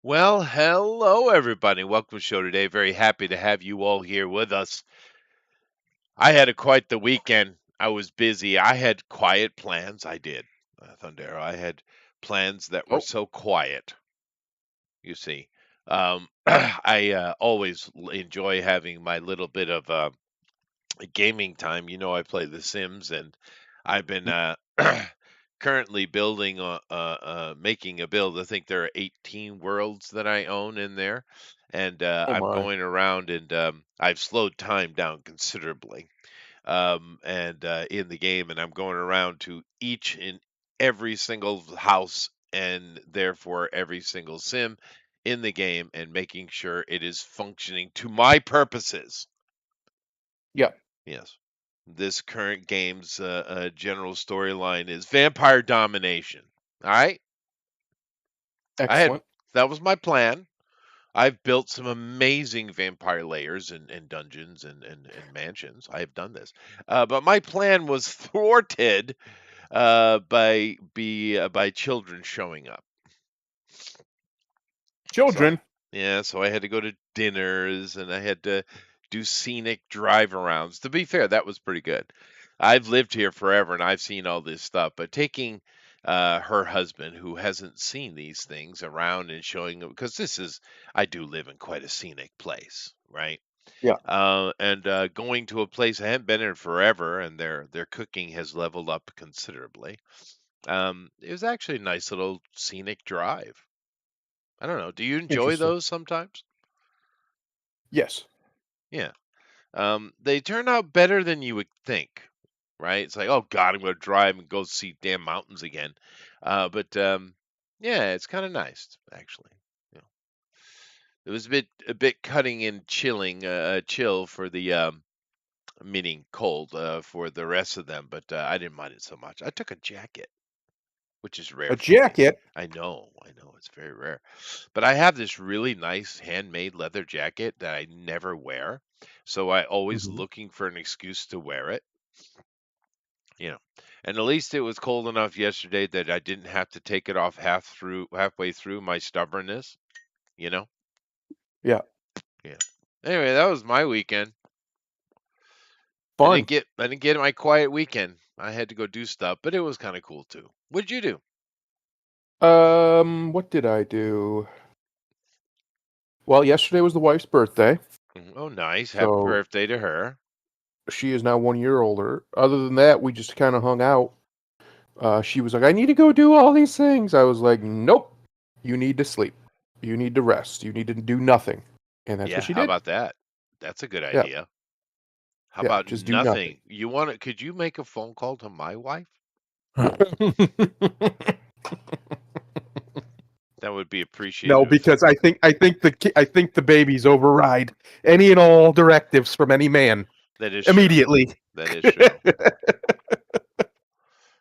Well, hello everybody. Welcome to the show today. Very happy to have you all here with us. I had quite the weekend. I was busy. I had quiet plans. I did, Thundero. I had plans that were Oh, so quiet. You see, I always enjoy having my little bit of gaming time. I play The Sims, and I've been currently building, making a build. I think there are 18 worlds that I own in there, and oh I'm my. going around and I've slowed time down considerably. And in the game, and I'm going around to each and every single house, and therefore every single sim in the game, and making sure it is functioning to my purposes. Yeah, Yes. This current game's general storyline is vampire domination. All right. I had excellent. That was my plan. I've built some amazing vampire layers and dungeons and mansions. I have done this, but my plan was thwarted by children showing up. So Children. so I had to go to dinners and I had to do scenic drive arounds. To be fair, that was pretty good. I've lived here forever and I've seen all this stuff, but taking her husband who hasn't seen these things around and showing him, because I do live in quite a scenic place, right? Yeah, And going to a place I haven't been in forever, and their cooking has leveled up considerably. It was actually a nice little scenic drive. I don't know. Do you enjoy interesting. those sometimes? Yes. Yeah. They turn out better than you would think, right? It's like, oh God, I'm going to drive and go see damn mountains again. But yeah, it's kind of nice actually. You know, it was a bit cutting and chill for the meaning cold for the rest of them, but I didn't mind it so much. I took a jacket, which is A rare for me. jacket. I know, it's very rare. But I have this really nice handmade leather jacket that I never wear. So I always Hmm. looking for an excuse to wear it, you know. And at least it was cold enough yesterday that I didn't have to take it off halfway through my stubbornness, you know? Yeah, Yeah. Anyway, that was my weekend. fun. I didn't get my quiet weekend. I had to go do stuff, but it was kind of cool too. What'd you do? What did I do? Well, yesterday was the wife's birthday, Oh, nice. Happy so birthday to her. she is now 1 year older. Other than that, we just kind of hung out. She was like, "I need to go do all these things." I was like, "Nope. You need to sleep. You need to rest. You need to do nothing." And that's Yeah, what she how did. about that? That's a good Yeah, idea. How yeah. about Just do nothing. nothing? Could you make a phone call to my wife? That would be No, appreciative. because I think the babies override any and all directives from any man That is true. immediately. That is true.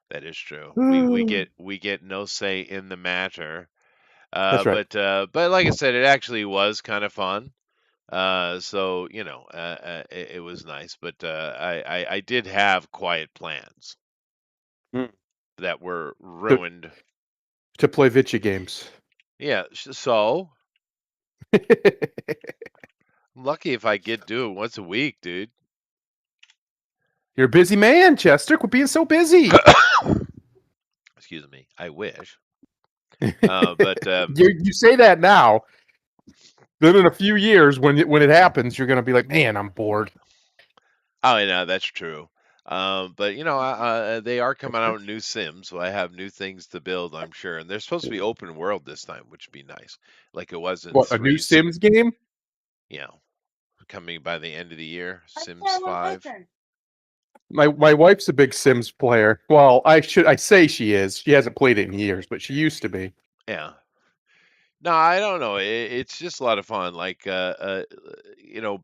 That is true. We get no say in the matter. That's right. But like I said, it actually was kind of fun. So it was nice. But I did have quiet plans Mm. that were To, ruined. to play video games. Yeah. So I'm lucky if I get do it once a week, dude. You're a busy man, Chester. Quit being so busy. Excuse me. I wish. you But you say that now. Then in a few years, when it happens, you're gonna be like, man, I'm bored. Oh, yeah, that's true. But they are coming out with new Sims, so I have new things to build, I'm sure. And they're supposed to be open world this time, which would be nice, like it was in What, a new threes. Sims game? You know, coming by the end of the year, Sims 5. My wife's a big Sims player. Well, I say she is. She hasn't played it in years, but she used to be. Yeah. No, I don't know. It's just a lot of fun. Like,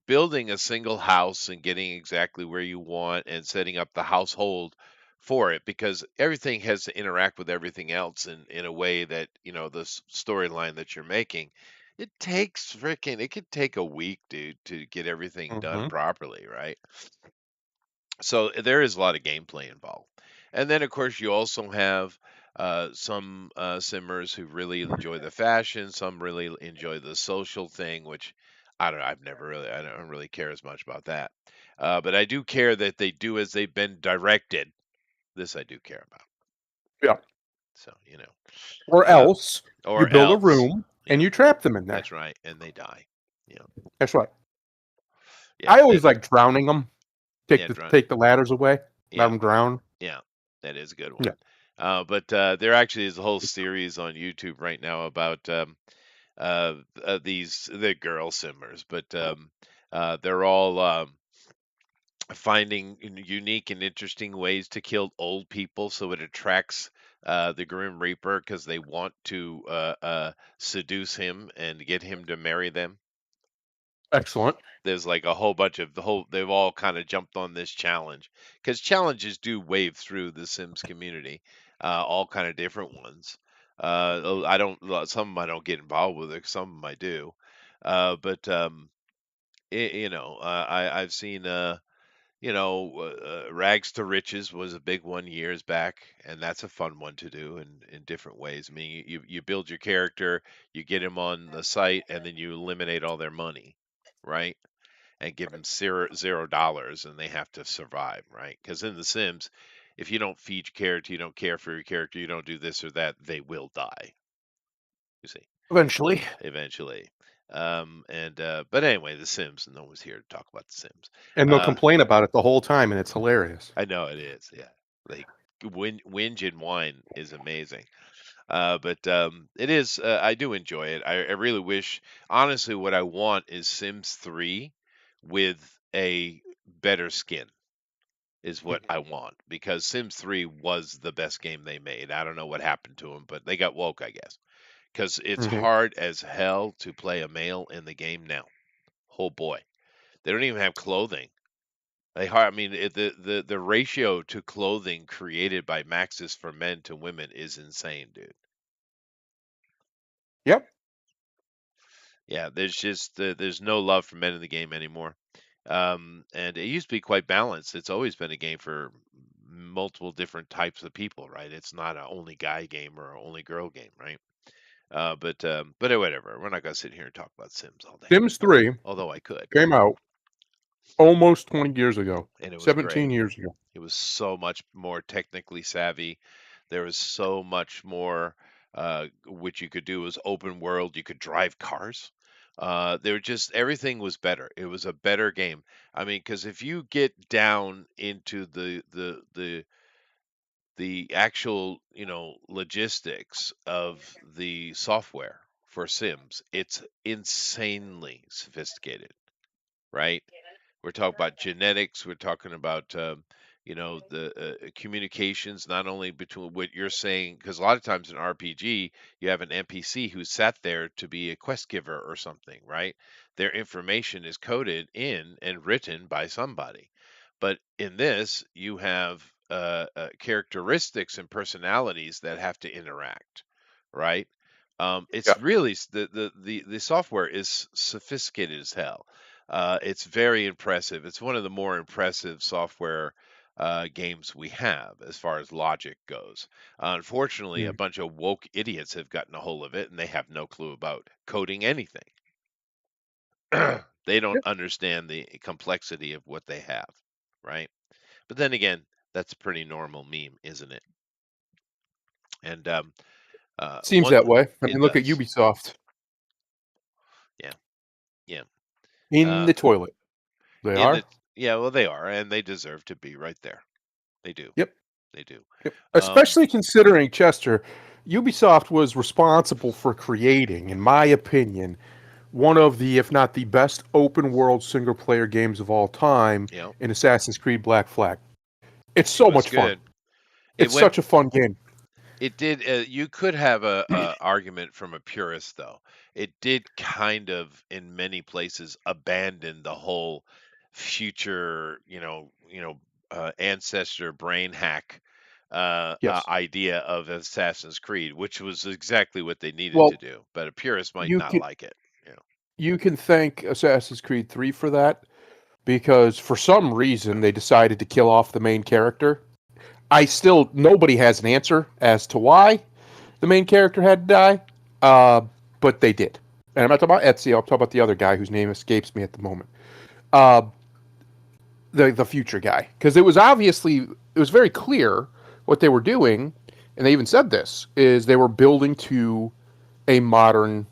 building a single house and getting exactly where you want and setting up the household for it because everything has to interact with everything else in a way that, the storyline that you're making, it could take a week, dude, to get everything done Hmm. properly, right? So there is a lot of gameplay involved. And then, of course, you also have Some simmers who really enjoy the fashion, some really enjoy the social thing, which I don't know. I don't really care as much about that. But I do care that they do as they've been directed. This I do care about. Yeah. So, Or uh, else you or build a else, room and yeah, you trap them in there. that's right, and they die. Yeah, That's right. yeah, I always like drowning them. yeah, Take the ladders away. Let yeah, them drown. yeah. That is a good Yeah. one. But there actually is a whole series on YouTube right now about these the girl simmers, but they're all finding unique and interesting ways to kill old people, so it attracts the Grim Reaper because they want to seduce him and get him to marry them. Excellent. There's like a whole bunch of they've all kind of jumped on this challenge because challenges do wave through the Sims community, all kind of different ones. I don't some of them I don't get involved with it, some of them I do, but I've seen rags to riches was a big one years back, and that's a fun one to do in different ways. I mean, you build your character, you get him on the site, and then you eliminate all their money, right? And give them $0, and they have to survive, right? Because in The Sims, if you don't feed your character, you don't care for your character, you don't do this or that, they will die. You see, Eventually. eventually. And but anyway, The Sims. No one's here to talk about The Sims. And they'll Uh, complain about it the whole time, and it's hilarious. I know it is. Yeah, like whinge and whine is amazing. But it is. I do enjoy it. I really wish. Honestly, what I want is Sims 3 with a better skin is what I want because Sims 3 was the best game they made. I don't know what happened to them, but they got woke, I guess, because it's Hmm. hard as hell to play a male in the game now. Oh boy, they don't even have clothing. I mean, the ratio to clothing created by Maxis for men to women is insane, dude. Yep. Yeah, there's no love for men in the game anymore. And it used to be quite balanced. It's always been a game for multiple different types of people, right? It's not a only guy game or a only girl game, right? But whatever. We're not gonna sit here and talk about Sims all day. Sims 3 Although I could, came out almost 20 years ago, and it was 17 great. years ago. It was so much more technically savvy. There was so much more which you could do. It was open world. You could drive cars. They were just everything was better. It was a better game. I mean, because if you get down into the actual logistics of the software for Sims, it's insanely sophisticated, right? We're talking about genetics. We're talking about the communications, not only between what you're saying, because a lot of times in RPG you have an NPC who's sat there to be a quest giver or something, right? Their information is coded in and written by somebody, but in this you have characteristics and personalities that have to interact, right? Yeah. It's really the software is sophisticated as hell. It's very impressive. It's one of the more impressive software games we have as far as logic goes. Unfortunately, a Mm. bunch of woke idiots have gotten a hold of it and they have no clue about coding anything. They don't Yeah. understand the complexity of what they have, right? But then again, that's a pretty normal meme, isn't it? And Seems one that way. I it mean, look at does, Ubisoft yeah, yeah. in Uh, the toilet. They in the are. yeah, well, they are, and they deserve to be right there. They do, Yep. they do. Yep. Um, Especially considering Chester, Ubisoft was responsible for creating, in my opinion, one of the, if not the best open world single player games of all time you know, in Assassin's Creed Black Flag. It's it so was much fun. good. It It's went such a fun game. It did. You could have a argument from a purist, though. It did kind of, in many places, abandon the whole future, ancestor brain hack Yes. idea of Assassin's Creed, which was exactly what they needed to Well, do. But a purist might you not can like it. you can thank Assassin's Creed 3 for that because for some reason they decided to kill off the main character. I still nobody has an answer as to why the main character had to die, uh, but they did. And I'm not talking about Ezio. I'm talking about the other guy whose name escapes me at the moment. Uh, the future guy, because it was very clear what they were doing, and they even said this is they were building to a modern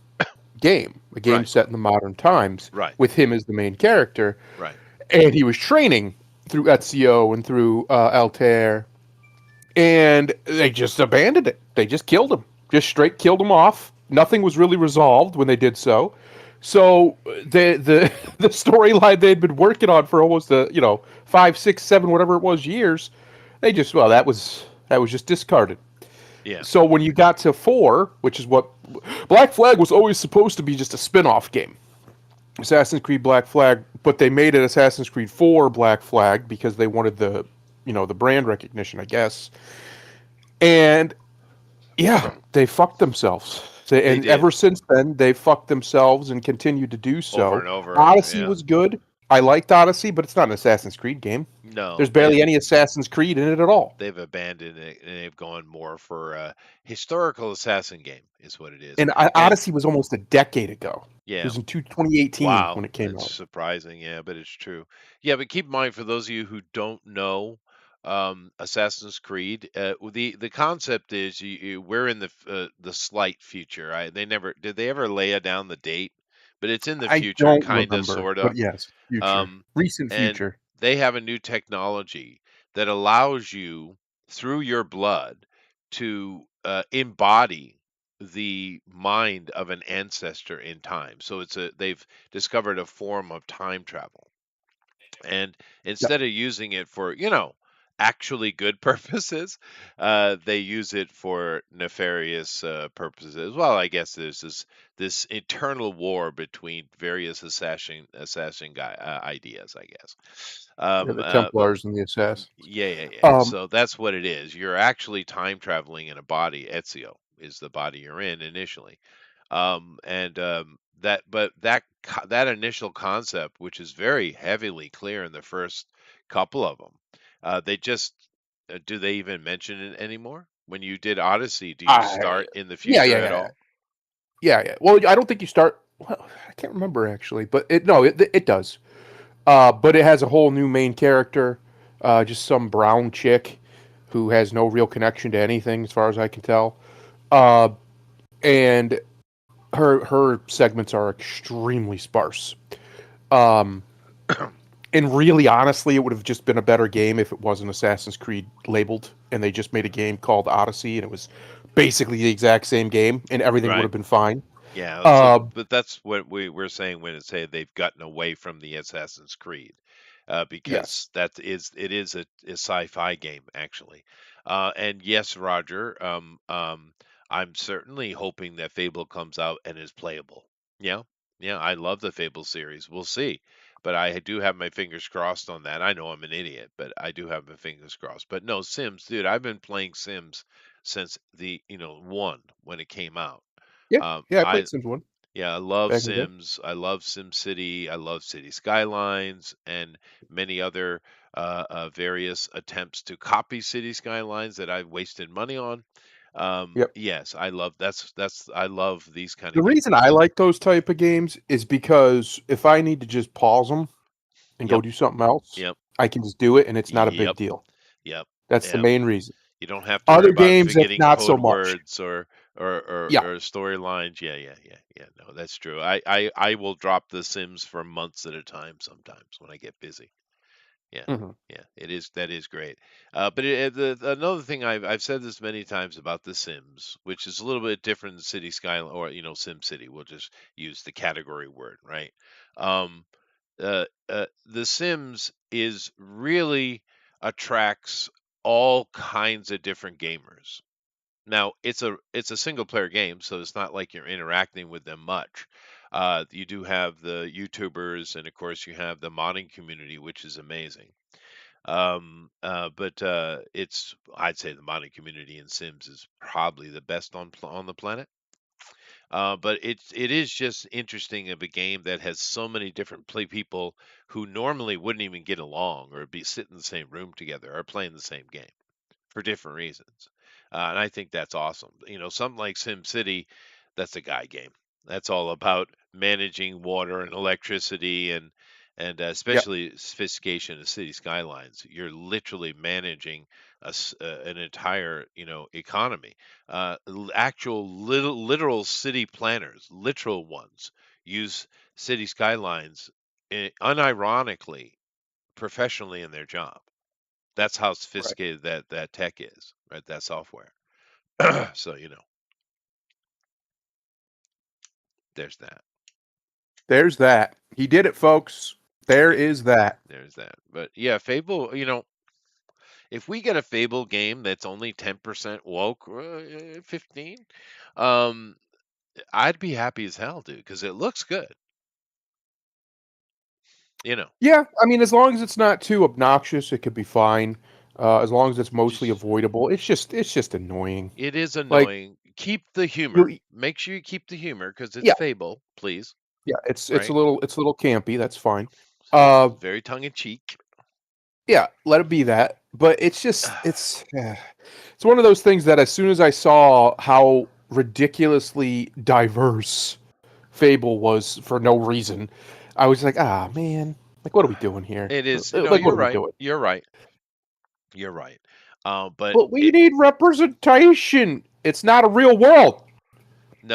a game Right, set in the modern times right, with him as the main character, right. and he was training through Ezio and through Altair, and they just abandoned it. They just killed him, just straight killed him off. Nothing was really resolved when they did so. So the the storyline they'd been working on for almost 5, 6, 7, whatever it was years, they just that was just discarded. Yeah, So when you got to 4, which is what Black Flag was always supposed to be just a spin-off game. Assassin's Creed Black Flag, but they made it Assassin's Creed 4 Black Flag because they wanted the brand recognition, I guess. And yeah, they fucked themselves. they And did ever since then, they fucked themselves and continue to do over so. and over. Odyssey Yeah. was good. I liked Odyssey, but it's not an Assassin's Creed game. No, There's barely any Assassin's Creed in it at all. they've abandoned it and they've gone more for a historical assassin game is what it is. And And Odyssey was almost a decade ago. It yeah, was in 2018 wow, when it came that's out. surprising. Yeah, but it's true. Yeah, but keep in mind for those of you who don't know Assassin's Creed, the concept is we're in the slight future. They never did they ever lay down the date, but it's in the I future, don't kind of, remember, sort but of. yes, future, Um, recent and future. they have a new technology that allows you through your blood to embody the mind of an ancestor in time. So they've discovered a form of time travel. And Yep. instead of using it for, actually good purposes, they use it for nefarious purposes. Well, I guess there's this eternal war between various assassin guy ideas, I guess. Yeah, the But Templars and the Assassins. yeah, yeah, yeah. Um, So that's what it is. You're actually time traveling in a body. Ezio is the body you're in initially, and that initial concept, which is very heavily clear in the first couple of them, they just do they even mention it anymore? When you did Odyssey, do you I start in the yeah, future yeah, at yeah, all? yeah. Well, I don't think you start. Well, I can't remember actually, but it does. But it has a whole new main character, just some brown chick who has no real connection to anything, as far as I can tell. Uh, and her segments are extremely sparse. Um, and really, honestly, it would have just been a better game if it wasn't Assassin's Creed labeled, and they just made a game called Odyssey, and it was basically the exact same game, and everything would Right. have been fine. Yeah, so Uh, but that's what we're saying when it say they've gotten away from the Assassin's Creed, yes. because it is a sci-fi game actually, and yes, Roger, I'm certainly hoping that Fable comes out and is playable. Yeah, yeah, I love the Fable series. We'll see, but I do have my fingers crossed on that. I know I'm an idiot, but I do have my fingers crossed. But no, Sims, dude, I've been playing Sims since the one when it came out. Yeah, yeah. I I played Sims 1 Yeah, I love back in the day. Sims. I love SimCity. I love City Skylines and many other various attempts to copy City Skylines that I've wasted money on. Yep. Yes, I love I love these kind The of reason games. I like those type of games is because if I need to just pause them and go Yep, do something else, yep, I can just do it, and it's not a big yep, deal. yep, That's the yep. main reason. You don't have to worry Other about games, that's forgetting not so code much. words or Yeah. or storylines. Yeah, yeah, yeah, yeah. No, that's true. I will drop The Sims for months at a time sometimes when I get busy. Yeah, Hmm. yeah, that is great. But another thing I've said this many times about The Sims, which is a little bit different than City Skyline or Sim City. We'll just use the category word, right? Um, The Sims is really attracts all kinds of different gamers. Now, it's a single player game, so it's not like you're interacting with them much. You do have the YouTubers, and of course, you have the modding community, which is amazing. But it's I'd say the modding community in Sims is probably the best on the planet. But it is just interesting of a game that has so many different play people who normally wouldn't even get along or be sit in the same room together are playing the same game. for different reasons. And I think that's awesome. Something like Sim City, that's a guy game. That's all about managing water and electricity and Yep. especially sophistication of city skylines. You're literally managing an entire economy. Actual literal city planners, literal ones, use city skylines unironically professionally in their job. That's how Right. sophisticated that tech is, right? That software. So, there's that. There's that. He did it, folks. There Yeah, is that. there's that. But yeah, Fable, if we get a Fable game that's only 10% woke, 15, um, I'd be happy as hell, dude, because it looks good. You know, Yeah, I mean, as long as it's not too obnoxious, it could be fine. As long as it's mostly just avoidable, it's just annoying. it is Like annoying. Keep the humor. you, Make sure you keep the humor because it's yeah, Fable, please. yeah, it's a Right? little it's a little campy. That's fine. It's Uh, very tongue in cheek. yeah, let it be that. But it's one of those things that as soon as I saw how ridiculously diverse Fable was for no reason, I was like, ah, man, like what are we doing here? It is. No, Like what you're are we right. doing? You're right. You're right. But But we it need representation. It's not a real world.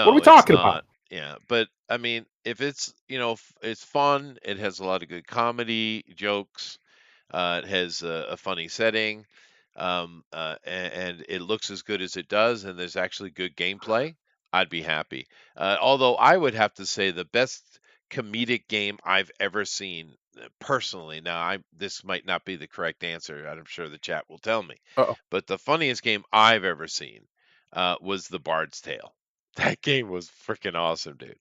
What are we no, it's talking about? not. Yeah, but I mean, if it's it's fun. It has a lot of good comedy jokes. It has a funny setting, and it looks as good as it does, and there's actually good gameplay. I'd be happy. Although I would have to say the best comedic game I've ever seen personally. Now, this might not be the correct answer. I'm sure the chat will tell me, Uh-oh. but the funniest game I've ever seen was The Bard's Tale. That game was freaking awesome, dude.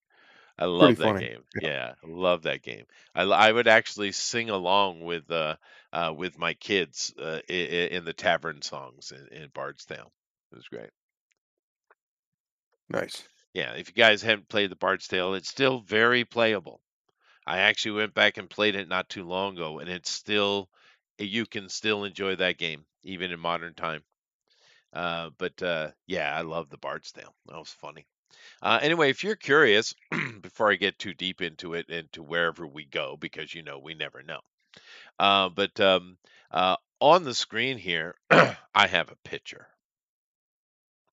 I Pretty love that funny. game. Yeah. Yeah, I love that game. I would actually sing along with my kids in the tavern songs in Bard's Tale. It was great. Nice. Yeah, if you guys haven't played the Bard's Tale, it's still very playable. I actually went back and played it not too long ago, and it's still you can still enjoy that game even in modern time. But yeah, I love the Bard's Tale. That was funny. Anyway, if you're curious, before I get too deep into it and to wherever we go, because we never know. But on the screen here, I have a picture.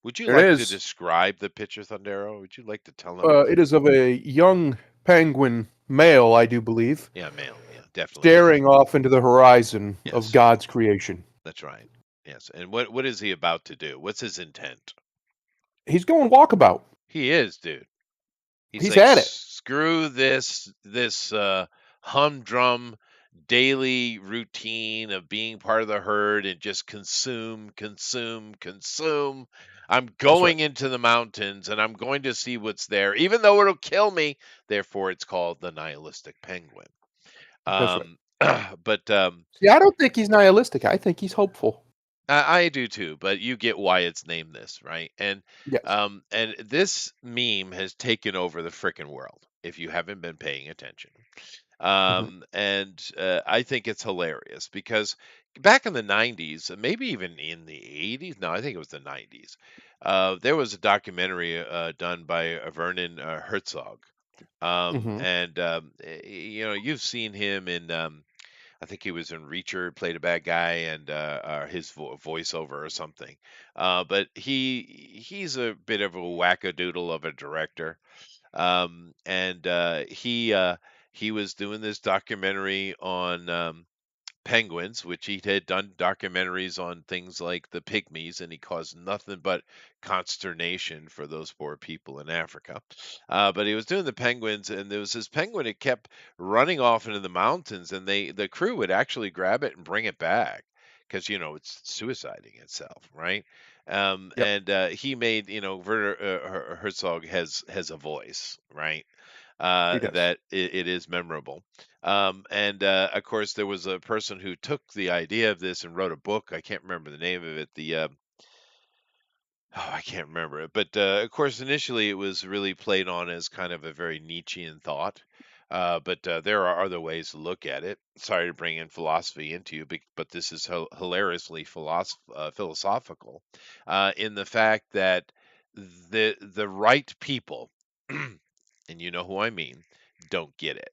Would you There it like to is. describe the picture, Thundero? Would you like to tell them? It is of a young penguin male, I do believe, Yeah, male. Yeah, definitely male. staring off into the horizon of Yes, God's creation. that's right. Yes. And what is he about to do? What's his intent? He's going walkabout. He is, dude. He's He's like, had it. screw this humdrum daily routine of being part of the herd and just consume, consume, consume. I'm That's right. going into the mountains and I'm going to see what's there, even though it'll kill me. Therefore, it's called the nihilistic penguin. That's right. Um, but See, I don't think he's nihilistic. I think he's hopeful. I do too. But you get why it's named this, right? And Yes. and this meme has taken over the frickin' world. If you haven't been paying attention. Hmm. And I think it's hilarious because back in the 90s, maybe even in the 80s, no, I think it was the 90s, there was a documentary done by Vernon Herzog. Hmm. You've seen him in, I think he was in Reacher, played a bad guy, and his voiceover or something. But he's a bit of a wackadoodle of a director, and he was doing this documentary on penguins, which he had done documentaries on things like the pygmies, and he caused nothing but consternation for those poor people in Africa. But he was doing the penguins, and there was this penguin that kept running off into the mountains, and the crew would actually grab it and bring it back because it's suiciding itself, right? Yep. And he made Werner Herzog has a voice, right? He does. That it is memorable. And Of course, there was a person who took the idea of this and wrote a book. I can't remember the name of it. I can't remember it. But of course, initially it was really played on as kind of a very Nietzschean thought. But there are other ways to look at it. Sorry to bring in philosophy into you, but this is hilariously philosophical in the fact that the right people, and you know who I mean, don't get it.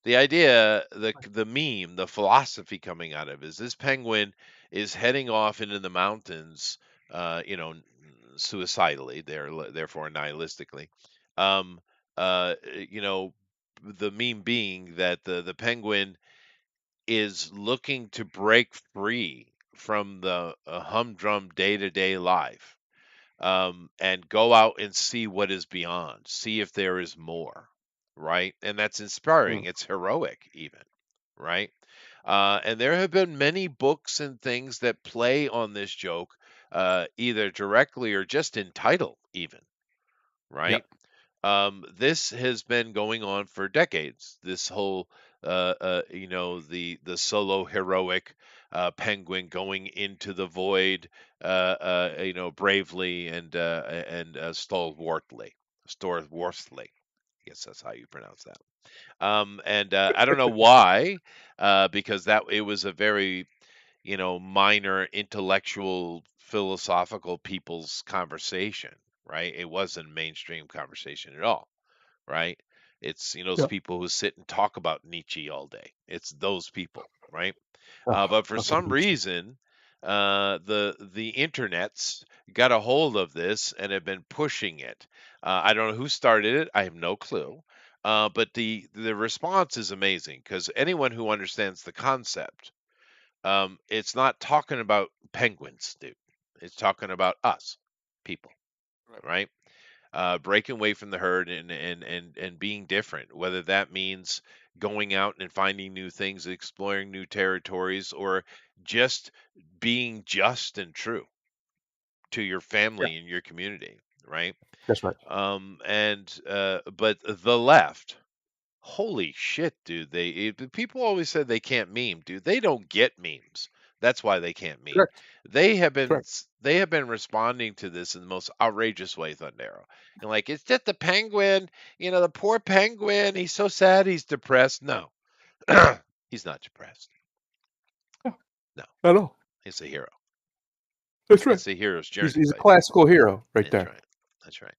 The idea, the meme, the philosophy coming out of it is this penguin is heading off into the mountains, suicidally, therefore nihilistically. Um, you know, the meme being that the penguin is looking to break free from the humdrum day to day life, and go out and see what is beyond, see if there is more, right? And that's inspiring. Mm. It's heroic, even, right? And there have been many books and things that play on this joke, either directly or just in title, even, Yeah. right? This has been going on for decades. This whole, the solo heroic penguin going into the void, bravely and stalwartly. I guess that's how you pronounce that. And I don't know why, because that it was a very, minor intellectual philosophical people's conversation, right? It wasn't mainstream conversation at all, right? It's, those Yeah. people who sit and talk about Nietzsche all day. It's those people, right? Oh, But for fucking some Nietzsche. reason, the internets got a hold of this and have been pushing it. I don't know who started it. I have no clue. But the response is amazing because anyone who understands the concept, it's not talking about penguins, dude. It's talking about us, people, Right. right? Breaking away from the herd and being different, whether that means going out and finding new things, exploring new territories, or just being just and true to your Yeah. family and your community, right? That's right. But the left, holy shit, dude! People always said they can't meme, dude. They don't get memes. That's why they can't meme. Correct. Correct. They have been responding to this in the most outrageous way, Thundero. And like, it's just the penguin, the poor penguin. He's so sad. He's depressed. No, he's not depressed. Yeah. No, I know. he's a hero. That's right. It's the hero's He's journey, he's a buddy. classical hero right That's there. right. That's right.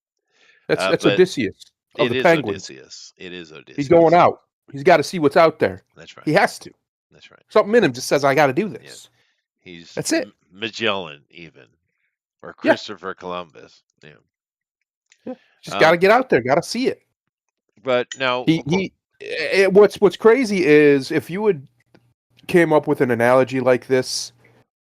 That's But Odysseus of it the is Penguins. Odysseus. It is He's going Odysseus. out. He's got to see what's out there. That's right. He has to. That's right. Something in him just says, "I got to do Yeah. this." He's That's it. Magellan, even, or Yeah. Christopher Columbus. Yeah. Yeah. Just got to Um, get out there. Got to see it. but now, What's crazy is if you had came up with an analogy like this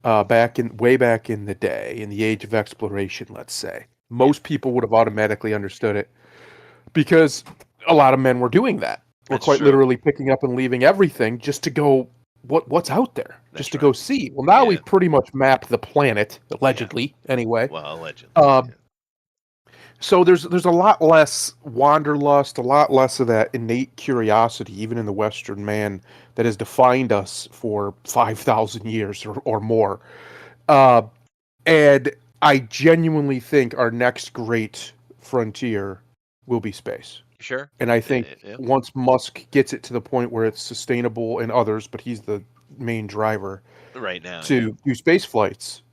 way back in the day, in the age of exploration, let's say, yeah, most people would have automatically understood it because a lot of men were doing that. We're that's quite true. literally picking up and leaving everything just to go what's out there, just That's to go right. see. Well, now Yeah. we've pretty much mapped the planet, Yeah. allegedly, anyway. Well, allegedly. Uh, Yeah. so there's a lot less wanderlust, a lot less of that innate curiosity, even in the Western man, that has defined us for 5,000 years or more. Uh, and I genuinely think our next great frontier will be space. Sure. And I think Yeah. once Musk gets it to the point where it's sustainable and others, but he's the main driver Right now, yeah. to do space flights,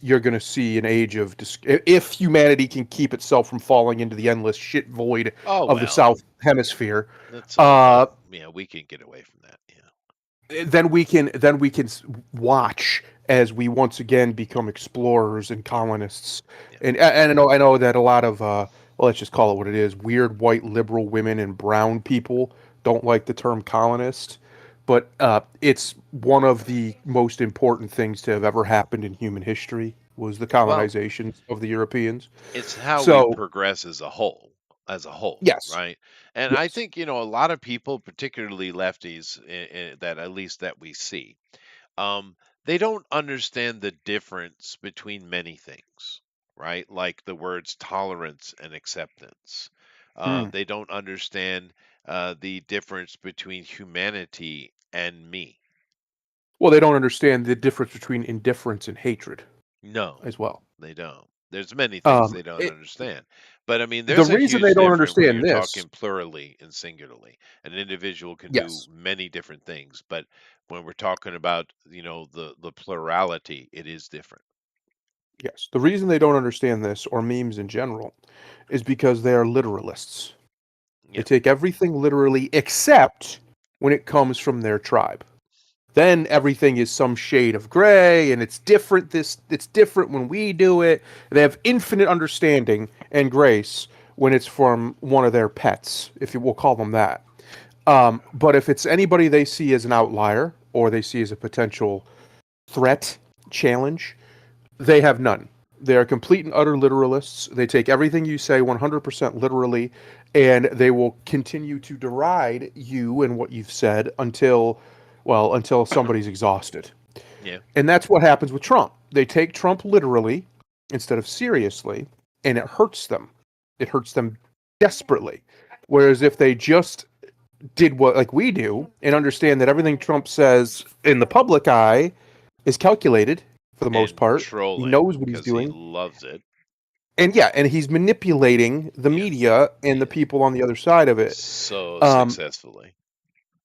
you're going to see an age of if humanity can keep itself from falling into the endless shit void Oh of the well, South Hemisphere. that's Uh, yeah. We can get away from that. Yeah. then we can watch as we once again become explorers and colonists. Yeah. And I know that a lot of well, let's just call it what it is. Weird white liberal women and brown people don't like the term colonist, but it's one of the most important things to have ever happened in human history was the Well, colonization of the Europeans. it's how we So progress as a whole, yes, right? And I yes, think a lot of people, particularly lefties, that at least that we see, um, they don't understand the difference between many things, right? Like the words tolerance and acceptance. Hmm. They don't understand the difference between humanity and me. Well, they don't understand the difference between indifference and hatred No, as well. they don't. There's many things Um, they don't it, understand. But I mean, the there's a reason they huge don't difference when understand you're this, talking plurally and singularly. An individual can do yes, many different things, but when we're talking about, the plurality, it is different. yes, the reason they don't understand this or memes in general is because they are literalists. They Yeah. take everything literally except when it comes from their tribe. Then everything is some shade of gray and it's different. It's different when we do it. They have infinite understanding and grace when it's from one of their pets, if you will call them that. But if it's anybody they see as an outlier or they see as a potential threat, challenge, they have none. They are complete and utter literalists. They take everything you say 100% literally, and they will continue to deride you and what you've said until, well, until somebody's exhausted. Yeah. And that's what happens with Trump. They take Trump literally instead of seriously, and it hurts them. It hurts them desperately. Whereas if they just did what like we do and understand that everything Trump says in the public eye is calculated for the most And part. He trolling knows what he's because he doing. loves it. And yeah, and he's manipulating the Yeah. media and the Yeah. people on the other side of it. So Um, successfully.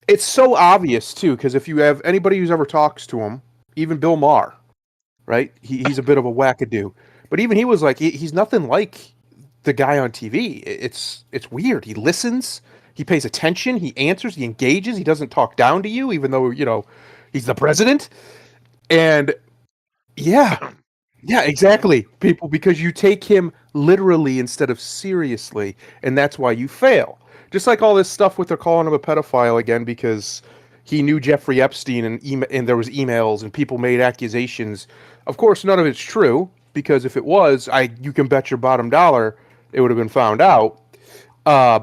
it's so obvious too, because if you have anybody who's ever talks to him, even Bill Maher, right? He's a bit of a wackadoo, but even he was like, he's nothing like the guy on TV. It's weird. He listens, he pays attention, he answers, he engages. He doesn't talk down to you, even though he's the president. And yeah, yeah, Yeah. exactly. People, because you take him literally instead of seriously, and that's why you fail. Just like all this stuff with they're calling him a pedophile again because he knew Jeffrey Epstein and there was emails and people made accusations. Of course, none of it's true because if it was, I you can bet your bottom dollar it would have been found out. Uh,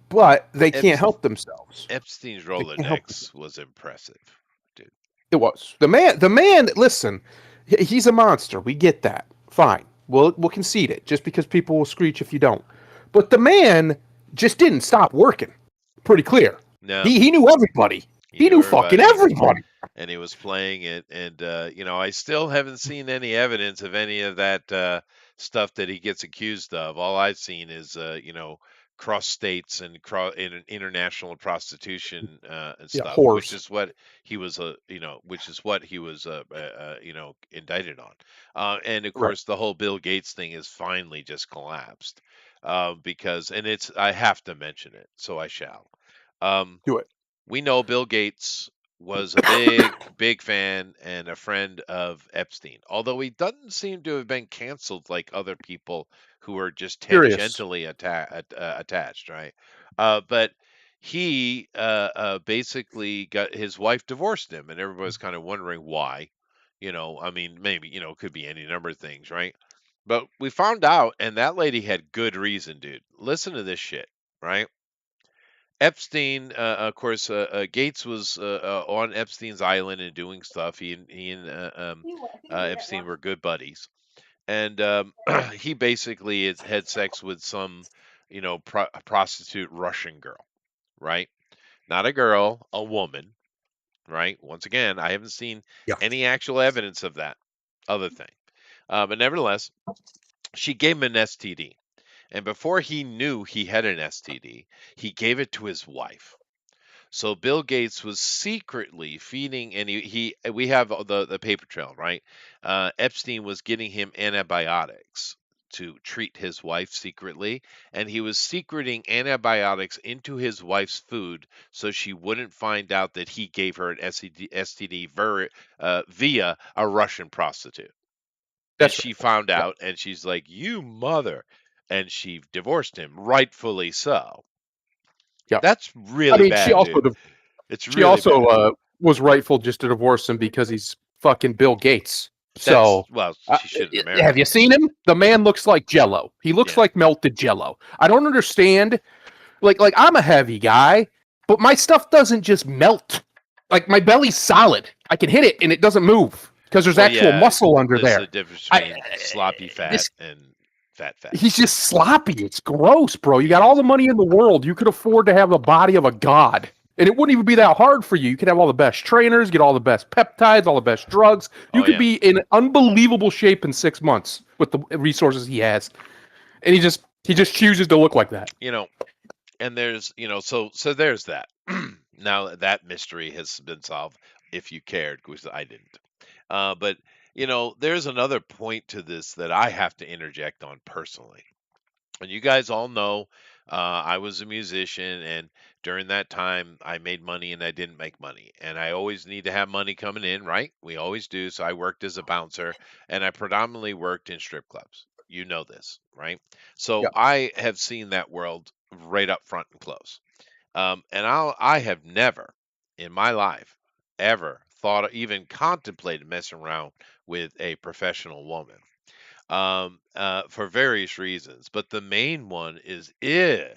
but they can't Epst- help themselves. Epstein's They can't help themselves. Rolodex was impressive, dude. It was the man. The man. Listen, he's a monster. We get that. Fine. We'll concede it. Just because people will screech if you don't. But the man just didn't stop working. Pretty clear. No, He knew everybody. he He knew knew fucking everybody, everybody. and he was playing it. And I still haven't seen any evidence of any of that stuff that he gets accused of. All I've seen is cross states and international prostitution and Yeah, stuff, which whores. is what he was which is what he was indicted on. And of Right. course, the whole Bill Gates thing is finally just collapsed because, and it's I have to mention it, so I shall. Um, Do it. we know Bill Gates was a big fan and a friend of Epstein, although he doesn't seem to have been canceled like other people who were just Curious. tangentially attached, right? But he basically got his wife divorced him, and everybody's kind of wondering why. I mean, maybe it could be any number of things, right? But we found out, and that lady had good reason, dude. Listen to this shit, right? Epstein, of course, Gates was on Epstein's island and doing stuff. He and Epstein were good buddies, and he basically had sex with some, prostitute Russian girl, right? Not a girl, a woman, right? Once again, I haven't seen Yeah. any actual evidence of that other thing, but nevertheless, she gave him an STD, and before he knew he had an STD, he gave it to his wife. So Bill Gates was secretly feeding, and we have the paper trail, right? Epstein was getting him antibiotics to treat his wife secretly, and he was secreting antibiotics into his wife's food so she wouldn't find out that he gave her an STD via a Russian prostitute. And That's she right. found Yeah. out, and she's like, "You mother," and she divorced him, rightfully so. Yeah. That's I really mean, she bad, also dude. It's she really also bad. was rightful just to divorce him because he's fucking Bill Gates. That's So, well, uh, she shouldn't have married have him. you seen him? The man looks like Jello. He looks Yeah. like melted Jello. I don't understand. Like I'm a heavy guy, but my stuff doesn't just melt. Like my belly's solid. I can hit it and it doesn't move because there's Well, actual yeah, muscle under there's a there. difference I between sloppy fat this and fat. He's just sloppy. It's gross, bro. You got all the money in the world. You could afford to have the body of a god. And it wouldn't even be that hard for you. You could have all the best trainers, get all the best peptides, all the best drugs. You Oh could yeah. be in unbelievable shape in 6 months with the resources he has. And he just chooses to look like that. You know, and there's, so there's that. Now that mystery has been solved, if you cared, because I didn't. But there's another point to this that I have to interject on personally. And you guys all know, I was a musician, and during that time, I made money and I didn't make money. And I always need to have money coming in, right? We always do. So I worked as a bouncer, and I predominantly worked in strip clubs. You know this, right? So Yeah. I have seen that world right up front and close. And I have never in my life ever thought or even contemplated messing around with a professional woman, for various reasons. But the main one is, Yeah.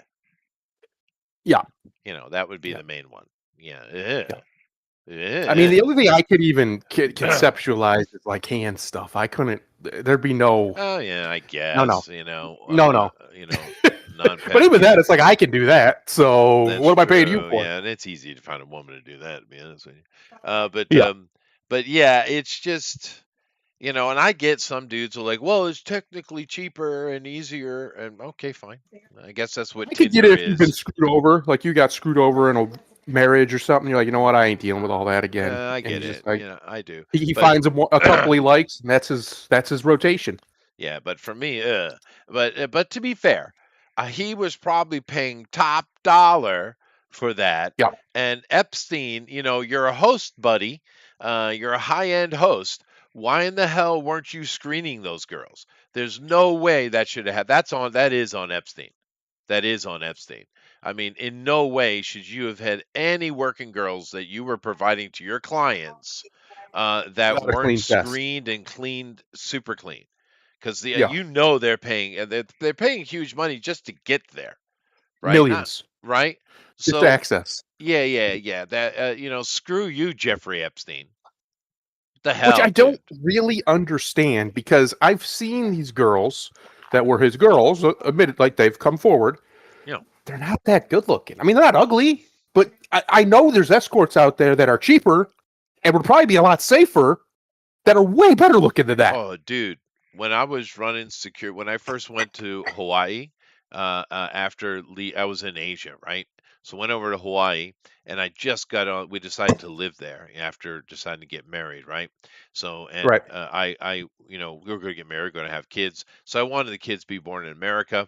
that would be Yeah. the main one. Yeah, Yeah. I mean, eh. the only thing I could even conceptualize is like hand stuff. I couldn't. There'd be no. Oh yeah, I No, no, guess, no, no. But even that, non-penetrative. it's like I can do that. So That's what am I paying you true. for? Yeah, and it's easy to find a woman to do that, to be honest with you. Uh, but Yeah. um, but yeah, it's just. And I get some dudes are like, well, it's technically cheaper and easier. And okay, fine. I guess that's what I could get it Tinder if you've been is. screwed over, like you got screwed over in a marriage or something. You're like, you know what? I ain't dealing with all that again. I And get he's just it. like, I do. he But finds a couple he likes, and that's his rotation. yeah, but for me, but to be fair, he was probably paying top dollar for that. Yeah, And Epstein, you're a host, buddy. You're a high-end host. Why in the hell weren't you screening those girls? There's no way that should have. That is on Epstein. That is on Epstein. I mean, in no way should you have had any working girls that you were providing to your clients, that without a weren't clean test. screened and cleaned, super clean, because Yeah, they're paying, they're paying huge money just to get there, right? Not millions right. just So access. yeah, yeah, yeah. That screw you, Jeffrey Epstein. What the Which hell, I don't dude? really understand because I've seen these girls that were his girls, admitted, like they've come forward. You know, They're not that good looking. I mean, they're not ugly, but I know there's escorts out there that are cheaper and would probably be a lot safer that are way better looking than that. oh, dude, when I was running secure, when I first went to Hawaii, I was in Asia, right? So went over to Hawaii, and I just got on. We decided to live there after deciding to get married, right? So, and Right. we were going to get married, going to have kids. So I wanted the kids to be born in America,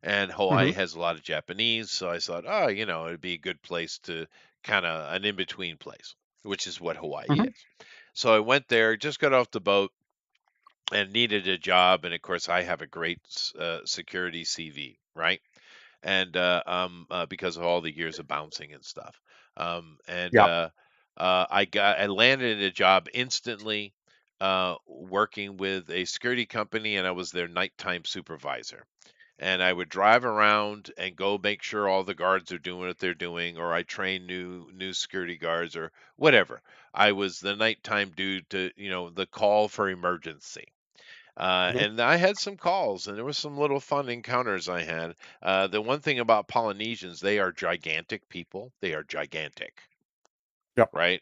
and Hawaii Hmm. has a lot of Japanese. So I thought, oh, it'd be a good place to kind of an in between place, which is what Hawaii Hmm. is. So I went there, just got off the boat and needed a job. And of course, I have a great security CV, right? And because of all the years of bouncing and stuff. And Yeah. I landed a job instantly, working with a security company, and I was their nighttime supervisor. And I would drive around and go make sure all the guards are doing what they're doing, or I train new security guards or whatever. I was the nighttime dude to, the call for emergency. Hmm. And I had some calls, and there was some little fun encounters I had. The one thing about Polynesians, they are gigantic people. They are gigantic, Yeah. right?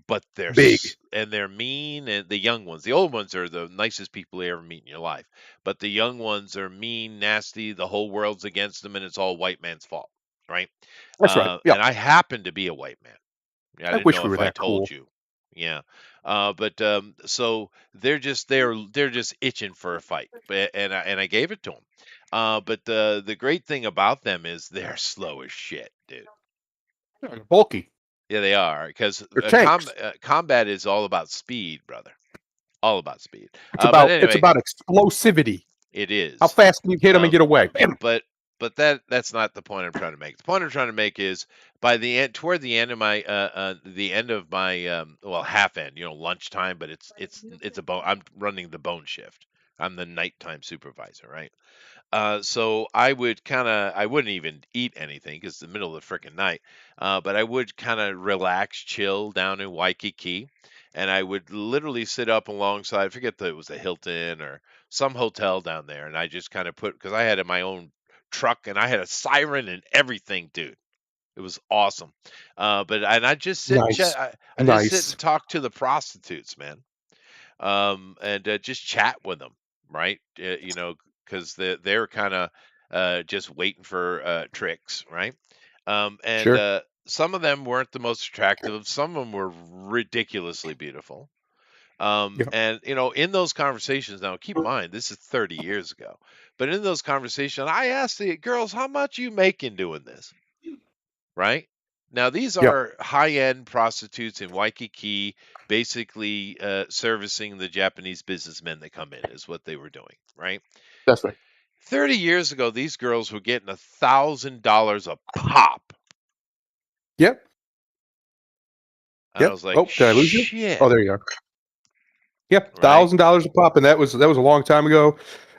But Big. they're mean, and the young ones, the old ones are the nicest people you ever meet in your life. But the young ones are mean, nasty. The whole world's against them, and it's all white man's fault, right? That's right. Yeah. And I happen to be a white man. I I didn't wish know we were if I that told cool. you. Yeah. But so they're just itching for a fight. And I gave it to them. But the great thing about them is they're slow as shit, dude. Yeah, they're bulky. Yeah, they are, because They're tanks. combat is all about speed, brother. All about speed. It's But about it's anyway, about explosivity. it How is. fast can you hit them and Um, get away? Bam. but that's not the point I'm trying to make. The point I'm trying to make is, by the end, toward the end of my, well, half end, lunchtime, but it's a bone. I'm running the bone shift. I'm the nighttime supervisor, right? So I wouldn't even eat anything because it's the middle of the freaking night. But I would kind of relax, chill down in Waikiki, and I would literally sit up alongside. I forget that it was a Hilton or some hotel down there, and I just kind of because I had my own truck and I had a siren and everything, dude. It was awesome. But and I just sit and Nice. chat. I just sit Nice. and talk to the prostitutes, man, and just chat with them, right? Because they're kind of just waiting for tricks, right? And Sure. some of them weren't the most attractive. Some of them were ridiculously beautiful. Yeah. And in those conversations, now keep in mind this is 30 years ago, but in those conversations, I asked the girls, "How much you making doing this?" Right? Now, these Yeah. are high-end prostitutes in Waikiki, basically servicing the Japanese businessmen that come in, is what they were doing, right? That's right. 30 years ago, these girls were getting $1,000 a pop. Yep. And I Yep. was like, Oh, did I lose you? Oh, shit, there you are. Yep. right? $1,000 a pop, and that was a long time ago.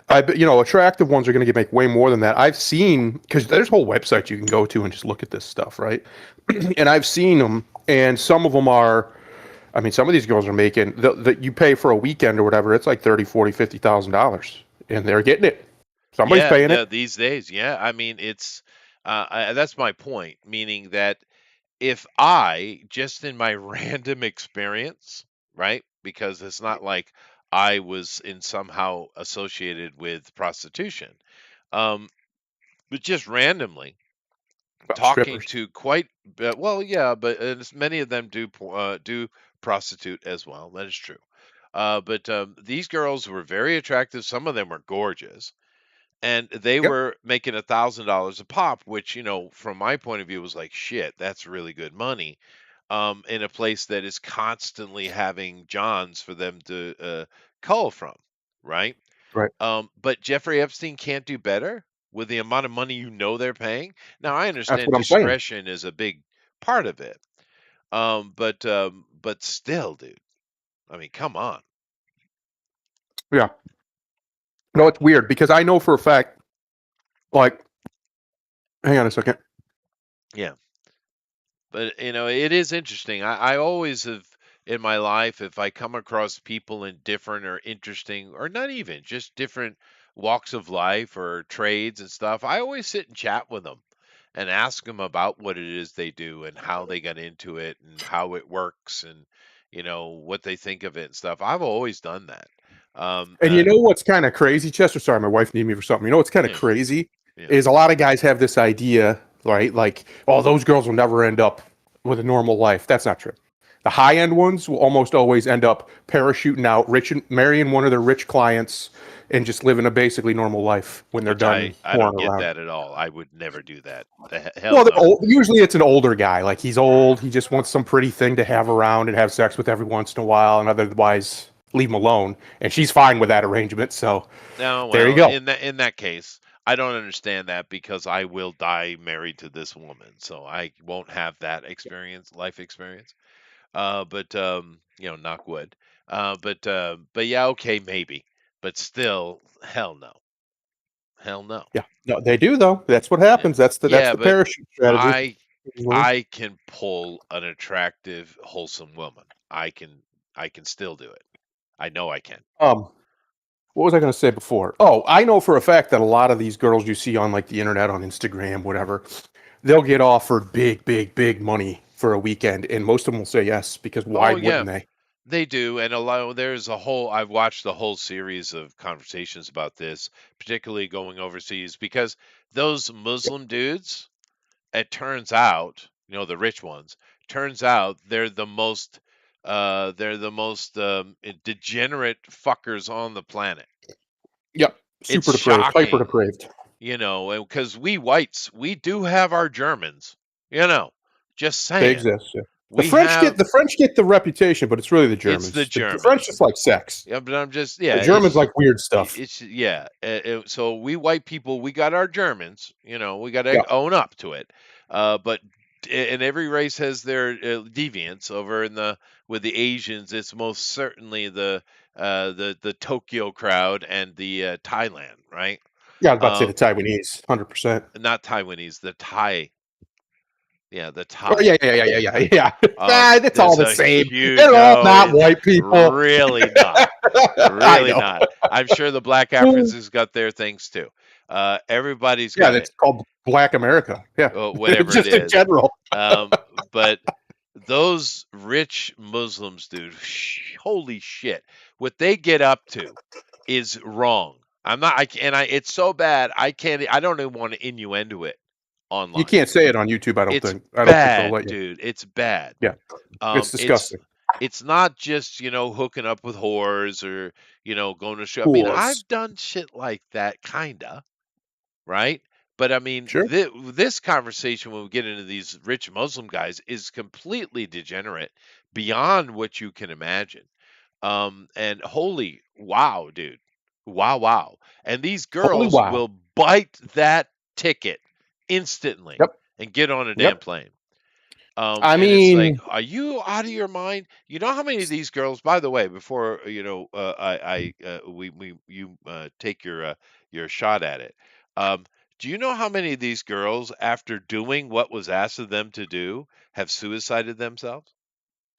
I bet attractive ones are going to make way more than that. I've seen because there's whole websites you can go to and just look at this stuff, right? And I've seen them, and some of them are. I mean, some of these girls are making that you pay for a weekend or whatever. It's like 30, 40, $50,000, and they're getting it. Somebody's Yeah, paying yeah, it. these days, yeah. I mean, that's my point, meaning that if I, just in my random experience, right? Because it's not like I was in somehow associated with prostitution, um, but just randomly Well, talking strippers. to quite well, yeah, but many of them do prostitute as well. That is true. But these girls were very attractive. Some of them were gorgeous, and they Yep. were making $1,000 a pop, which from my point of view, was like shit. That's really good money. In a place that is constantly having Johns for them to cull from, right? Right. But Jeffrey Epstein can't do better with the amount of money they're paying. Now, I That's understand what I'm saying. discretion is a big part of it, but still, dude. I mean, come on. Yeah. No, it's weird because I know for a fact. Like, hang on a second. Yeah. But it is interesting. I always have in my life, if I come across people in different or interesting, or not even just different walks of life or trades and stuff, I always sit and chat with them and ask them about what it is they do and how they got into it and how it works and what they think of it and stuff. I've always done that. Um, And you uh, know what's kind of crazy, Chester? Sorry, my wife needed me for something. You know what's kind of yeah, crazy yeah. is a lot of guys have this idea, right? Like, oh, those girls will never end up with a normal life. That's not true. The high end ones will almost always end up parachuting out, rich and marrying one of their rich clients, and just living a basically normal life when they're Which done I don't whoring get around. that at all. I would never do that. Hell Well, they're no. old. Usually it's an older guy. Like he's old. He just wants some pretty thing to have around and have sex with every once in a while, and otherwise leave him alone. And she's fine with that arrangement. So No, there you well, go. in that case, I don't understand that because I will die married to this woman, so I won't have that life experience. But knock wood. But yeah, okay, maybe. But still, hell no. Hell no. Yeah, no, they do though. That's what Yeah. happens. That's Yeah, the but parachute strategy. I I can pull an attractive, wholesome woman. I can still do it. I know I can. Um, what was I going to say before? Oh, I know for a fact that a lot of these girls you see on like the internet, on Instagram, whatever, they'll get offered big, big, big money for a weekend, and most of them will say yes because why Oh yeah. wouldn't they? They do, and I've watched a whole series of conversations about this, particularly going overseas, because those Yep. Muslim dudes, it turns out, the rich ones, turns out they're the most degenerate fuckers on the planet. Yep. It's Super depraved, hyper shocking, depraved. because we whites, we do have our Germans, you know, just They saying. exist. Yeah. The We French get have the French get the reputation, but it's really the It's the Germans. The French just Germans. like sex. Yeah, but I'm just The yeah, Germans like weird stuff. so we white people, we got our Germans, we got to Yeah. own up to it. But and every race has their deviants. Over in the with the Asians, it's most certainly the Tokyo crowd and the Thailand, right? Yeah, I was about to say Um, the Taiwanese, 100%. Not Taiwanese, the Thai, yeah, the Oh Thai. yeah, yeah, yeah, yeah, yeah, yeah. Ah, it's all There's the a same. huge They're all no, not it's white people. really not. I Really know. not. I'm sure the black Africans got their things too. Everybody's Yeah, got that's it, called Black America. Yeah, whatever it just in is. general. Um, but those rich Muslims, dude, holy shit, what they get up to is wrong. I'm not, I and I, it's so bad. I can't, I don't even want to innuendo it You online. can't say it on YouTube. I don't It's think. I don't think they'll bad, let you. dude. It's bad. Yeah, it's It's disgusting. it's not just, hooking up with whores or, going to show. I mean, Whores. I've done shit like that, kinda, right? But I mean, Sure. this conversation when we get into these rich Muslim guys is completely degenerate beyond what you can imagine. And holy wow, dude. Wow, wow. And these Holy girls wow. will bite that ticket instantly Yep. and get on a damn Yep. plane. I And it's like, mean, are you out of your mind? You know how many of these girls, by the way, before we you take your shot at it. Um, do you know how many of these girls, after doing what was asked of them to do, have suicided themselves?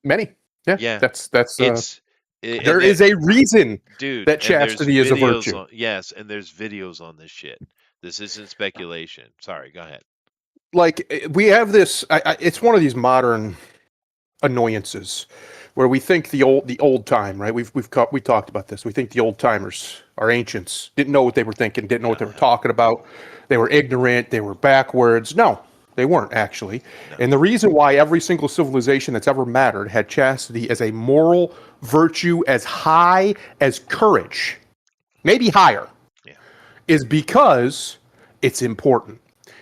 many. Yeah, Yeah, that's. it's and There is a reason dude, that and there's chastity is a videos virtue. on, yes, and there's videos on this shit. This isn't speculation. Sorry, go ahead. Like we have this. It's one of these modern annoyances where we think the old time, right? We talked about this. We think the old timers, our ancients, didn't know what they were thinking, didn't know what they were Uh-huh. talking about. They were ignorant, they were backwards. No, they weren't actually. No. And the reason why every single civilization that's ever mattered had chastity as a moral virtue as high as courage, maybe higher, Yeah. is because it's important.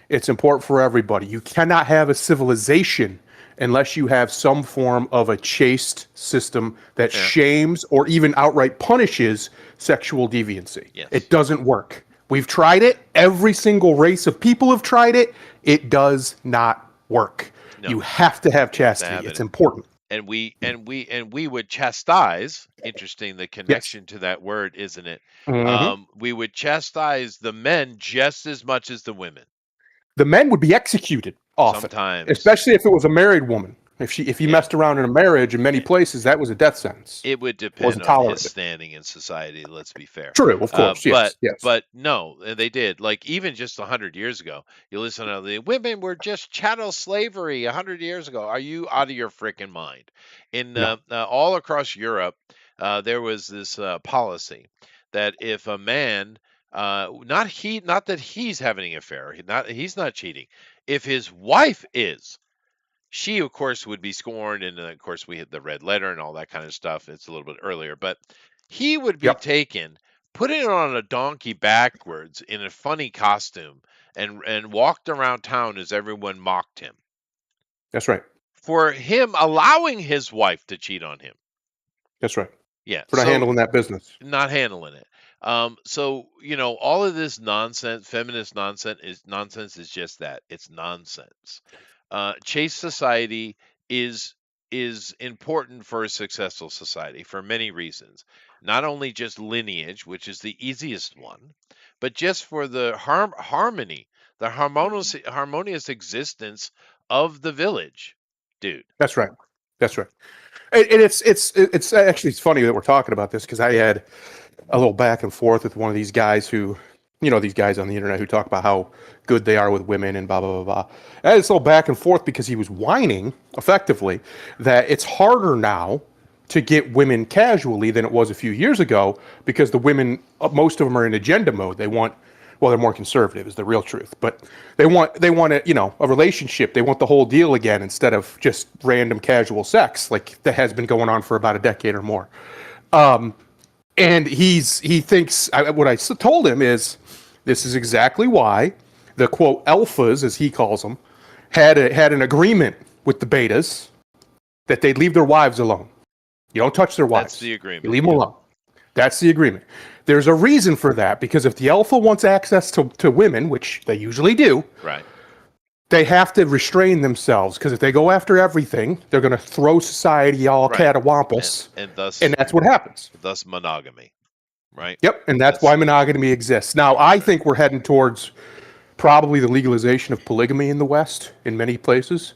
It's important for everybody. You cannot have a civilization unless you have some form of a chaste system that Yeah. shames or even outright punishes sexual deviancy. It Yes. doesn't work. We've tried it. Every single race of people have tried it. It does not work. You No. have to have You have to chastity. have It's it. important. And we would chastise. Interesting, the Yes. connection to that word, isn't it? Hmm. We would chastise the men just as much as the women. The men would be executed often, Sometimes especially if it was a married woman. If you yeah, messed around in a marriage in many yeah. places, that was a death sentence. It would It depend wasn't on his tolerated. standing in society. Let's be fair. True, of course. But Yes, yes. but no, they did. Like even just 100 years ago, you listen to the women were just chattel slavery 100 years ago. Are you out of your freaking mind? In No, all across Europe, there was this policy that if a man, not that he's having an affair, he's not cheating. If his wife is, she of course would be scorned, and of course we had the red letter and all that kind of stuff. It's a little bit earlier, but he would be yep, taken, put it on a donkey backwards in a funny costume, and walked around town as everyone mocked him that's right. for him allowing his wife to cheat on him. That's right. Yeah, For not so handling that business. not handling it. So all of this nonsense, feminist nonsense is just that. It's nonsense. Chase society is is important for a successful society for many reasons. Not only just lineage, which is the easiest one, but just for the harmony, the harmonious existence of the village, dude. That's right. That's right. And it's actually it's funny that we're talking about this because I had a little back and forth with one of these guys who, these guys on the internet who talk about how good they are with women and blah blah blah blah. I had this little back and forth because he was whining effectively that it's harder now to get women casually than it was a few years ago because the women, most of them are in agenda mode. They want, well, they're more conservative is the real truth, but they want a relationship. They want the whole deal again instead of just random casual sex like that has been going on for about a decade or more. And he thinks what I told him is this is exactly why the quote alphas, as he calls them, had an agreement with the betas that they'd leave their wives alone. You don't touch their That's wives. the You agreement. leave them Yep. alone. That's the agreement. There's a reason for that because if the alpha wants access to women, which they usually do, Right. they have to restrain themselves because if they go after everything, they're going to throw society all Right. catawampus, And and that's what happens. thus monogamy. Right. Yep, and that's That's why monogamy exists. Now, right. I Right. think we're heading towards probably the legalization of polygamy in the West in many places.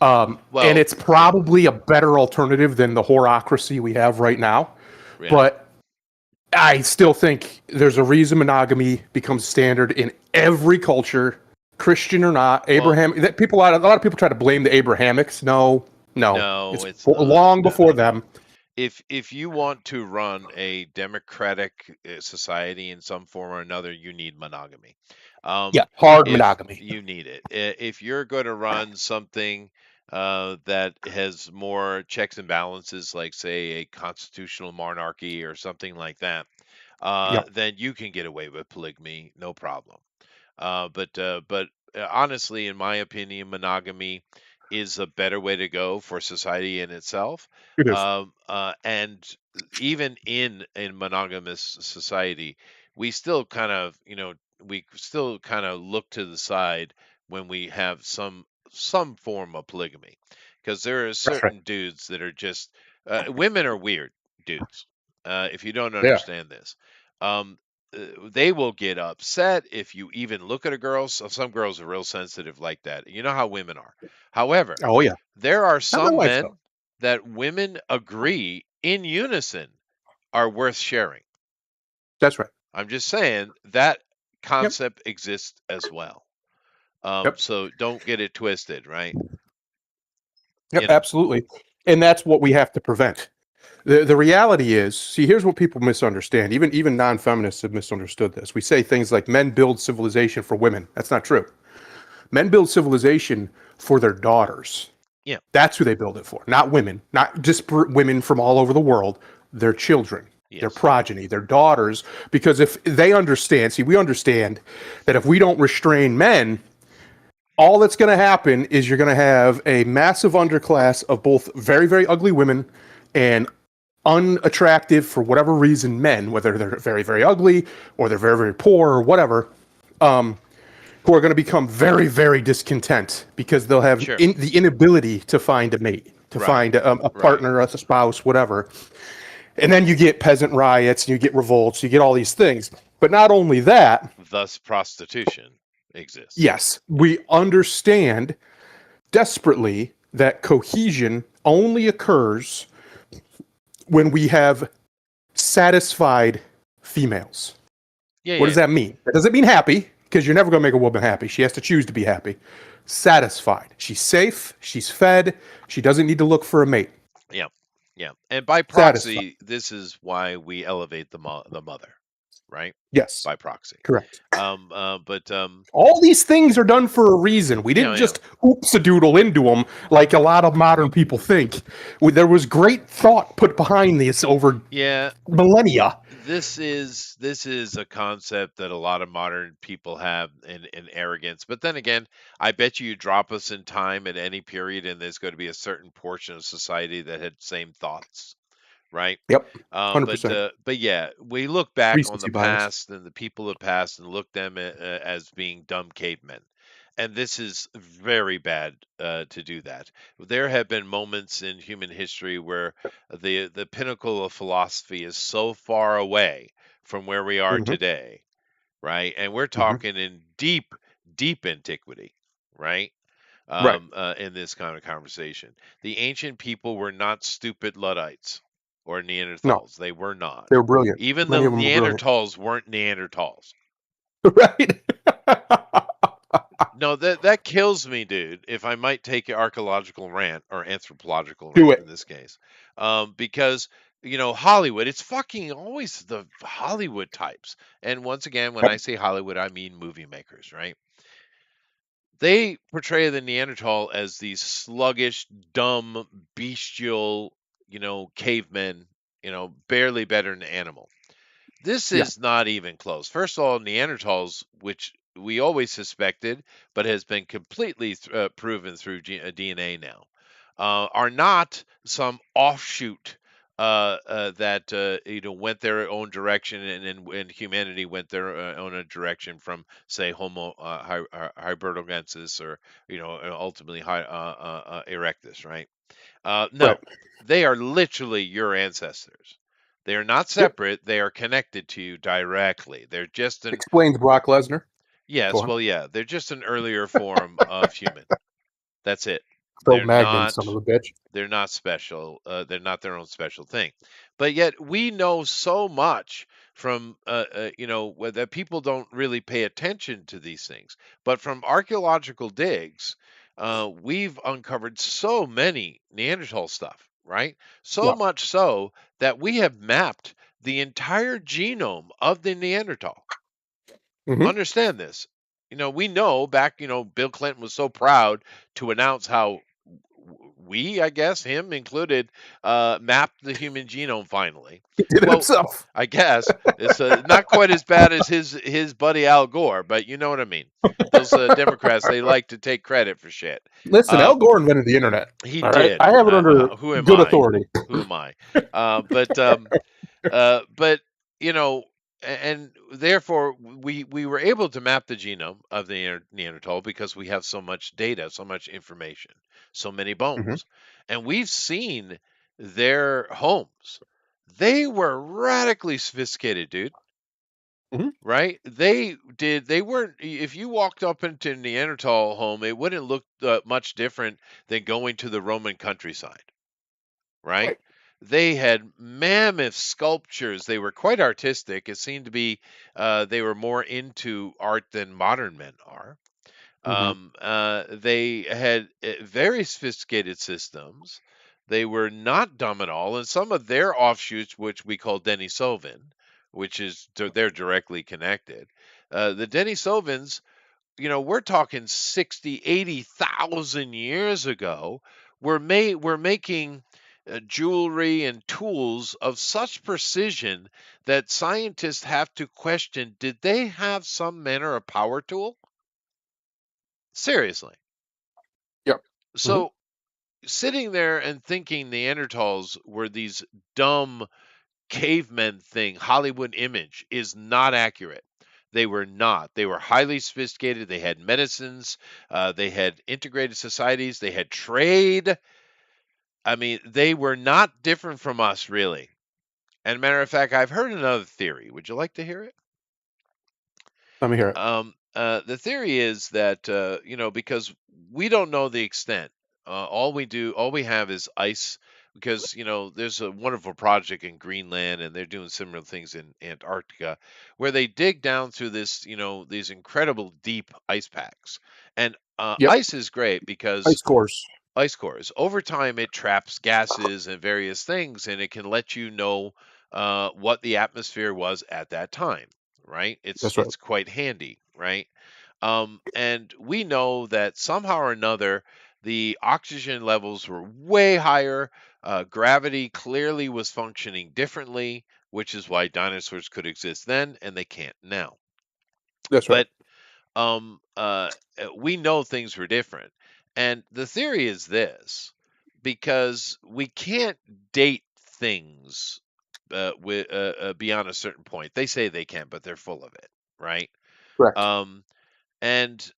And Well, it's yeah. probably a better alternative than the horocracy we have right now. Yeah. But I still think there's a reason monogamy becomes standard in every culture, Christian or not. Well, Abraham. That people, a lot of people try to blame the Abrahamics. No, no, no, it's it's not. long No, before no, no. them. If you want to run a democratic society in some form or another, you need monogamy. Yeah, Um, hard if monogamy. you need it, if you're going to run something that has more checks and balances, like say a constitutional monarchy or something like that, Yeah, then you can get away with polygamy, no problem. But honestly, in my opinion, monogamy is a better way to go for society in itself. it is. And even in monogamous society, we still kind of, we still kind of look to the side when we have some form of polygamy, because there are That's right. certain dudes that are just women are weird dudes. If you don't Yeah. understand this. Um, they will get upset if you even look at a girl. So some girls are real sensitive like that. You know how women are. However, Oh yeah. there are Not my some wife though. men that women agree in unison are worth sharing. That's right. I'm just saying that Yep. concept exists as well. Yep. So don't get it twisted, right? Yep. You know, Absolutely. And that's what we have to prevent. The reality is, see, here's what people misunderstand. Even non-feminists have misunderstood this. We say things like men build civilization for women. That's not true. Men build civilization for their daughters. yeah, That's who they build it for, not women, not disparate women from all over the world, their children, their yes, progeny, their daughters. Because if they understand, see, we understand that if we don't restrain men, all that's going to happen is you're going to have a massive underclass of both very, very ugly women and unattractive, for whatever reason, men, whether they're very, very ugly or they're very, very poor or whatever, um, who are going to become very, very discontent because they'll have sure, the inability to find a mate, to right, find a right. partner, a spouse, whatever. And then you get peasant riots and you get revolts, you get all these things. But not only that, Thus, prostitution exists. yes, we understand desperately that cohesion only occurs when we have satisfied females. Yeah, What yeah, does yeah. that mean? That doesn't mean happy, because you're never going to make a woman happy. She has to choose to be happy. Satisfied. She's safe. She's fed. She doesn't need to look for a mate. Yeah, yeah. And by Satisfied. proxy, this is why we elevate the mother, right? Yes. By proxy. Correct. But All these things are done for a reason. We didn't yeah, just oops a doodle into them like a lot of modern people think. There was great thought put behind this over yeah. millennia. This is a concept that a lot of modern people have in arrogance. But then again, I bet you drop us in time at any period, and there's going to be a certain portion of society that had same thoughts, right? Yep. Um, but 100%. uh, but yeah, we look back on the Recency bias. past and the people of the past and look them as being dumb cavemen, and this is very bad to do that. There have been moments in human history where the pinnacle of philosophy is so far away from where we are Hmm. today, right? And we're Hmm. talking in deep, deep antiquity, right? Right. In this kind of conversation. The ancient people were not stupid Luddites or No, Neanderthals. They were they not. were brilliant. Even Many the of them were brilliant. Neanderthals weren't Neanderthals. Right? No, that kills me, dude. If I might take an archaeological rant or anthropological Do rant it. in this case, because Hollywood, it's fucking always the Hollywood types. And once again, when Yep. I say Hollywood, I mean movie makers, right? They portray the Neanderthal as these sluggish, dumb, bestial, cavemen, barely better than an animal. This Yeah. is not even close. First of all, Neanderthals, which we always suspected, but has been completely proven through DNA now, are not some offshoot that went their own direction, and humanity went their own direction from, say, Homo heidelbergensis, or ultimately erectus, right? Right. No, they are literally your ancestors. They are not Yep. separate. They are connected to you directly. They're just an Explains Brock Lesnar. Go yes, on. well, yeah, they're just an earlier form of human. That's it. Throw They're magnet, son not of a bitch. they're not special. They're not their own special thing. But yet we know so much from that people don't really pay attention to these things. But from archaeological digs, we've uncovered so many Neanderthal stuff, right? So Yeah. much so that we have mapped the entire genome of the Neanderthal. Hmm. Understand this. We know back, Bill Clinton was so proud to announce how we, I guess, him included, mapped the human genome finally. He did it Well, himself. I guess it's not quite as bad as his buddy Al Gore, but you know what I mean. Those Democrats, they like to take credit for shit. Listen, Uh, Al Gore invented the internet. he All right, did. I have it under Who am good I? authority. Who am I? But you know, and therefore we were able to map the genome of the Neanderthal because we have so much data, so much information, so many Hmm. bones, and we've seen their homes. They were radically sophisticated, dude. Hmm. Right? They did. They weren't. If you walked up into a Neanderthal home, it wouldn't look much different than going to the Roman countryside, right? Right. They had mammoth sculptures. They were quite artistic. It seemed to be they were more into art than modern men are. Hmm. They had very sophisticated systems. They were not dumb at all. And some of their offshoots, which we call Denisovin, which is they're directly connected. The Denisovans, we're talking 60, 80,000 years ago, we're making jewelry and tools of such precision that scientists have to question, did they have some manner of power tool? Seriously. Yep. Hmm. So sitting there and thinking Neanderthals were these dumb cavemen thing, Hollywood image is not accurate. They were not. They were highly sophisticated. They had medicines. They had integrated societies. They had trade. I mean, they were not different from us, really. And matter of fact, I've heard another theory. Would you like to hear it? Let me hear it. The theory is that because we don't know the extent. All we have is ice. Because there's a wonderful project in Greenland, and they're doing similar things in Antarctica, where they dig down through this, these incredible deep ice packs. And Yep. ice is great because Ice cores. ice cores. Over time, it traps gases and various things, and it can let you know what the atmosphere was at that time. Right? It's That's right. it's quite handy, right? And we know that somehow or another, the oxygen levels were way higher. Gravity clearly was functioning differently, which is why dinosaurs could exist then and they can't now. That's right. But we know things were different. And the theory is this, because we can't date things beyond a certain point. They say they can, but they're full of it, right? Correct. Um, and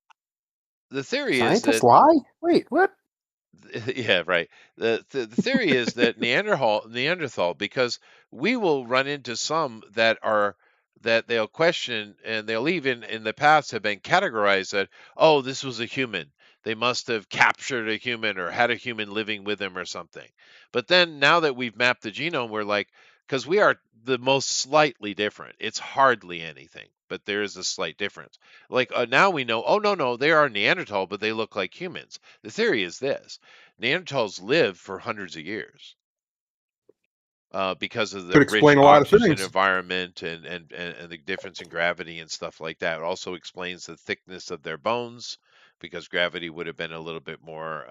the theory is Scientists that lie? Wait, what? yeah, right. The theory is that Neanderthal, because we will run into some that they'll question, and they'll even in the past have been categorized that, oh, this was a human. They must have captured a human or had a human living with them or something. But then now that we've mapped the genome, we're like, because we are the most slightly different. It's hardly anything, but there is a slight difference. Like now we know, oh no, they are Neanderthal, but they look like humans. The theory is this: Neanderthals lived for hundreds of years because of the Could rich explain a lot of oxygen things. environment and the difference in gravity and stuff like that. It also explains the thickness of their bones because gravity would have been a little bit more,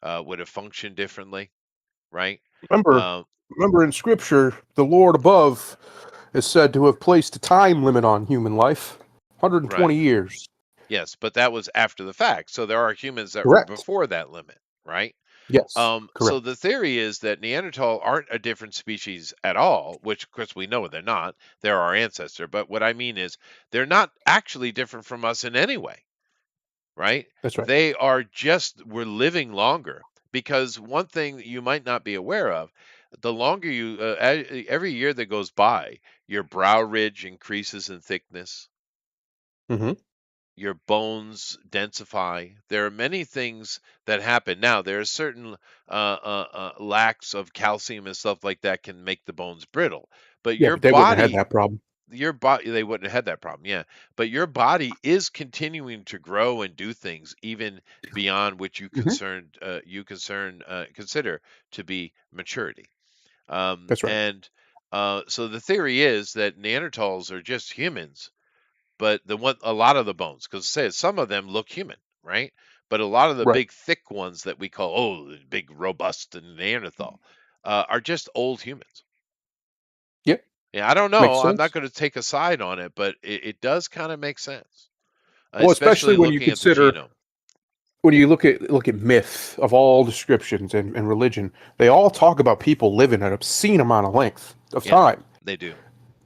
would have functioned differently, right? Remember, Um, remember in Scripture, the Lord above is said to have placed a time limit on human life, right. 120 years. Yes, but that was after the fact. So there are humans that were Correct. before that limit, right? Yes. So Correct. the theory is that Neanderthal aren't a different species at all, which of course we know they're not. They're our ancestor. But what I mean is they're not actually different from us in any way, right? That's right. They are just, we're living longer. Because one thing that you might not be aware of, the longer you, every year that goes by, your brow ridge increases in thickness. Hmm. your bones densify. There are many things that happen. Now, there are certain lacks of calcium and stuff like that can make the bones brittle. But Yeah, your but they wouldn't have had body, that problem. they wouldn't have had that problem, yeah. But your body is continuing to grow and do things even beyond what Hmm. consider to be maturity. That's right. And so the theory is that Neanderthals are just humans, but a lot of the bones, because say some of them look human, right? But a lot of the Right. big thick ones that we call the big robust and Neanderthal are just old humans. Yep. Yeah, I don't know. Makes I'm not sense. going to take a side on it, but it does kind of make sense, Well, especially especially when you looking at the consider genome. when you look at myth of all descriptions and religion, they all talk about people living an obscene amount of length of Yeah, time. they do.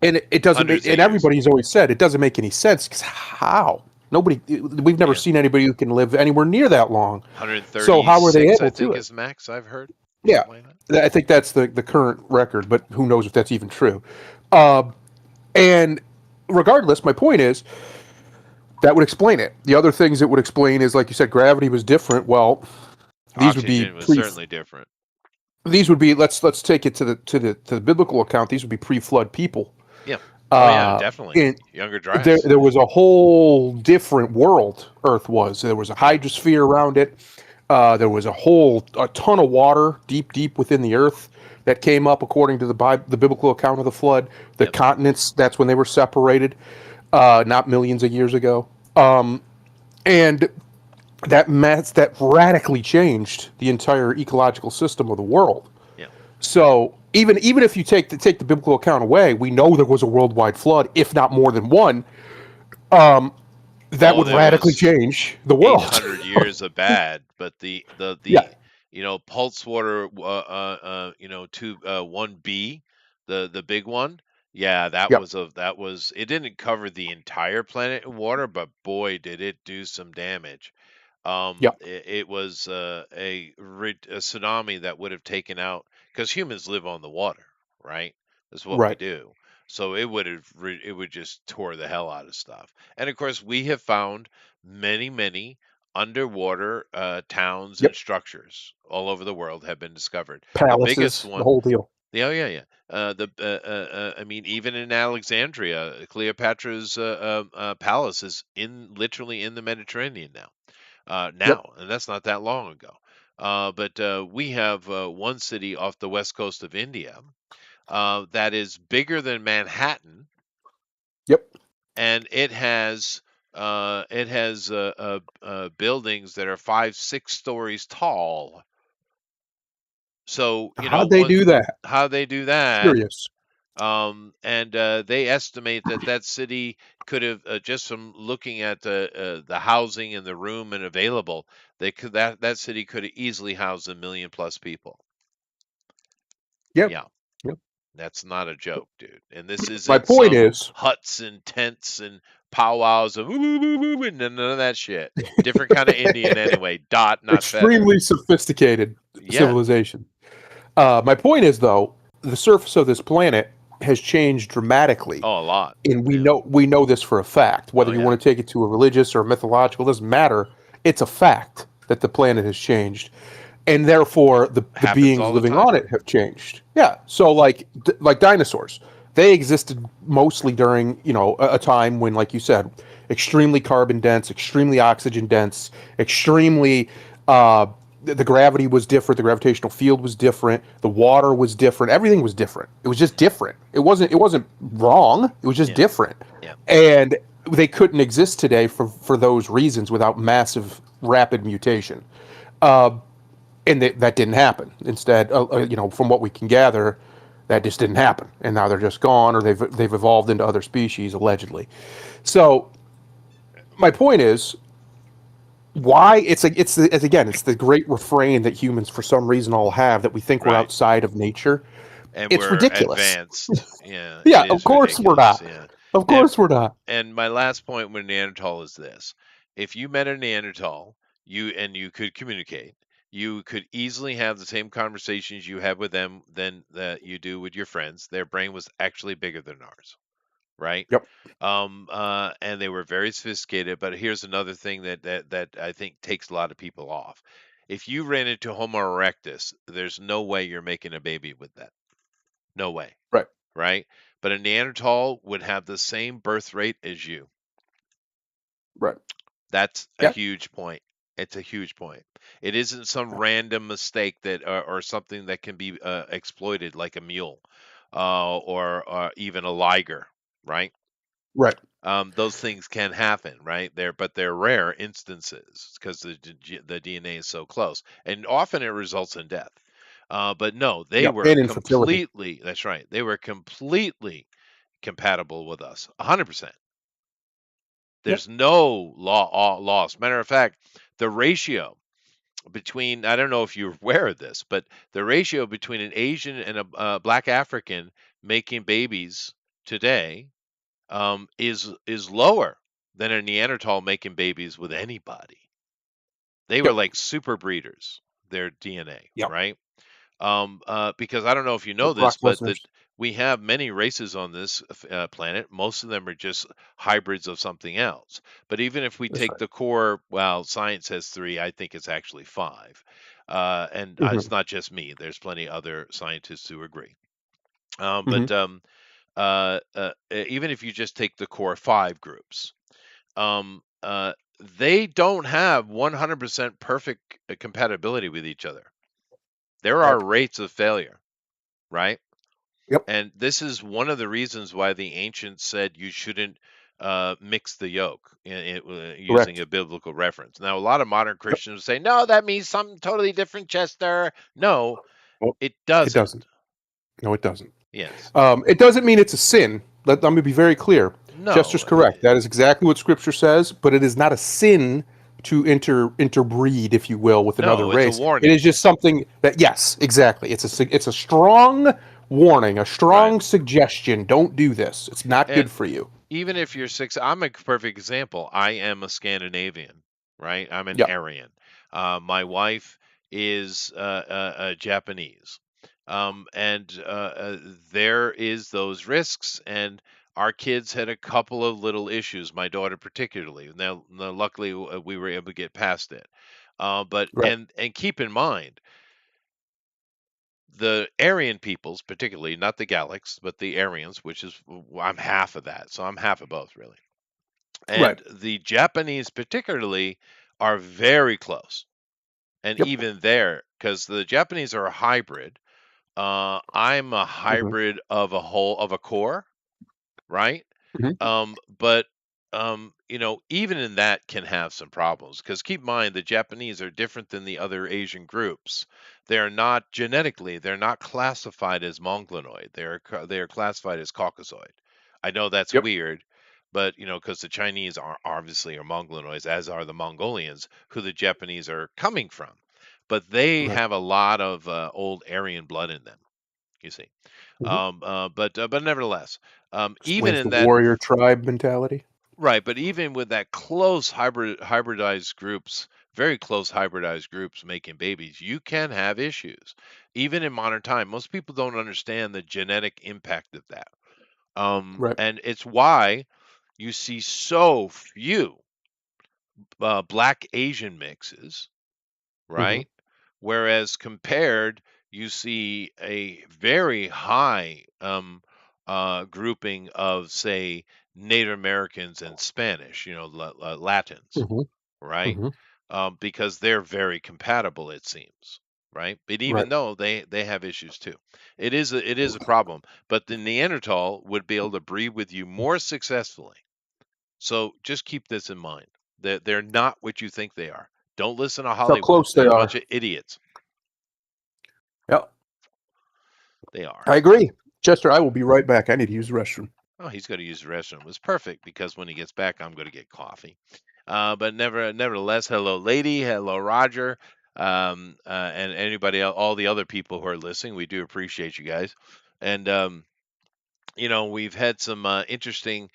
And it doesn't make, Hundreds of and years. everybody's always said it doesn't make any sense because how? Nobody, we've never Yeah. seen anybody who can live anywhere near that long. So how are they 136, I able to think, it? is max I've heard. Yeah, Something like that. I think that's the current record, but who knows if that's even true. Uh, and regardless, my point is that would explain it. The other things it would explain is, like you said, gravity was different. Well, these would be Oxygen was pre. certainly different. These would be let's take it to the biblical account. These would be pre-flood people. Yeah. Oh, yeah, Uh, definitely. and Younger there dryas. there was a whole different world. Earth was. There was a Yeah. hydrosphere around it. There was a ton of water deep within the earth that came up according to the biblical account of the flood. The Yep. continents, that's when they were separated, not millions of years ago. And that radically changed the entire ecological system of the world. Yeah. So even if you take the biblical account away, we know there was a worldwide flood, if not more than one. That Oh, would there radically was change the world. 800 years of bad, but Yeah, pulse water, 1B, the big one. Yeah, yep, that was it didn't cover the entire planet in water, but boy, did it do some damage. yep, It was a tsunami that would have taken out, because humans live on the water, right? That's what we right, do. So it would just tore the hell out of stuff. And of course, we have found many underwater towns and yep. structures all over the world have been discovered. The biggest Palaces, the one, whole deal. yeah, oh, yeah, yeah. I mean, even in Alexandria, Cleopatra's palace is literally in the Mediterranean now. Yep, And that's not that long ago. But we have one city off the west coast of India that is bigger than Manhattan, yep. and it has buildings that are 5, 6 stories tall. So How'd they do that? how they do that. Curious. And they estimate that that city could have, just from looking at the housing and the room and available, that city could have easily housed 1 million plus people. Yep, Yeah, yep. that's not a joke, dude. And this My isn't point some is, huts and tents and powwows and woo, woo, woo, woo, and none of that shit. Different kind of Indian anyway. Dot, not feather. extremely sophisticated Yeah. civilization. My point is, though, the surface of this planet has changed dramatically, Oh, a lot. and we Yeah. know this for a fact. Oh, Whether you yeah. want to take it to a religious or mythological, doesn't matter. It's a fact that the planet has changed, and therefore the Happens beings all the living time. on it have changed. Yeah. So like dinosaurs, they existed mostly during a time when, like you said, extremely carbon dense, extremely oxygen dense, extremely the gravity was different, the gravitational field was different, the water was different, everything was different. It was just different. It wasn't wrong. It was just Yeah. different, Yeah. and they couldn't exist today for those reasons without massive rapid mutation. And that didn't happen. Instead, from what we can gather, that just didn't happen, and now they're just gone, or they've evolved into other species allegedly. So my point is, why it's the great refrain that humans for some reason all have, that we think we're Right. outside of nature. And It's we're ridiculous. advanced. Yeah, it Yeah, of is course we're ridiculous. not. Yeah. Of And course we're not. and my last point with Neanderthal is this. If you met a Neanderthal, you could communicate, you could easily have the same conversations you have with them than that you do with your friends. Their brain was actually bigger than ours, right? Yep. And they were very sophisticated. But here's another thing that I think takes a lot of people off. If you ran into Homo erectus, there's no way you're making a baby with that. No way, Right. right? But a Neanderthal would have the same birth rate as you. Right. That's a Yeah. huge point. It's a huge point. It isn't some random mistake that or something that can be exploited like a mule or even a liger, right? Right. Those things can happen, right? But they're rare instances because the DNA is so close, and often it results in death. But no, they Yep. were And infertility. completely. That's right. They were completely compatible with us, 100%. Yep. There's no loss. Matter of fact, the ratio between I don't know if you're aware of this, but the ratio between an Asian and a black African making babies today is lower than a Neanderthal making babies with anybody. They were Yep. like super breeders, their DNA, Yep. right? Because I don't know if you know Yep. this, Rock but that listeners. we have many races on this planet. Most of them are just hybrids of something else. But even if we That's take right. the core, well, science says three. I think it's actually five, and it's Hmm. not just me. There's plenty other scientists who agree. Hmm. But Even if you just take the core five groups, um, uh, they don't have 100% perfect compatibility with each other. There Right. are rates of failure, right? Yep. And this is one of the reasons why the ancients said you shouldn't mix the yolk using Correct. a biblical reference. Now, a lot of modern Yep. Christians say, no, that means something totally different, Chester. No, Well, it it doesn't. doesn't. No, it doesn't. Yes. It doesn't mean it's a sin. Let me be very clear. No. Chester's correct. That is exactly what Scripture says. But it is not a sin to interbreed, if you will, with another No, it's a race. It warning. is just something that, yes, exactly. It's a strong warning, a Right. strong suggestion. Don't do this. It's not good And for you. even if you're six, I'm a perfect example. I am a Scandinavian, right? I'm an Yep. Aryan. My wife is Japanese, and there is those risks. And our kids had a couple of little issues. My daughter particularly. Now luckily, we were able to get past it. But Right. and keep in mind the Aryan peoples, particularly not the Gallics, but the Aryans, which is I'm half of that, so I'm half of both really. Right. And the Japanese, particularly, are very close. And Yep. even there, because the Japanese are a hybrid, I'm a Hmm. hybrid of a core, right? Hmm. But even in that can have some problems because keep in mind the Japanese are different than the other Asian groups. They're not genetically, they're not classified as Mongoloid. They are classified as Caucasoid. I know that's Yep. weird, but because the Chinese are obviously are Mongoloids, as are the Mongolians, who the Japanese are coming from. But they Right. have a lot of old Aryan blood in them. You see, Hmm. but nevertheless, even Explains the in that warrior tribe mentality. right, but even with that close hybridized groups, very close hybridized groups making babies, you can have issues. Even in modern time, most people don't understand the genetic impact of that. Right. And it's why you see so few black Asian mixes, Hmm. right? Whereas compared, you see a very high grouping of, say, Native Americans and Spanish, Latins, Hmm. right? Hmm. Because they're very compatible, it seems, right? But even Right. though they have issues too, it is a problem. But the Neanderthal would be able to breed with you more successfully. So just keep this in mind. That they're not what you think they are. Don't listen to That's how Hollywood. close they They're a bunch are. of idiots. Yep. They are. I agree. Chester, I will be right back. I need to use the restroom. Oh, he's going to use the restroom. It's perfect because when he gets back, I'm going to get coffee. But nevertheless, hello, lady. Hello, Roger. And anybody, all the other people who are listening, we do appreciate you guys. And we've had some interesting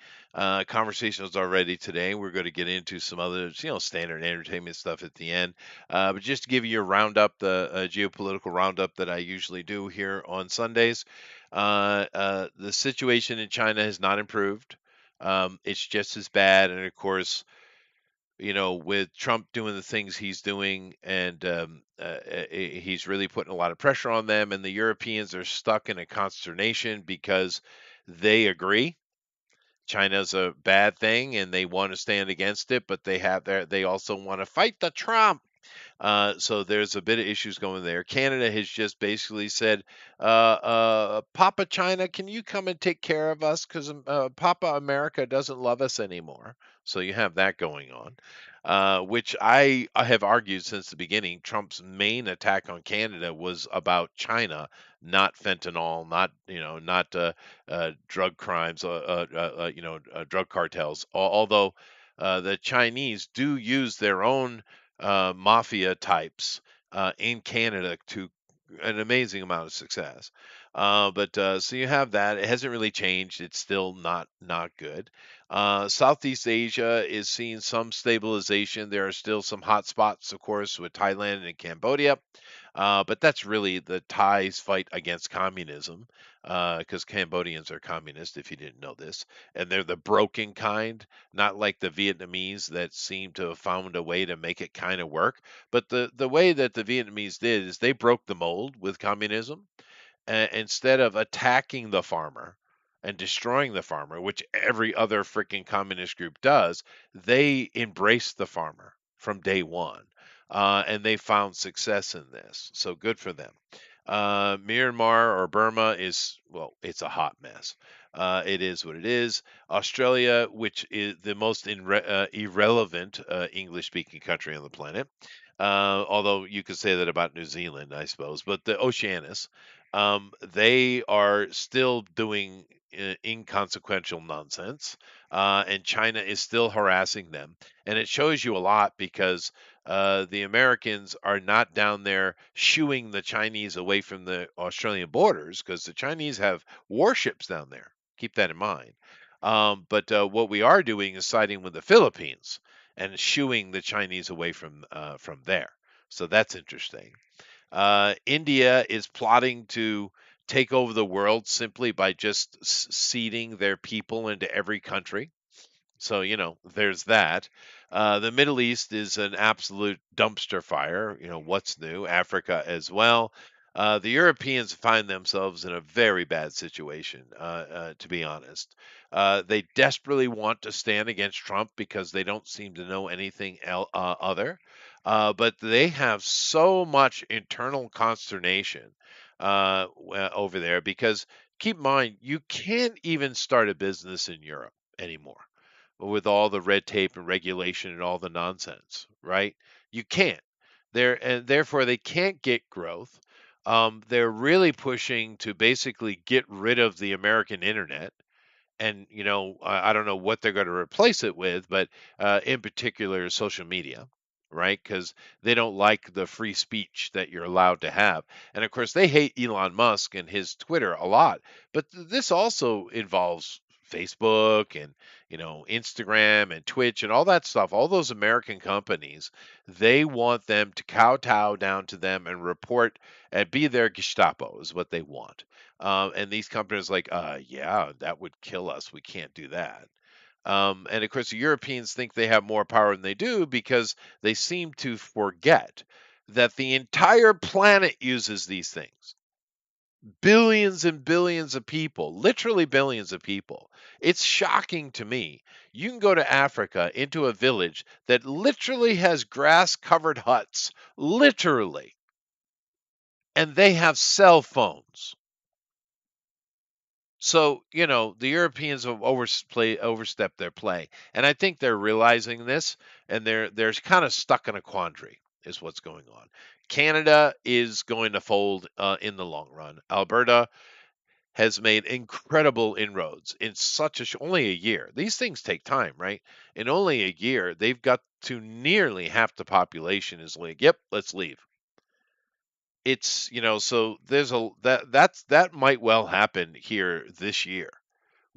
conversations already today. We're going to get into some other, standard entertainment stuff at the end. But just to give you a roundup, the geopolitical roundup that I usually do here on Sundays, the situation in China has not improved. It's just as bad, and of course, with Trump doing the things he's doing, and he's really putting a lot of pressure on them, and the Europeans are stuck in a consternation because they agree China's a bad thing and they want to stand against it, but they also want to fight the Trump. So there's a bit of issues going there. Canada has just basically said, Papa China, can you come and take care of us? Because Papa America doesn't love us anymore. So you have that going on, which I have argued since the beginning. Trump's main attack on Canada was about China, not fentanyl, not drug crimes, drug cartels. Although the Chinese do use their own mafia types in Canada to an amazing amount of success. But so you have that. It hasn't really changed. It's still not good. Southeast Asia is seeing some stabilization. There are still some hot spots, of course, with Thailand and Cambodia. But that's really the Thais fight against communism, because Cambodians are communist, if you didn't know this, and they're the broken kind, not like the Vietnamese that seem to have found a way to make it kind of work. But the way that the Vietnamese did is they broke the mold with communism. Instead of attacking the farmer and destroying the farmer, which every other freaking communist group does, they embraced the farmer from day one. And they found success in this. So good for them. Myanmar or Burma is, well, it's a hot mess. It is what it is. Australia, which is the most irrelevant English speaking country on the planet, although you could say that about New Zealand, I suppose, but the Oceanus, they are still doing inconsequential nonsense, and China is still harassing them. And it shows you a lot because the Americans are not down there shooing the Chinese away from the Australian borders because the Chinese have warships down there. Keep that in mind. But what we are doing is siding with the Philippines and shooing the Chinese away from there. So that's interesting. India is plotting to take over the world simply by just seeding their people into every country. So, there's that. The Middle East is an absolute dumpster fire. What's new? Africa as well. The Europeans find themselves in a very bad situation, to be honest. They desperately want to stand against Trump because they don't seem to know anything other. But they have so much internal consternation over there because keep in mind, you can't even start a business in Europe anymore with all the red tape and regulation and all the nonsense, right? You can't. And therefore they can't get growth. They're really pushing to basically get rid of the American internet, and I don't know what they're going to replace it with, but in particular social media, right? Because they don't like the free speech that you're allowed to have. And of course they hate Elon Musk and his Twitter a lot, but this also involves Facebook and Instagram and Twitch and all that stuff. All those American companies, they want them to kowtow down to them and report and be their Gestapo is what they want. And these companies like, yeah, that would kill us. We can't do that. And of course, the Europeans think they have more power than they do because they seem to forget that the entire planet uses these things. Billions and billions of people, literally billions of people. It's shocking to me. You can go to Africa into a village that literally has grass covered huts, literally, and they have cell phones. So, the Europeans have overstepped their play. And I think they're realizing this, and they're kind of stuck in a quandary is what's going on. Canada is going to fold in the long run. Alberta has made incredible inroads in only a year. These things take time, right? In only a year, they've got to nearly half the population is like, "Yep, let's leave." So there's that might well happen here this year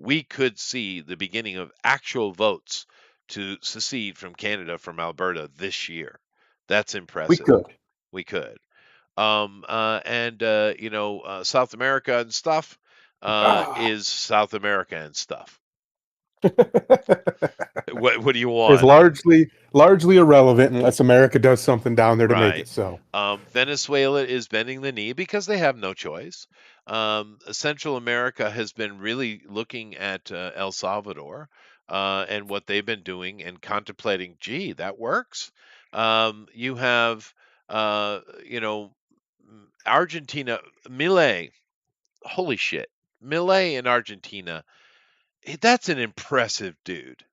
we could see the beginning of actual votes to secede from Canada from Alberta this year. That's We impressive. could. We could. And South America and stuff Ah. is South America and stuff. What do you Is want? largely irrelevant unless America does something down there to make Right. it so. Venezuela is bending the knee because they have no choice. Central America has been really looking at El Salvador and what they've been doing and contemplating, gee, that works. You have, Argentina, Milei, holy shit. Milei in Argentina, that's an impressive dude.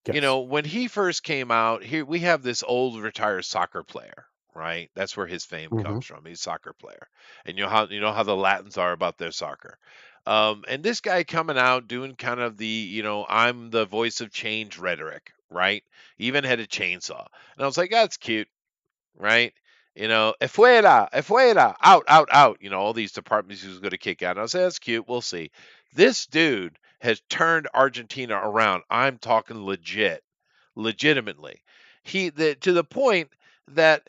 Yes. When he first came out, here we have this old retired soccer player, right? That's where his fame Hmm. comes from. He's a soccer player. And you know how the Latins are about their soccer. And this guy coming out doing kind of the, I'm the voice of change rhetoric, right? He even had a chainsaw. And I was like, that's cute, right? Efuera, efuera, out, out, out. All these departments he was going to kick out. And I was like, that's cute. We'll see. This dude has turned Argentina around. I'm talking legitimately. To the point that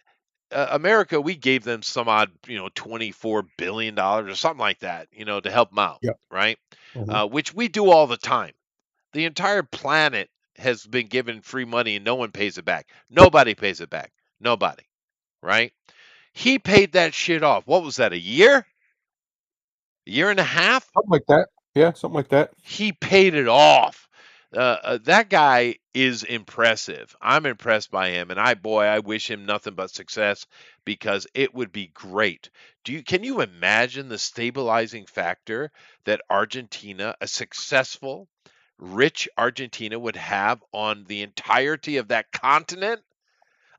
America, we gave them some odd, $24 billion or something like that, to help them out, Yep. right? Hmm. Which we do all the time. The entire planet has been given free money and no one pays it back. Nobody pays it back. Nobody, right? He paid that shit off. What was that? A year? A year and a half? Something like that. Yeah, something like that. He paid it off. That guy is impressive. I'm impressed by him, and I wish him nothing but success because it would be great. Can you imagine the stabilizing factor that Argentina, a successful, rich Argentina, would have on the entirety of that continent?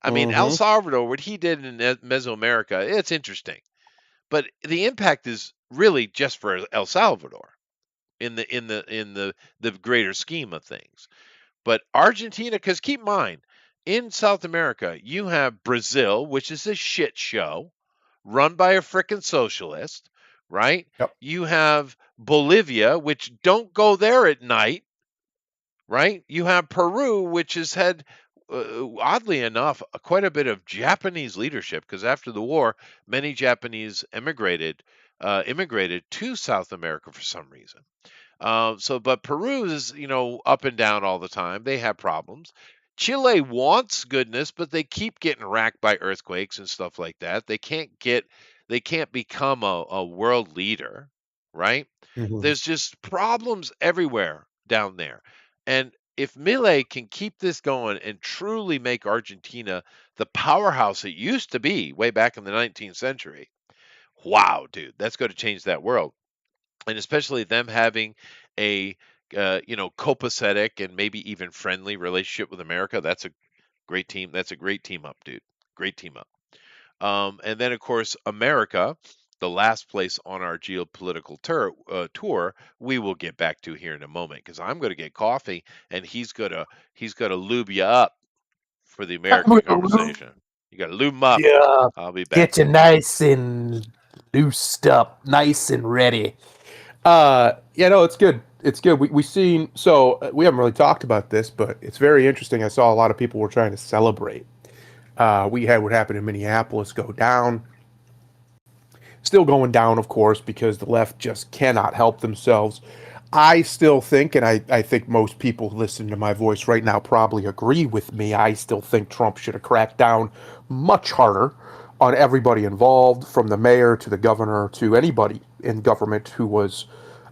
I mean, El Hmm. Salvador, what he did in Mesoamerica, it's interesting, but the impact is really just for El Salvador in the greater scheme of things. But Argentina, because keep in mind, in South America, you have Brazil, which is a shit show run by a frickin' socialist, right? Yep. You have Bolivia, which don't go there at night, right? You have Peru, which has had, oddly enough, quite a bit of Japanese leadership because after the war, many Japanese immigrated to South America for some reason. But Peru is, up and down all the time. They have problems. Chile wants goodness, but they keep getting racked by earthquakes and stuff like that. They can't become a world leader, right? Hmm. There's just problems everywhere down there. And if Milei can keep this going and truly make Argentina the powerhouse it used to be way back in the 19th century, wow, dude, that's going to change that world, and especially them having a copacetic and maybe even friendly relationship with America. That's a great team. That's a great team up, dude. Great team up. And then of course America, the last place on our geopolitical tour, we will get back to here in a moment because I'm going to get coffee and he's gonna lube you up for the I'm American gonna lose conversation. You got to lube him up. ya. I'll be back. Get you nice and loosed up, nice and ready. Yeah, no, it's good. It's good. We seen we haven't really talked about this, but it's very interesting. I saw a lot of people were trying to celebrate. We had what happened in Minneapolis go down. Still going down, of course, because the left just cannot help themselves. I still think, and I think most people listening to my voice right now probably agree with me, I still think Trump should have cracked down much harder on everybody involved, from the mayor to the governor to anybody in government who was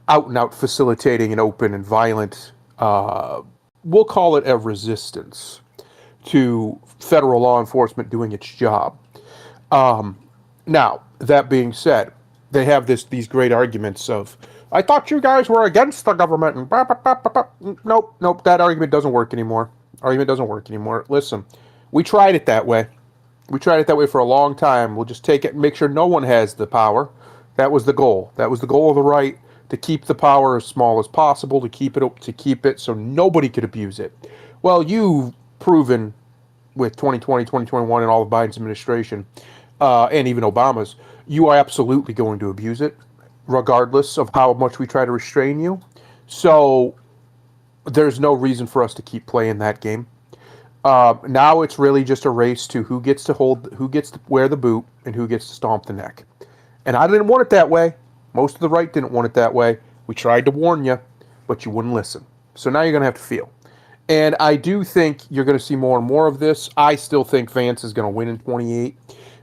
out and out facilitating an open and violent, we'll call it a resistance to federal law enforcement doing its job. Now, that being said, they have these great arguments of, I thought you guys were against the government, and blah, blah, blah, blah, blah. Nope, nope, that argument doesn't work anymore. Argument doesn't work anymore. Listen, we tried it that way. We tried it that way for a long time. We'll just take it and make sure no one has the power. That was the goal. That was the goal of the right, to keep the power as small as possible, to keep it so nobody could abuse it. Well, you've proven with 2020, 2021, and all of Biden's administration, and even Obama's, you are absolutely going to abuse it, regardless of how much we try to restrain you. So there's no reason for us to keep playing that game. Now it's really just a race to who gets to wear the boot, and who gets to stomp the neck. And I didn't want it that way. Most of the right didn't want it that way. We tried to warn you, but you wouldn't listen. So now you're going to have to feel. And I do think you're going to see more and more of this. I still think Vance is going to win in 28,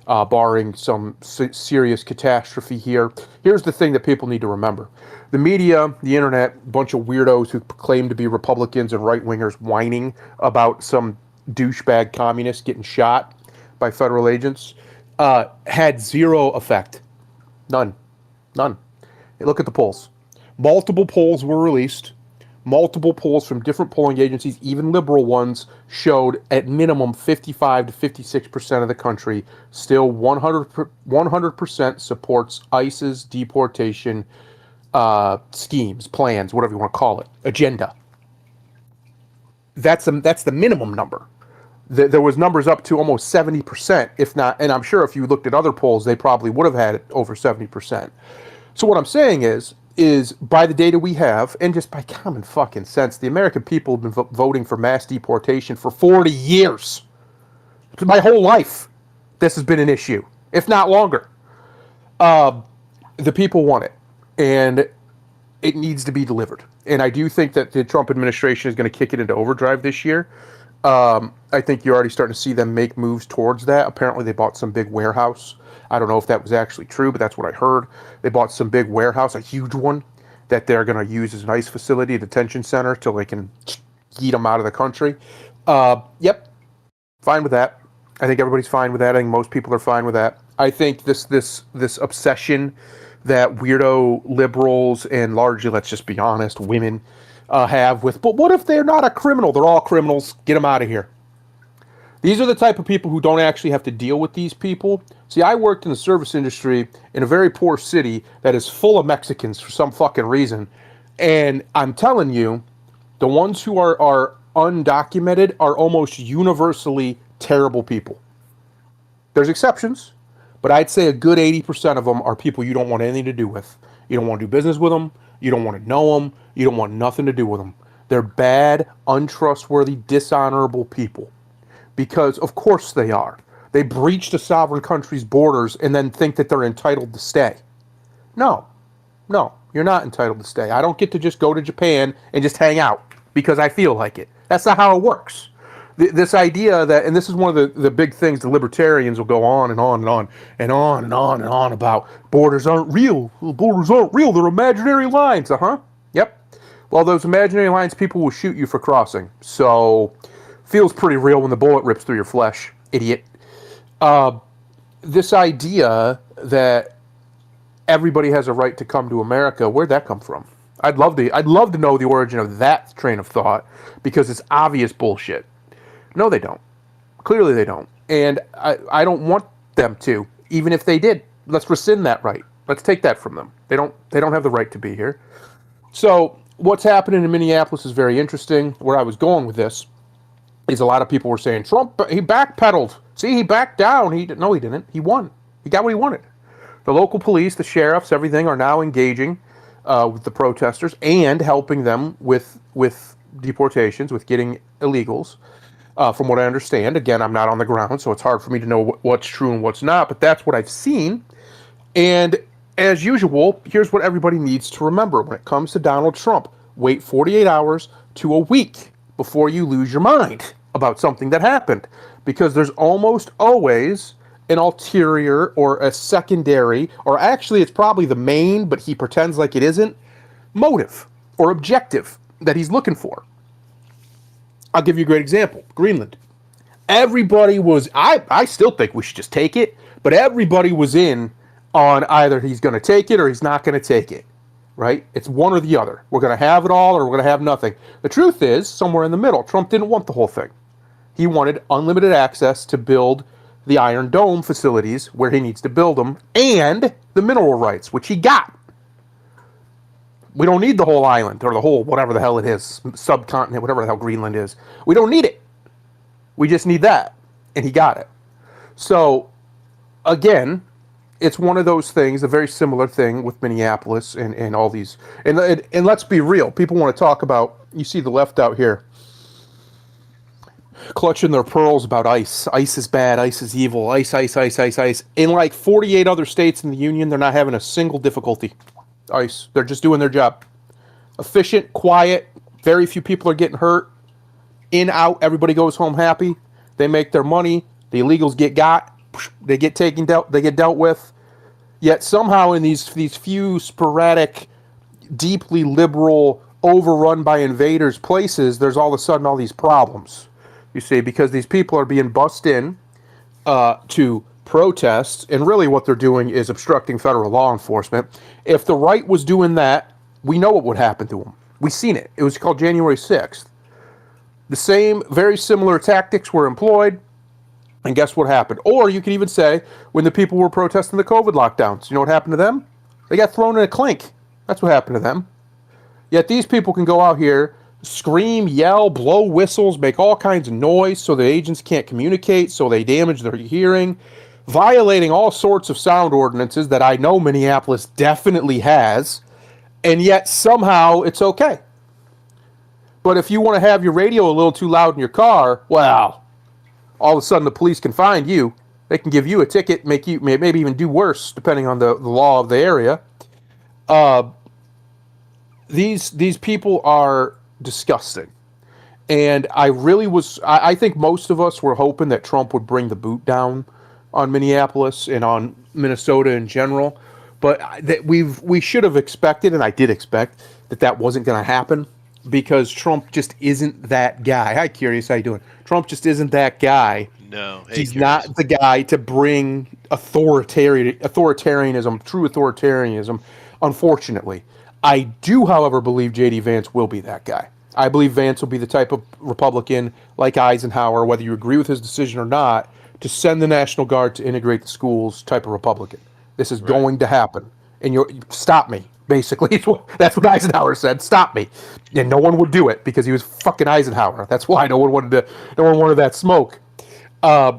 barring some serious catastrophe here. Here's the thing that people need to remember: the media, the internet, a bunch of weirdos who claim to be Republicans and right wingers whining about some douchebag communist getting shot by federal agents, had zero effect. None. None. Hey, look at the polls. Multiple polls were released. Multiple polls from different polling agencies, even liberal ones, showed at minimum 55 to 56% of the country still 100% supports ICE's deportation schemes, plans, whatever you want to call it, agenda. That's the minimum number. There was numbers up to almost 70%, if not, and I'm sure if you looked at other polls, they probably would have had it over 70%. So what I'm saying is by the data we have, and just by common fucking sense, the American people have been voting for mass deportation for 40 years. My whole life, this has been an issue, if not longer. The people want it, and it needs to be delivered. And I do think that the Trump administration is going to kick it into overdrive this year. I think you're already starting to see them make moves towards that. Apparently, they bought some big warehouse. I don't know if that was actually true, but that's what I heard. They bought some big warehouse, a huge one, that they're going to use as an ICE facility, a detention center, till they can yeet them out of the country. Yep, fine with that. I think everybody's fine with that. I think most people are fine with that. I think this obsession that weirdo liberals and largely, let's just be honest, women have with, but what if they're not a criminal? They're all criminals. Get them out of here. These are the type of people who don't actually have to deal with these people. See, I worked in the service industry in a very poor city that is full of Mexicans for some fucking reason. And I'm telling you, the ones who are undocumented are almost universally terrible people. There's exceptions, but I'd say a good 80% of them are people you don't want anything to do with. You don't want to do business with them. You don't want to know them. You don't want nothing to do with them. They're bad, untrustworthy, dishonorable people. Because, of course, they are. They breached a sovereign country's borders and then think that they're entitled to stay. No. No, you're not entitled to stay. I don't get to just go to Japan and just hang out because I feel like it. That's not how it works. This idea that, and this is one of the big things the libertarians will go on and on and on and on and on and on about. Borders aren't real. Borders aren't real. They're imaginary lines. Uh-huh. Yep. Well, those imaginary lines, people will shoot you for crossing. So, feels pretty real when the bullet rips through your flesh, idiot. This idea that everybody has a right to come to America, where'd that come from? I'd love to know the origin of that train of thought, because it's obvious bullshit. No, they don't. Clearly they don't. And I don't want them to. Even if they did, let's rescind that right. Let's take that from them. They don't have the right to be here. So what's happening in Minneapolis is very interesting. Where I was going with this is a lot of people were saying, Trump, he backpedaled. See, he backed down. No, he didn't. He won. He got what he wanted. The local police, the sheriffs, everything are now engaging with the protesters and helping them with deportations, with getting illegals. From what I understand, again, I'm not on the ground, so it's hard for me to know what's true and what's not, but that's what I've seen. And as usual, here's what everybody needs to remember when it comes to Donald Trump. Wait 48 hours to a week before you lose your mind about something that happened, because there's almost always an ulterior or a secondary, or actually it's probably the main, but he pretends like it isn't, motive or objective that he's looking for. I'll give you a great example. Greenland. Everybody was, I still think we should just take it, but everybody was in on either he's going to take it or he's not going to take it, right? It's one or the other. We're going to have it all or we're going to have nothing. The truth is, somewhere in the middle, Trump didn't want the whole thing. He wanted unlimited access to build the Iron Dome facilities where he needs to build them, and the mineral rights, which he got. We don't need the whole island, or the whole, whatever the hell it is, subcontinent, whatever the hell Greenland is. We don't need it. We just need that. And he got it. So, again, it's one of those things, a very similar thing with Minneapolis and all these. And let's be real. People want to talk about. You see the left out here clutching their pearls about ICE. ICE is bad. ICE is evil. ICE, ICE, ICE, ICE, ICE. In like 48 other states in the union, they're not having a single difficulty. ICE. They're just doing their job. Efficient, quiet. Very few people are getting hurt. In, out. Everybody goes home happy. They make their money. The illegals get got. They get taken dealt. They get dealt with. Yet somehow in these few sporadic, deeply liberal, overrun by invaders places, there's all of a sudden all these problems. You see, because these people are being bussed in to protest, and really what they're doing is obstructing federal law enforcement. If the right was doing that, we know what would happen to them. We've seen it. It was called January 6th. The same, very similar tactics were employed. And guess what happened? Or you could even say when the people were protesting the COVID lockdowns, you know what happened to them? They got thrown in a clink. That's what happened to them. Yet these people can go out here, scream, yell, blow whistles, make all kinds of noise so the agents can't communicate, so they damage their hearing, violating all sorts of sound ordinances that I know Minneapolis definitely has, and yet somehow it's okay. But if you want to have your radio a little too loud in your car, well, all of a sudden the police can find you. They can give you a ticket, make you maybe even do worse, depending on the law of the area. Uh, these people are disgusting, and I really was. I think most of us were hoping that Trump would bring the boot down on Minneapolis and on Minnesota in general, but that we should have expected, and I did expect that wasn't going to happen because Trump just isn't that guy. Hi, Curious, how you doing? Trump just isn't that guy. No, hey, He's curious. not the guy to bring authoritarianism, true authoritarianism. Unfortunately, I do, however, believe J.D. Vance will be that guy. I believe Vance will be the type of Republican like Eisenhower, whether you agree with his decision or not, to send the National Guard to integrate the schools type of Republican. This is Right. going to happen, and you stop me. Basically, that's what Eisenhower said. Stop me, and no one would do it because he was fucking Eisenhower. That's why no one wanted that smoke. Uh,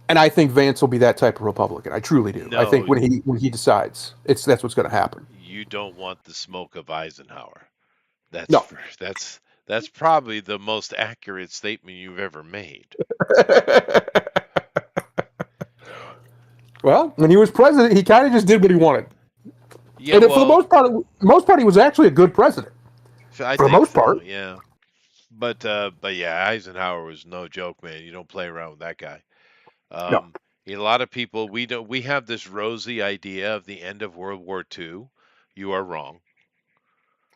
and I think Vance will be that type of Republican. I truly do. I think No, when he decides, that's what's going to happen. you don't want the smoke of Eisenhower. That's No. for, that's probably the most accurate statement you've ever made. Well, when he was president, he kind of just did what he wanted, Yeah, and for the well, most part, he was actually a good president. I For the think most so. part, Yeah, but yeah, Eisenhower was no joke, man. You don't play around with that guy. no, Um, a lot of people we have this rosy idea of the end of World War II. You are wrong.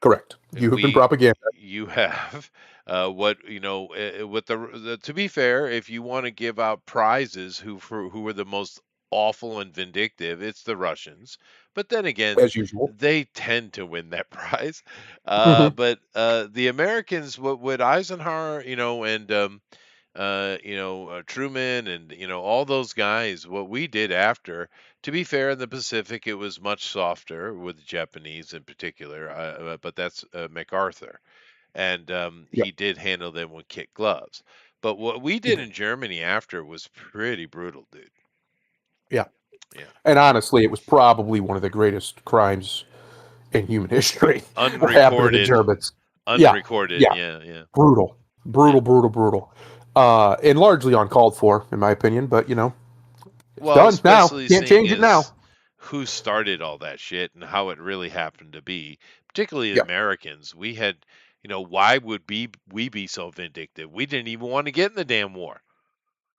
correct. You have been propaganda. You have what with to be fair, if you want to give out prizes who were the most awful and vindictive, it's the Russians. But then again, As usual. they tend to win that prize. Hmm. But the Americans, what Eisenhower, and Truman, and all those guys, what we did after. To be fair, in the Pacific, it was much softer with the Japanese in particular, but that's MacArthur, and Yeah, he did handle them with kid gloves. But what we did yeah, in Germany after was pretty brutal, dude. yeah. Yeah, And honestly, it was probably one of the greatest crimes in human history. What happened to the unrecorded, Germans? Yeah, unrecorded. yeah. Yeah, yeah, Brutal, yeah. brutal, brutal, brutal. And largely uncalled for, in my opinion. But it's Well, done now. especially Can't seeing change it now. as who started all that shit and how it really happened to be, particularly Yeah, Americans. We had, why would we be so vindictive? We didn't even want to get in the damn war.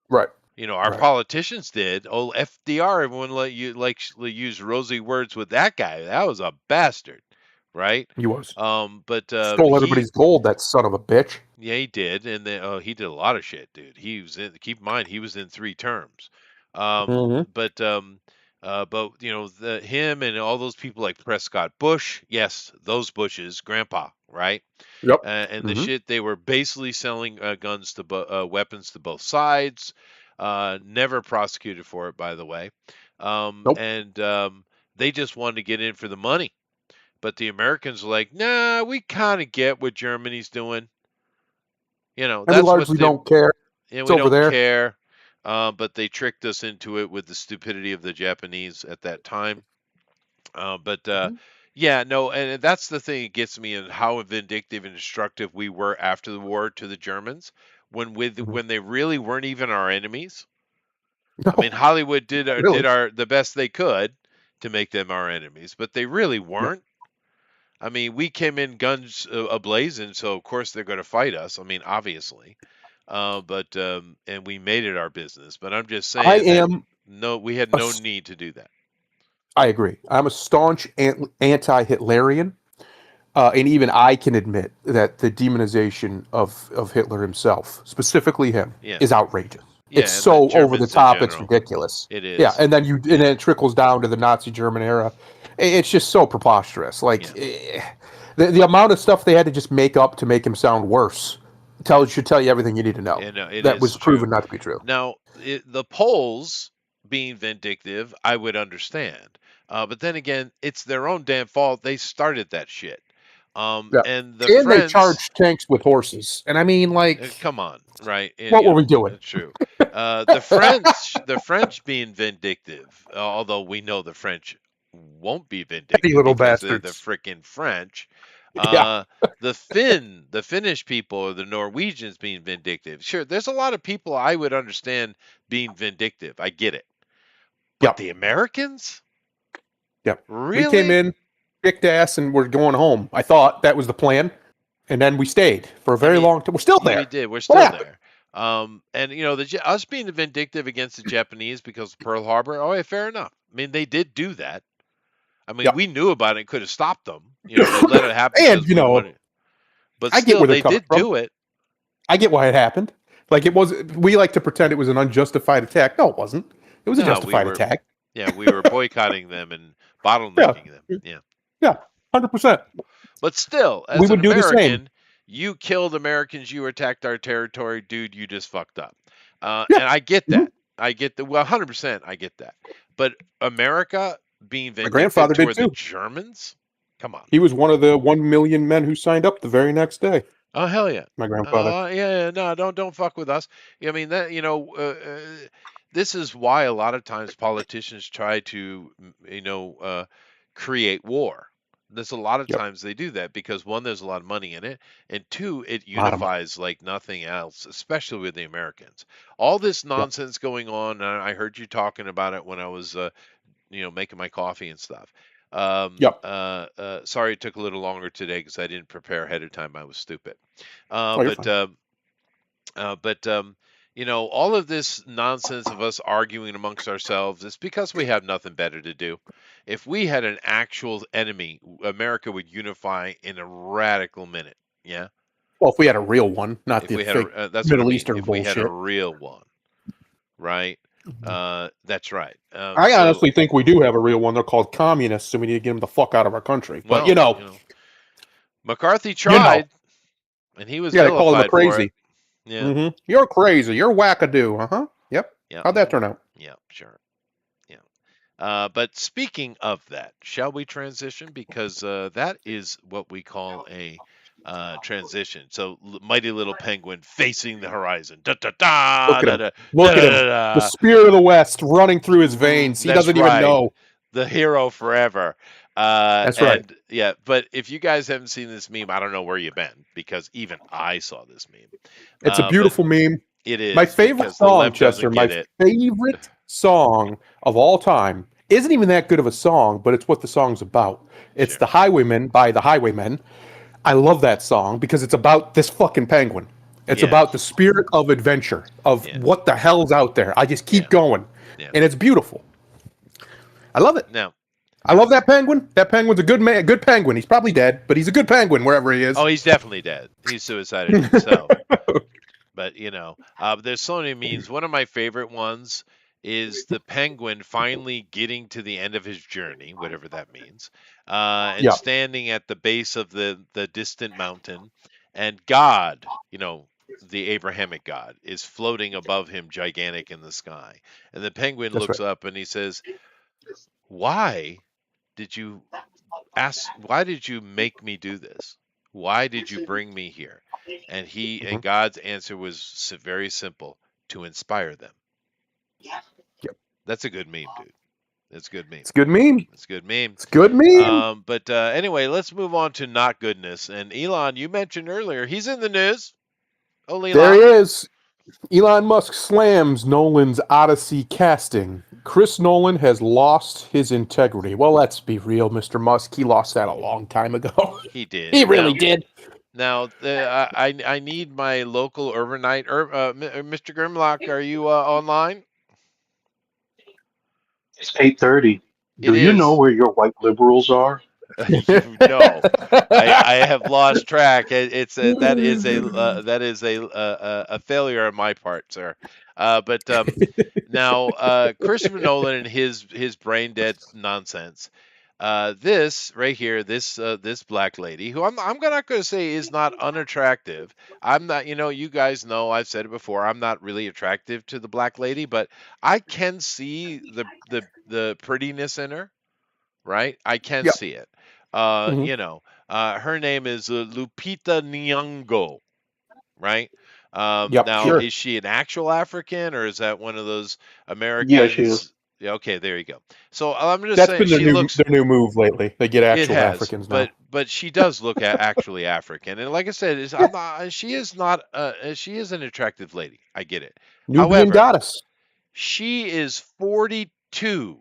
right, Our right. politicians did. Oh, FDR, everyone use rosy words with that guy. That was a bastard, right? He was But stole he, everybody's gold. That son of a bitch. yeah, he did, and then he did a lot of shit, dude. He was in. Keep in mind, he was in 3 terms. Hmm. But him and all those people like Prescott Bush, yes, those Bushes, Grandpa, right? Yep. And the Hmm. shit they were basically selling guns to weapons to both sides. Never prosecuted for it, by the way. Nope. And they just wanted to get in for the money. But the Americans were like, nah, we kind of get what Germany's doing. And we That's what largely don't care. It's we over don't there. care. but they tricked us into it with the stupidity of the Japanese at that time. But Mhm. yeah, no, and that's the thing that gets me, and how vindictive and destructive we were after the war to the Germans, Mhm. when they really weren't even our enemies. I mean, No, Hollywood did really. our the best they could to make them our enemies, but they really Yep. weren't. I mean, we came in guns ablazing, so of course they're going to fight us. I mean, obviously, but and we made it our business. But I'm just I saying that am no, we had a no s- need to do that. I agree. I'm a staunch anti-Hitlerian. And even I can admit that the demonization of Hitler himself, specifically him, Yeah, is outrageous. It's yeah, and the so over the Germans in top, it's general, ridiculous. it Yeah, is. and then it trickles down to the Nazi German era. It's just so preposterous. Yeah, The amount of stuff they had to just make up to make him sound worse yeah, should tell you everything you need to know. and it That is was true. proven not to be true. Now, the Poles being vindictive, I would understand. But then again, it's their own damn fault. They started that shit. Yeah, And the and they French, charged tanks with horses, and I mean, like, come on, right? what were we doing? It's true. The French being vindictive, although we know the French won't be Petty vindictive little because they're the bastards. frickin' French. Yeah, The Finnish people or the Norwegians being vindictive. Sure, there's a lot of people I would understand being vindictive. I get it. But yep. the Americans? Yep. We came Really? in, kicked ass, and we're going home. I thought that was the plan, and then we stayed for a I very mean, long time. We're still we there. did. We're What still happened? there. And us being vindictive against the Japanese because of Pearl Harbor. Oh, yeah, fair enough. I mean, they did do that. I mean, Yep. we knew about it and could have stopped them. They let it happen And because we wanted. But I get still, where they're they coming did from. do it. I get why it happened. Like it was. We like to pretend it was an unjustified attack. No, it wasn't. It was a No, we justified were, attack. yeah, we were boycotting them and Yeah. bottlenecking them. Yeah. Yeah. 100%. But still, We as an would do the same. American, you killed Americans, you attacked our territory, dude, you just fucked up. Yeah. And I get Mhm. that. I get the, well, 100% I get that. But America being My vindictive grandfather did toward the too. Germans? Come on. He was one of the 1 million men who signed up the very next day. Oh hell yeah. My grandfather. Yeah, yeah, no, don't fuck with us. I mean that this is why a lot of times politicians try to create war. There's a lot of Yep. times they do that because one, there's a lot of money in it, and two, it A lot of money. unifies like nothing else, especially with the Americans. All this Yep. nonsense going on, and I heard you talking about it when I was making my coffee and stuff. Yep. Sorry it took a little longer today because I didn't prepare ahead of time. I was stupid. Uh, Oh, you're but fine. um, but all of this nonsense of us arguing amongst ourselves is because we have nothing better to do. If we had an actual enemy, America would unify in a radical minute. Yeah, Well, if we had a real one, not if the we had a, fake that's what I Middle mean. Eastern If we had a bullshit. real one, right? That's right. I So, honestly think we do have a real one. They're called communists, and we need to get them the fuck out of our country. But well, McCarthy you know, tried, and he was yeah, they call them a vilified for it. crazy. Yeah, You're crazy. You're wackadoo. Uh huh. Yep. yeah, How'd that turn out? yeah, sure. Yeah. But speaking of that, shall we transition? Because that is what we call a transition. So, mighty little penguin facing the horizon. Da da Look da at da him. da Look da at da him. The da. spirit of the West running through his veins. He That's doesn't even right. know. The hero forever. That's right. And yeah, but if you guys haven't seen this meme, I don't know where you've been because even I saw this meme. It's a But beautiful meme. it My is favorite because the song, left Chester, doesn't my get it. favorite song of all time isn't even that good of a song, but it's what the song's about. It's Sure. The Highwaymen by The Highwaymen. I love that song because it's about this fucking penguin. It's Yeah. about the spirit of adventure, of Yeah. what the hell's out there. I just Yeah. keep going. Yeah. And it's beautiful. I love it. Now, I love that penguin. That penguin's a good man, good penguin. He's probably dead, but he's a good penguin wherever he oh, is. he's definitely dead. He's suicided himself. But there's so many memes. One of my favorite ones is the penguin finally getting to the end of his journey, whatever that means, and Yeah, standing at the base of the distant mountain, and God, the Abrahamic God, is floating above him, gigantic in the sky. And the penguin that's looks right. up and he says, "Why did you why did you make me do this? Why did you bring me here?" And Mhm. God's answer was very simple: to inspire them. That's a good meme, dude. It's a good meme. It's a good meme. It's a good meme. It's a good meme. But anyway, let's move on to not goodness. And Elon, you mentioned earlier, he's in the news. Oh, There he Elon. is. Elon Musk slams Nolan's Odyssey casting. Chris Nolan has lost his integrity. Well, let's be real, Mr. Musk. He lost that a long time ago. He did. He really did. Now, I need my local urbanite. Mr. Grimlock, are you online? It's 8:30. It Do you know is. where your white liberals are? You know, I have lost track. It's a, that is a failure on my part, sir. But now Christopher Nolan and his brain dead nonsense. This right here, this black lady, who I'm not going to say is not unattractive. I'm not, you guys know I've said it before. I'm not really attractive to the black lady, but I can see the prettiness in her, right? I can Yep. see it. Mhm. Her name is Lupita Nyong'o, right? Yep. Now, Sure. is she an actual African or is that one of those Yeah, she is. Americans? Yeah, okay, there you go. So I'm just That's saying been their she new looks. their new move lately. They get It actual has, Africans now. but she does look actually African, and like I said, is Yeah. I'm not. She is not. She is an attractive lady. I get it. Nubian However, goddess. she is 42.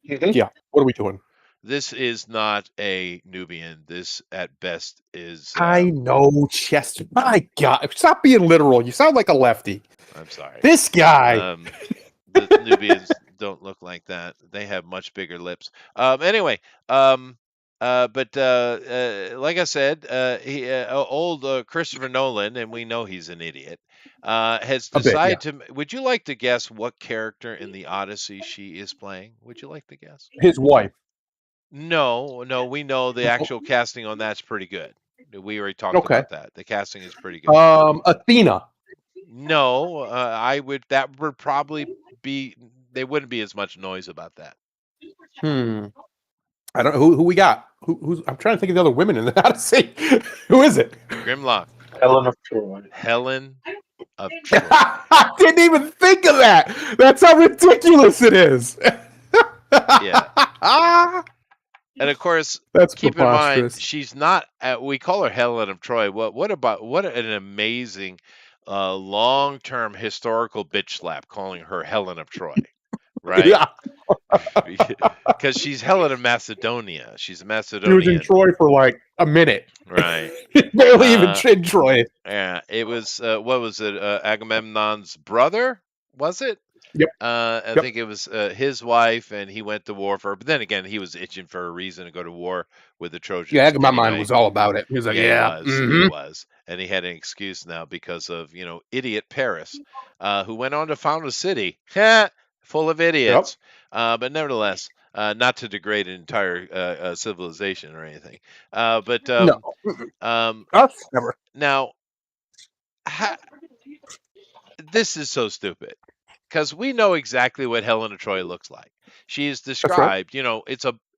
Hmm. Yeah. What are we doing? This is not a Nubian. This at best is I know, Chester. My God. Stop being literal. You sound like a lefty. I'm sorry. This guy. Um the Nubians don't look like that. They have much bigger lips. Anyway, but like I said, old Christopher Nolan, and we know he's an idiot, has A bit, yeah. decided to. Would you like to guess what character in the Odyssey she is playing? Would you like to guess? His wife. No, no, we know the actual casting on that's pretty good. We already talked Okay. about that. The casting is pretty good. Athena. No, I would. That would probably be. There wouldn't be as much noise about that. Hmm. I don't know who we got. Who's I'm trying to think of the other women in the Odyssey. Who is it? Grimlock, Helen of Troy. Helen of Troy. I didn't even think of that. That's how ridiculous it is. Yeah, and of course, That's keep in mind preposterous. she's not. We call her Helen of Troy. What about what an amazing, long-term historical bitch slap calling her Helen of Troy, right? Yeah. Because she's Helen of Macedonia. She's a She was in Macedonian, Troy for like a minute. right? Barely even Uh, in Troy. yeah, it was what was it? Agamemnon's brother, was it? Yep. I Yep. think it was his wife, and he went to war for her. But then again, he was itching for a reason to go to war with the Yeah, Trojans my mind anyway. was all about it. He was like, Yeah, he yeah. was. He Mm-hmm. was. And he had an excuse now because of, idiot Paris, who went on to found a city full of Yep. idiots. But nevertheless, not to degrade an entire civilization or anything. But No. Mm-mm. um, Us? Never. now, ha- this is so stupid because we know exactly what Helen of Troy looks like. She is That's right. described,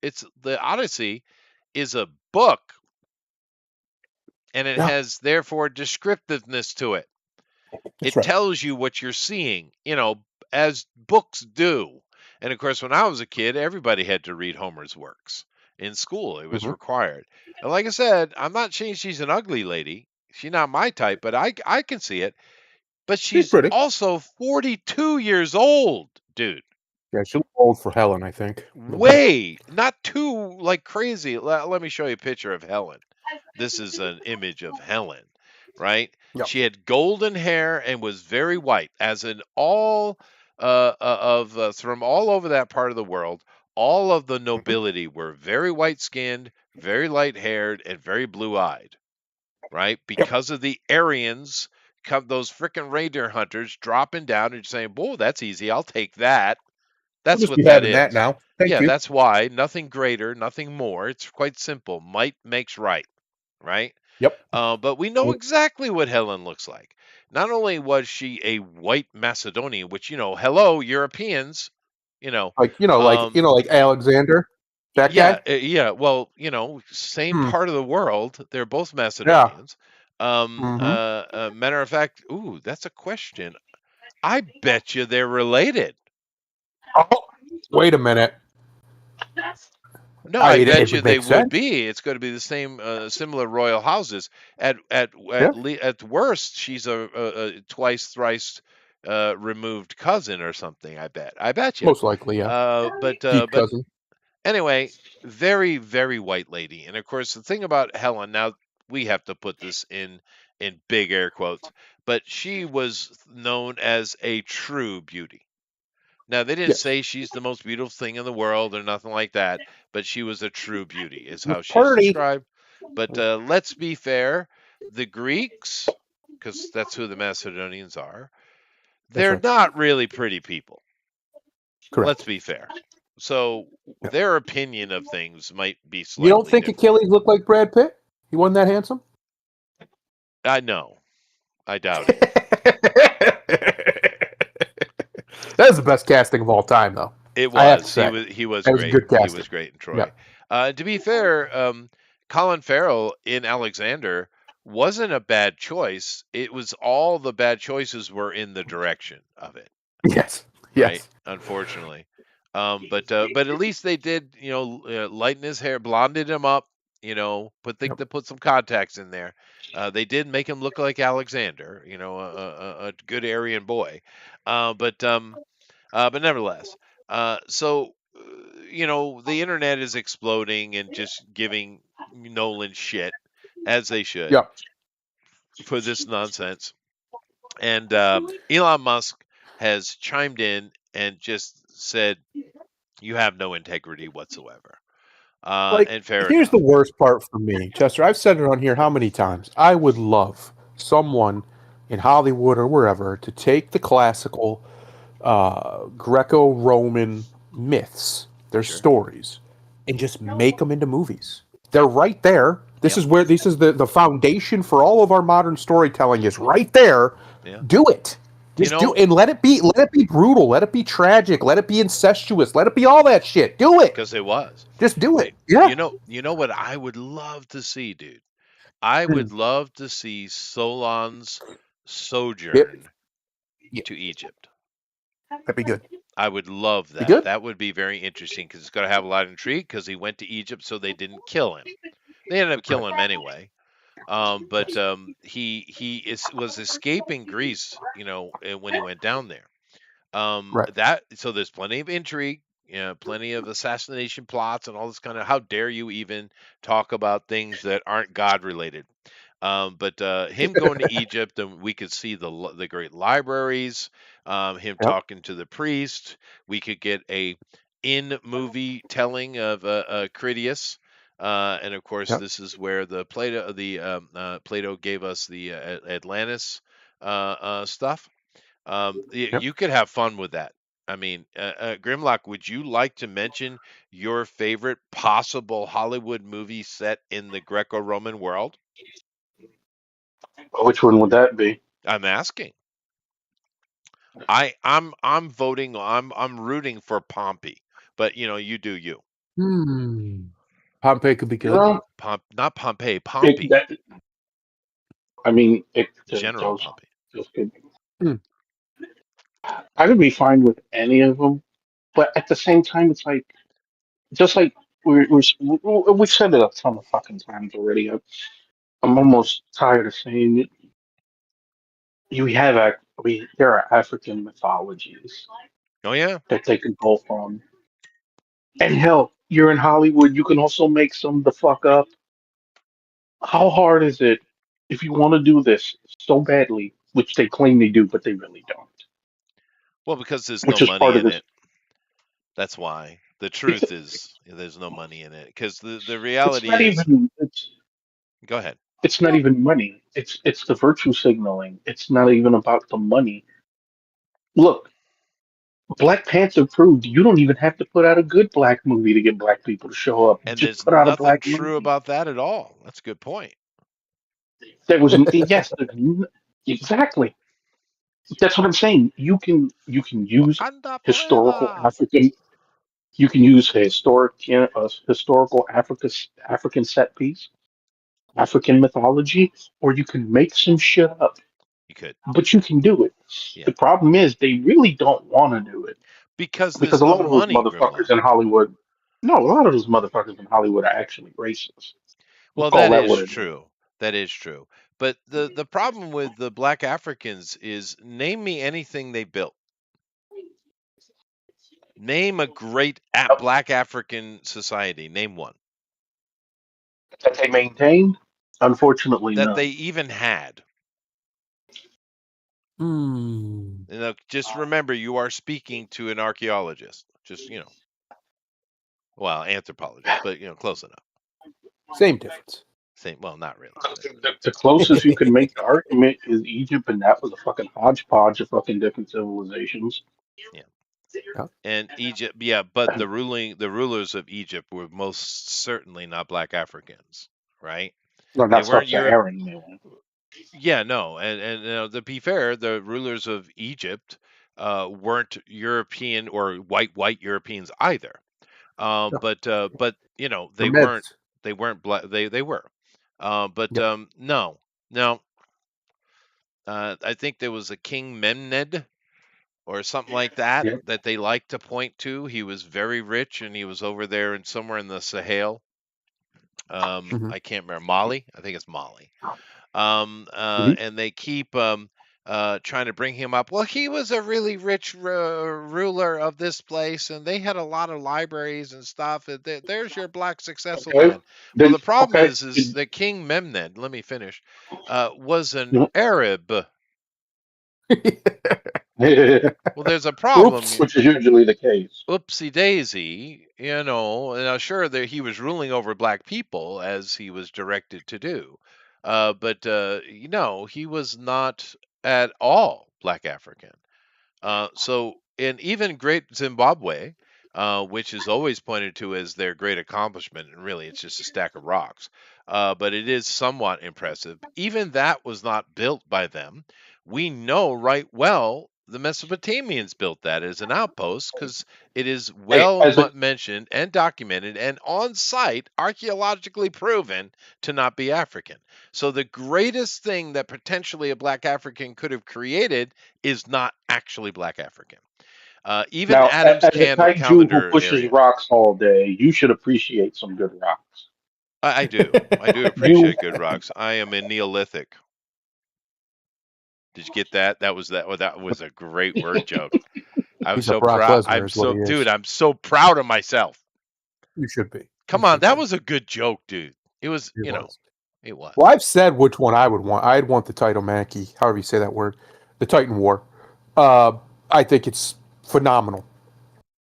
it's the Odyssey is a book and it Yeah. has therefore descriptiveness to it. That's It right. tells you what you're seeing, as books do. And of course, when I was a kid, everybody had to read Homer's works in school. It was Mm-hmm. required. And like I said, I'm not saying she's an ugly lady. She's not my type, but I can see it. But She's she's pretty. also 42 years old, dude. Yeah, she looks old for Helen, I think. A little bit. Way, not too like crazy. Let me show you a picture of Helen. This is an image of Helen, right? Yep. She had golden hair and was very white, as in all of from all over that part of the world. All of the Mm-hmm. nobility were very white skinned, very light haired, and very blue eyed, right? Yep. Because of the Aryans, come those freaking reindeer hunters dropping down and saying, "Whoa, that's easy. I'll take that." We'll That's just what be that having that is. now. Thank Yeah, you. that's why. Nothing greater, nothing more. It's quite simple. Might makes right, right? Yep. But we know exactly what Helen looks like. Not only was she a white Macedonian, which, hello, Europeans, you know, Like um, like Alexander, that yeah, guy. yeah, well, same Hmm. part of the world. They're both Yeah. Macedonians. Mm-hmm. Matter of fact, ooh, that's a question. I bet you they're related. Oh, wait a minute. No, I bet It you would they make would sense. be. It's going to be the same, similar royal houses. Yeah, At worst, she's a twice, thrice removed cousin or something. I bet you. most likely, yeah. Deep But cousin. anyway, very, very white lady. And of course, the thing about Helen, now we have to put this in big air quotes, but she was known as a true beauty. Now, they didn't Yes. say she's the most beautiful thing in the world or nothing like that, but she was a true beauty, is Miss how she's Purdy. described. But let's be fair, the Greeks, because that's who the Macedonians are, That's they're right. not really pretty people. Let's Correct. be fair. So Yeah. their opinion of things might be You don't slightly think different. Achilles looked like Brad Pitt? He wasn't that handsome? I know. I doubt it. That is the best casting of all time, though. It I have to was. say. He was That was great. good He casting. was great in Yeah. Troy. To be fair, Colin Farrell in Alexander wasn't a bad choice. It was all the bad choices were in the direction of it, Yes. right? Yes. Unfortunately, but at least they did, lighten his hair, blonded him up, Yep. they put some contacts in there. They did make him look like Alexander, a good Aryan boy, but nevertheless, the internet is exploding and just giving Nolan shit as they should Yep. for this nonsense. And Elon Musk has chimed in and just said, "You have no integrity whatsoever." Like, And fair here's enough. the worst part for me, Chester. I've said it on here how many times. I would love someone in Hollywood or wherever to take the classical Greco-Roman myths, their Sure. stories, and just make them into movies. They're right there. Yep. This is the foundation for all of our modern storytelling is right there. Yeah. Do it. You Just do know, and let it be brutal, let it be tragic, let it be incestuous, let it be all that shit. Do it. because it was. Just do Y- it. Yeah. you know what I would love to see, dude. I Hmm. would love to see Solon's Yep. sojourn Yeah. to Egypt. That'd be good. I would love Be that. good. That would be very interesting because it's going to have a lot of intrigue because he went to Egypt, so they didn't kill him. They ended up Right. killing him anyway. But was escaping Greece, when he went down there. Right. That so there's plenty of intrigue, plenty of assassination plots and all this kind of. How dare you even talk about things that aren't God related? But him going to Egypt, and we could see the great libraries. Him Yep. talking to the priest. We could get a in movie telling of Critias. And of course, Yep. this is where Plato gave us the Atlantis stuff. Yep. You could have fun with that. I mean, Grimlock, would you like to mention your favorite possible Hollywood movie set in the Greco-Roman world? Which one would that be? I'm asking. I'm voting. I'm rooting for Pompey, but you do you. Hmm. Pompeii could be good. Well, Not Pompey, it, Pompey, that, I mean, General Pompey. those could. Hmm. I could be fine with any of them, but at the same time, it's like just like we've said it a ton of fucking times already. I'm almost tired of saying it. There are African mythologies Oh yeah, that they could go from, and hell, you're in Hollywood. You can also make some the fuck up. How hard is it if you want to do this so badly, which they claim they do, but they really don't? well because there's no Which is money part of in this. it. That's why. The It's, truth is there's no money in it because the it's reality not is. even. Go ahead. It's not even money. It's the virtue signaling. It's not even about the money. Look, Black Panther proved you don't even have to put out a good black movie to get black people to show up. And Just there's put out a nothing black true movie. about that at all. That's a good point. There was yes, exactly. That's what I'm saying. You can use Wakanda historical forever. African. You can use historical African set piece, African mythology, or you can make some shit up. You could. But you can do it. Yeah. The problem is they really don't want to do it. because Because there's a no lot of those money, motherfuckers Grimlock. in Hollywood, no, a lot of those motherfuckers in Hollywood are actually racist. We'll Well, call that that is what it is. true. That is true. But the problem with the black Africans is name me anything they built. Name a great Yep. black African society. Name one That they maintained, unfortunately, that they none. even had. Hmm. Just remember, you are speaking to an archaeologist. Just well, anthropologist, but close enough. Same difference. Same. Well, not really. But, The closest you can make the argument is Egypt, and that was a fucking hodgepodge of fucking different civilizations. yeah. Yeah. And Egypt, yeah, but the rulers of Egypt were most certainly not black Africans, right? No, They not weren't Europe. sub-Saharan, man. Yeah, no, and to be fair, the rulers of Egypt weren't European or white Europeans either. No, But they're they weren't meds. black. They were, but Yep. no. I think there was a King Memned or something like that Yeah. that they like to point to. He was very rich and he was over there and somewhere in the Sahel. Hmm. I can't remember Mali. I think it's Mali. Mhm. And they keep trying to bring him up. Well, he was a really rich ruler of this place, and they had a lot of libraries and stuff. And there's your black successful Okay. man. Well, Then the problem okay. is that King Memned, let me finish, was an Mhm. Arab. Well, there's a Oops. problem. Which is usually the case. Oopsie daisy, and I'm sure that he was ruling over black people as he was directed to do. But he was not at all black African. So in even Great Zimbabwe, which is always pointed to as their great accomplishment, and really it's just a stack of rocks, but it is somewhat impressive. Even that was not built by them. We know right well the Mesopotamians built that as an outpost because it is Hey, well as a mentioned and documented and on site, archaeologically proven to not be African. So the greatest thing that potentially a black African could have created is not actually black African. Even now Adam's as a kaiju who calendar pushes area. rocks all day, you should appreciate some good rocks. I do. I do You appreciate good rocks. I am in Neolithic. Did you get that? That was a great word joke. I'm He's a so Brock proud. Lesnar, is what he Dude, is. I'm so proud of myself. You should be. You Come on, should that be. was a good joke, dude. It was, It was. it was. Well, I've said which one I would want. I'd want the Titan Mankey, however you say that word, the Titan War. Uh, I think it's phenomenal.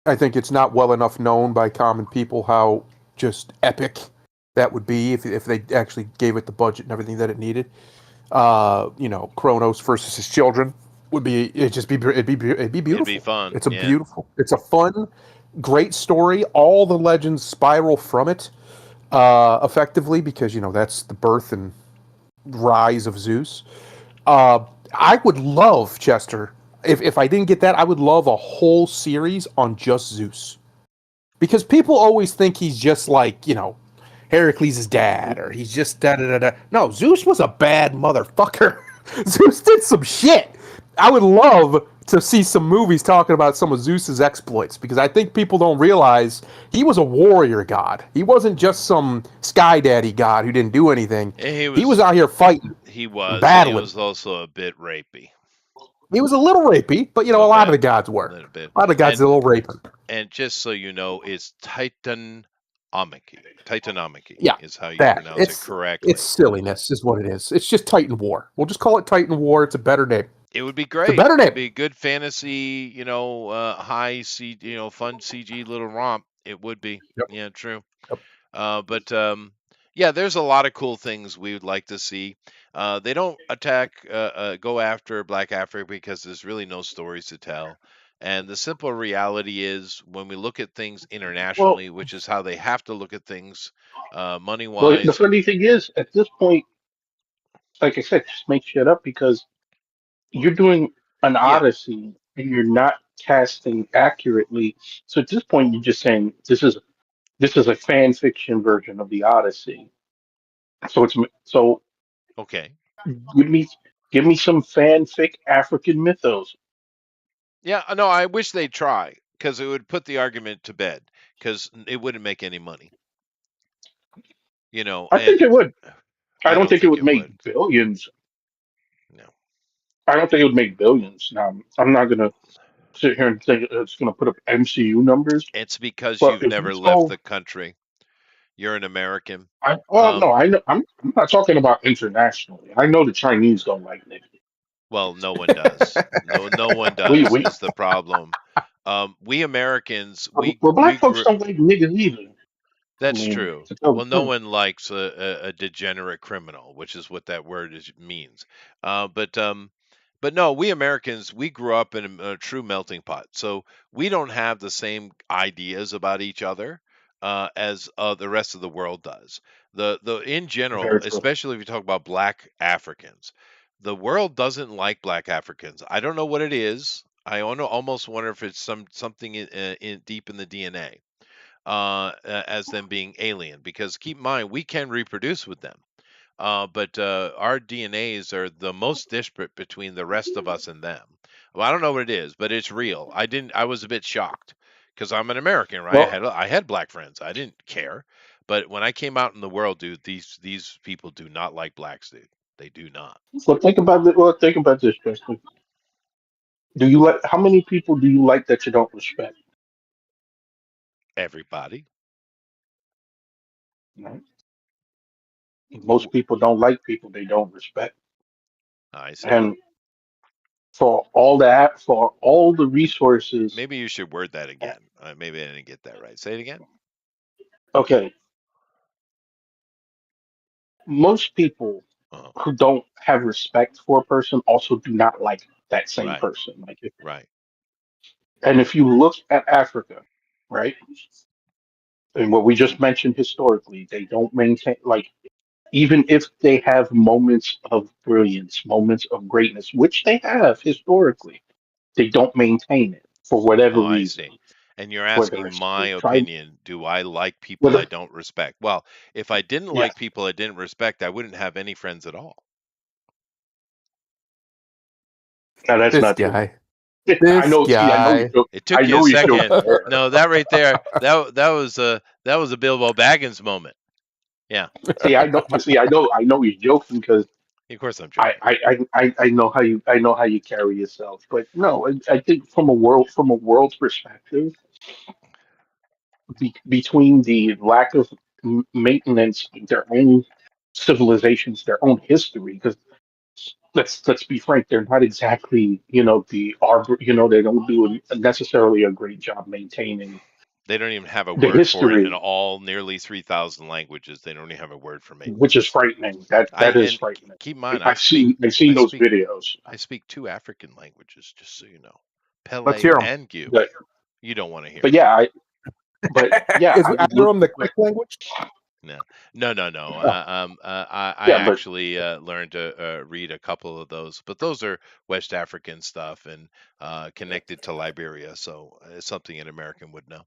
I think it's not well enough known by common people how just epic that would be if they actually gave it the budget and everything that it needed. Kronos versus his children would be it'd be It'd be beautiful. fun. It's a Yeah. beautiful, it's a fun, great story. All the legends spiral from it, effectively because that's the birth and rise of Zeus. Uh, I would love Chester. If I didn't get that, I would love a whole series on just Zeus because people always think he's just like Heracles' dad or he's just da da da da. No, Zeus was a bad motherfucker. Zeus did some shit. I would love to see some movies talking about some of Zeus's exploits because I think people don't realize he was a warrior god. He wasn't just some sky daddy god who didn't do anything. And he He was was out here fighting and and he battling. was also a bit rapey. He was a little rapey, but a A lot of the bit, gods a were. little bit. A lot of the gods And did a little raping. and just so you know, it's Titanomachy. Titanomachy Yeah, is how you that pronounce it it's correctly. silliness is what it is. It's just Titan War. We'll just call it Titan War. It's a better name. It would be It's a great. better It'd name. be good fantasy, high fun CG little romp. It would be. Yep. Yeah, true. Yep. But yeah, there's a lot of cool things we would like to see. They don't go after Black Africa because there's really no stories to tell. And the simple reality is, when we look at things well, internationally, which is how they have to look at things, money well, the wise, funny thing is, at this point, like I said, just make shit up because you're doing an yeah, Odyssey and you're not casting accurately. So at this point, you're just saying this is a fan fiction version of the Odyssey. So okay, give me some fanfic African mythos. yeah, no, I wish they'd try. because it would put the argument to bed because it wouldn't make any money, I think and it would. I I don't don't think it think would it would. make billions. No, I don't think it would make billions. Now, I'm not gonna sit here and think it's gonna put up MCU numbers, it's because but you've if you never left saw, the country. You're an American. well, Um, no, I know. I'm not talking about internationally. I know the Chinese don't like niggas. well, no one does. No, no one We does we is the problem. We Americans, well, we black folks grew. don't like niggas either. I That's mean, true. to tell the Well, no truth, one likes a degenerate criminal, which is what that word means. Uh, but um, but no, we Americans, we grew up in a true melting pot, so we don't have the same ideas about each other as the rest of the world does. The in general, very true. especially if you talk about Black Africans, the world doesn't like Black Africans. I don't know what it is. I almost wonder if it's something in deep in the DNA as them being alien. Because keep in mind, we can reproduce with them, but our DNAs are the most disparate between the rest of us and them. Well, I don't know what it is, but it's real. I didn't. I was a bit shocked because I'm an American, right? Well, I had black friends. I didn't care, but when I came out in the world, dude, these people do not like blacks, dude. They do not. think about it. Well, think about this, Justin. Do you like how many people do you like that you don't respect? Everybody. Right? Most people don't like people they don't respect, I see. and for all the resources. Maybe you should word that again. Maybe I didn't get that right. Say it again. Okay, most people Oh, who don't have respect for a person also do not like that same right, person. right. And if you look at Africa, right, and what we just mentioned historically, they don't maintain even if they have moments of brilliance, moments of greatness, which they have historically, they don't maintain it for whatever Oh, I reason. see. And you're Whether asking it's my they try, opinion, do I like people I whether don't respect? Well, if I didn't yeah, like people I didn't respect, I wouldn't have any friends at all. no, that's This not true. guy. I This know. See, I know you guy. joke. It I took you a know you're joking second. there. No, that right there, that was a Bilbo Baggins moment. Yeah, See, I know, but see, I know he's joking because of course I'm joking. I know how you carry yourself. But no, I think from a world perspective, between the lack of maintenance of their own civilizations, their own history, because let's be frank, they're not exactly they don't do necessarily a great job maintaining They don't even have a the word for it in history, all nearly 3,000 languages. They don't even have a word for which is maintenance. frightening. That is frightening. Keep in mind, I've seen I those speak videos. I speak two African languages, just so you know, Let's Pele hear him. and Gu. But You don't want to hear but them. yeah, Is I would either look of them the quick language? No, no, no, no. yeah, I yeah, but actually learned to read a couple of those, but those are West African stuff and connected to Liberia, so it's something an American would know.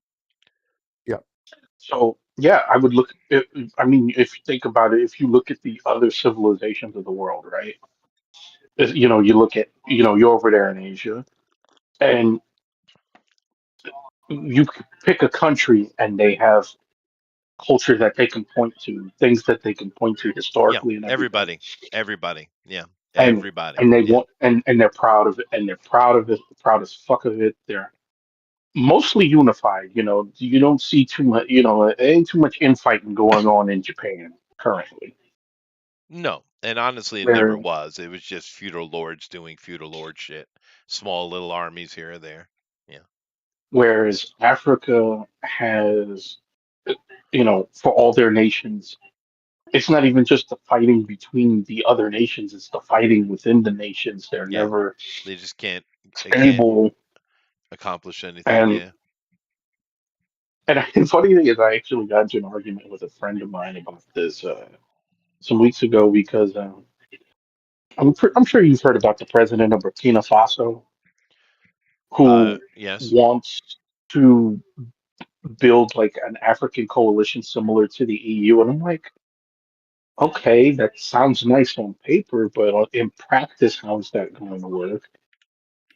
Yeah. so yeah, I would look. I mean, if you think about it, if you look at the other civilizations of the world, right? You look at you're over there in Asia, and you could pick a country, and they have culture that they can point to, things that they can point to Yeah, historically and everything, everybody, yeah, and everybody, and they yeah. want and they're proud of it, and they're proud of it, proud as fuck of it. They're mostly unified. You don't see too much. There ain't too much infighting going on in Japan currently. No, and honestly, it never Where was. It was just feudal lords doing feudal lord shit, small little armies here or there. Yeah, whereas Africa has, for all their nations, it's not even just the fighting between the other nations; it's the fighting within the nations. They're yeah. never They just can't stable. accomplish anything. And Yeah. the funny thing is, I actually got into an argument with a friend of mine about this some weeks ago because I'm sure you've heard about the president of Burkina Faso who Yes. wants to build like an African coalition similar to the EU, and I'm like, okay, that sounds nice on paper, but in practice, how is that going to work?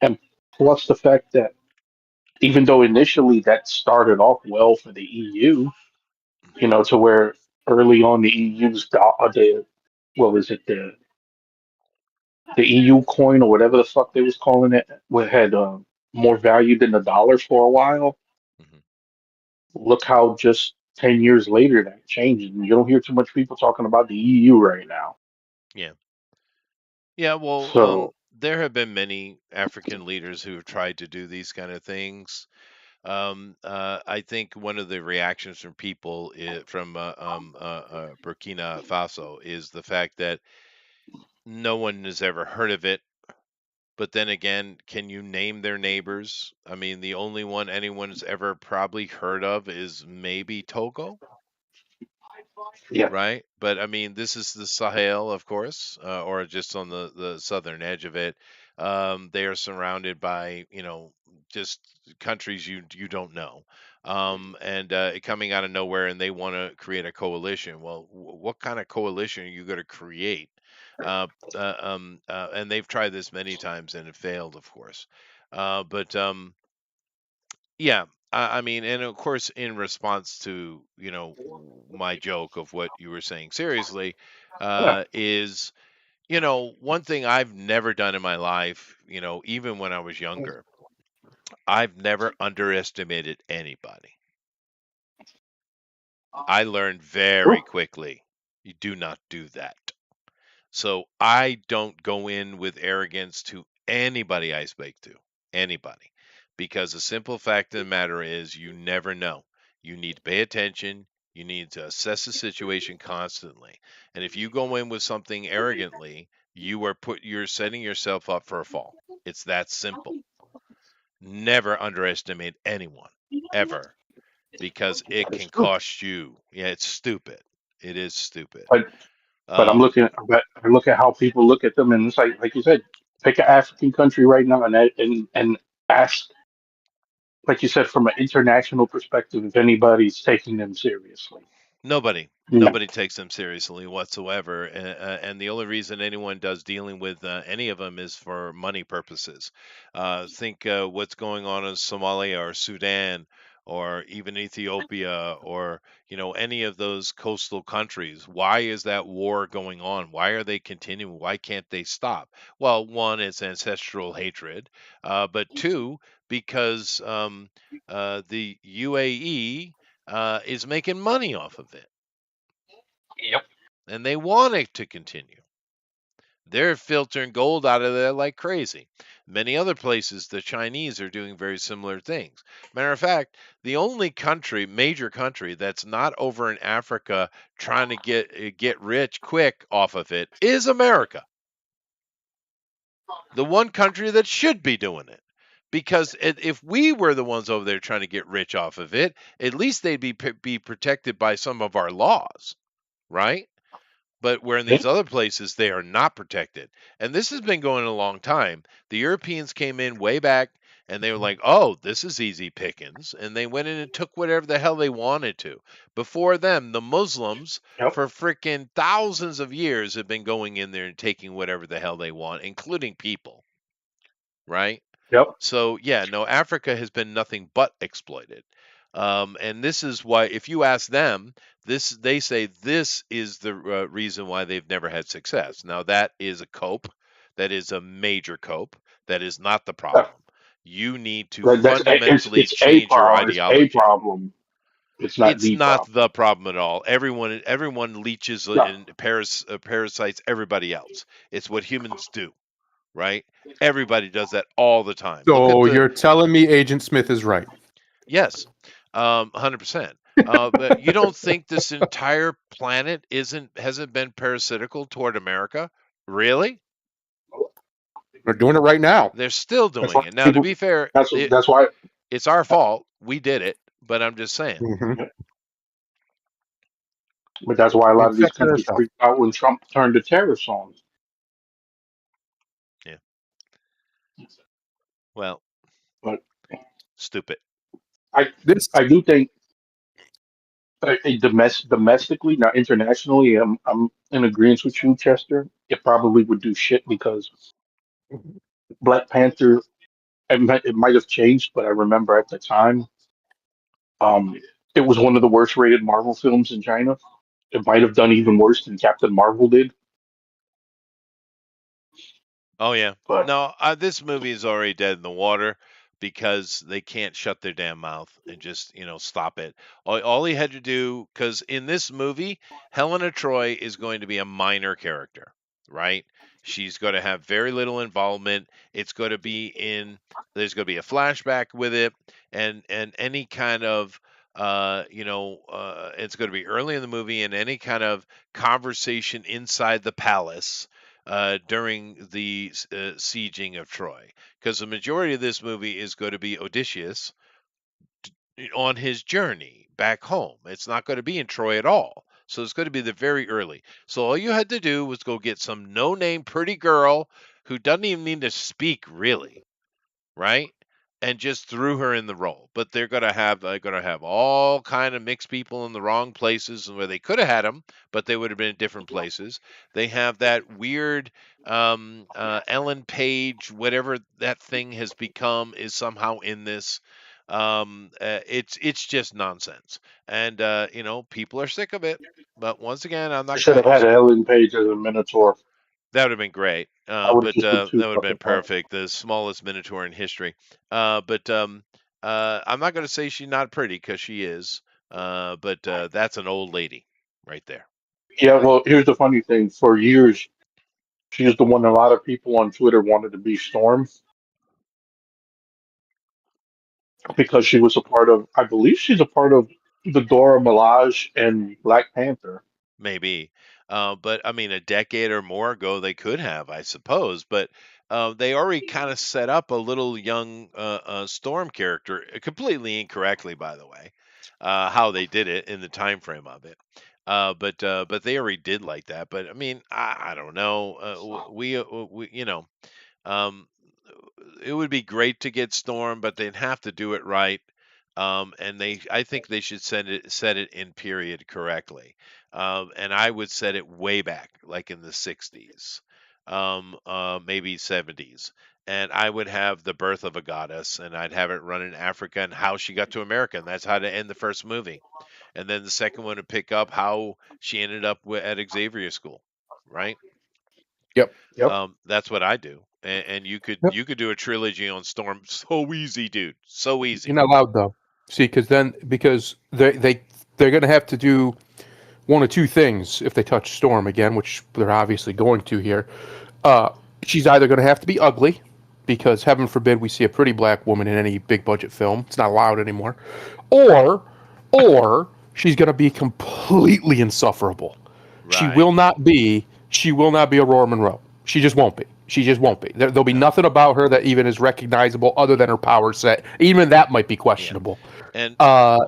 And plus the fact that even though initially that started off well for the EU, to where early on the EU's the what was it the EU coin or whatever the fuck they was calling it, had more value than the dollar for a while. Hmm. Look how just 10 years later that changed, and you don't hear too much people talking about the EU right now. Yeah. Yeah, well, So there have been many African leaders who have tried to do these kind of things. I think one of the reactions from people from Burkina Faso is the fact that no one has ever heard of it. But then again, can you name their neighbors? I mean, the only one anyone's ever probably heard of is maybe Togo, yeah, right? But I mean, this is the Sahel, of course, or just on the southern edge of it. They are surrounded by, just countries you don't know, and coming out of nowhere, and they want to create a coalition. Well, what kind of coalition are you going to create? And they've tried this many times and it failed, of course. But Yeah, I mean, and of course, in response to my joke of what you were saying seriously, yeah, is one thing I've never done in my life, even when I was younger, I've never underestimated anybody. I learned very true. quickly, you do not do that. So I don't go in with arrogance to anybody I speak to, anybody, because the simple fact of the matter is you never know. You need to pay attention. You need to assess the situation constantly. And if you go in with something arrogantly, you're setting yourself up for a fall. It's that simple. Never underestimate anyone ever because it That's can true. cost you. Yeah, it's stupid. It is stupid. But I'm Um, but I look at how people look at them, and it's like you said, pick an African country right now, and ask, like you said, from an international perspective, if anybody's taking them seriously. Nobody, No. nobody takes them seriously whatsoever, and the only reason anyone does dealing with any of them is for money purposes. Think what's going on in Somalia or Sudan or even Ethiopia or any of those coastal countries. Why is that war going on? Why are they continuing? Why can't they stop? Well, one, it's ancestral hatred, but two, because the UAE is making money off of it, Yep. and they want it to continue. They're filtering gold out of there like crazy. Many other places, the Chinese are doing very similar things. Matter of fact, the only country, major country, that's not over in Africa trying to get rich quick off of it is America. The one country that should be doing it. Because if we were the ones over there trying to get rich off of it, at least they'd be protected by some of our laws, right? But where in Yeah. these other places they are not protected. And this has been going a long time. The Europeans came in way back and they were like, "Oh, this is easy pickings." And they went in and took whatever the hell they wanted to. Before them, the Muslims Yep. for freaking thousands of years have been going in there and taking whatever the hell they want, including people, right? Yep. So yeah, no, Africa has been nothing but exploited. And this is why, if you ask them, they say this is the reason why they've never had success. Now that is a cope, that is a major cope. That is not the Yeah. problem. You need to That's fundamentally it's a change your problem. It's a ideology. problem. It's not It's the not problem. the problem at all. Everyone leeches No. and parasites everybody else. It's what humans do, right? Everybody does that all the time. Look at So the you're telling me Agent Smith is right? Yes, 100%. But you don't think this entire planet hasn't been parasitical toward America? Really? They're doing it right now. They're still That's doing why it. Now, to people. be fair, That's why. it's our fault. We did it, but I'm just saying. Hmm. But that's why a lot of these Infected countries ourselves. freaked out when Trump turned the tariffs on. Yeah. Well, But stupid. I This I do think domestically, not internationally, I'm in agreement with you, Chester. It probably would do shit because Black Panther. it might have changed, but I remember at the time, um, it was one of the worst rated Marvel films in China. It might have done even worse than Captain Marvel did. Oh yeah. But No, this movie is already dead in the water because they can't shut their damn mouth and just stop it. All he had to do, because in this movie, Helena Troy is going to be a minor character, right? She's going to have very little involvement. It's going to be in. There's going to be a flashback with it, and any kind of it's going to be early in the movie, and any kind of conversation inside the palace during the sieging of Troy, because the majority of this movie is going to be Odysseus on his journey back home. It's not going to be in Troy at all. So it's going to be the very early. So all you had to do was go get some no-name pretty girl who doesn't even need to speak really, right? And just threw her in the role. But they're gonna have all kind of mixed people in the wrong places and where they could have had them, but they would have been in different places. They have that weird Ellen Page, whatever that thing has become, is somehow in this. It's just nonsense, and people are sick of it. But once again, I'm I not should gonna. have had Ellen Page as a Minotaur. That would have been great, I would have but just been that too would have been fucking fun. perfect. The smallest minotaur in history. But I'm not going to say she's not pretty because she is. But that's an old lady right there. Yeah, well, here's the funny thing. For years, she's the one a lot of people on Twitter wanted to be Storm because she was a part of, I believe she's a part of the Dora Milaje and Black Panther. Maybe. But I mean, a decade or more ago, they could have, I suppose. But they already kind of set up a little young Storm character, completely incorrectly, by the way, how they did it in the time frame of it. But they already did like that. But I mean, I don't know. We um, it would be great to get Storm, but they'd have to do it right. And I think they should set it in period correctly. And I would set it way back, like in the 60s, maybe 70s. And I would have the birth of a goddess, and I'd have it run in Africa and how she got to America, and that's how to end the first movie. And then the second one would pick up how she ended up at Xavier School, right? Yep. Yep. That's what I do. And you could Yep. you could do a trilogy on Storm so easy, dude. So You're easy. not allowed though. See, because they're going to have to do one of two things if they touch Storm again, which they're obviously going to here. Uh, she's either going to have to be ugly, because heaven forbid we see a pretty black woman in any big budget film. It's not allowed anymore. Or, or she's going to be completely insufferable. She Right. will not be. She will not be Aurora Monroe. She just won't be. She just won't be. There'll be No. nothing about her that even is recognizable other than her power set. Even that might be Yeah. questionable. And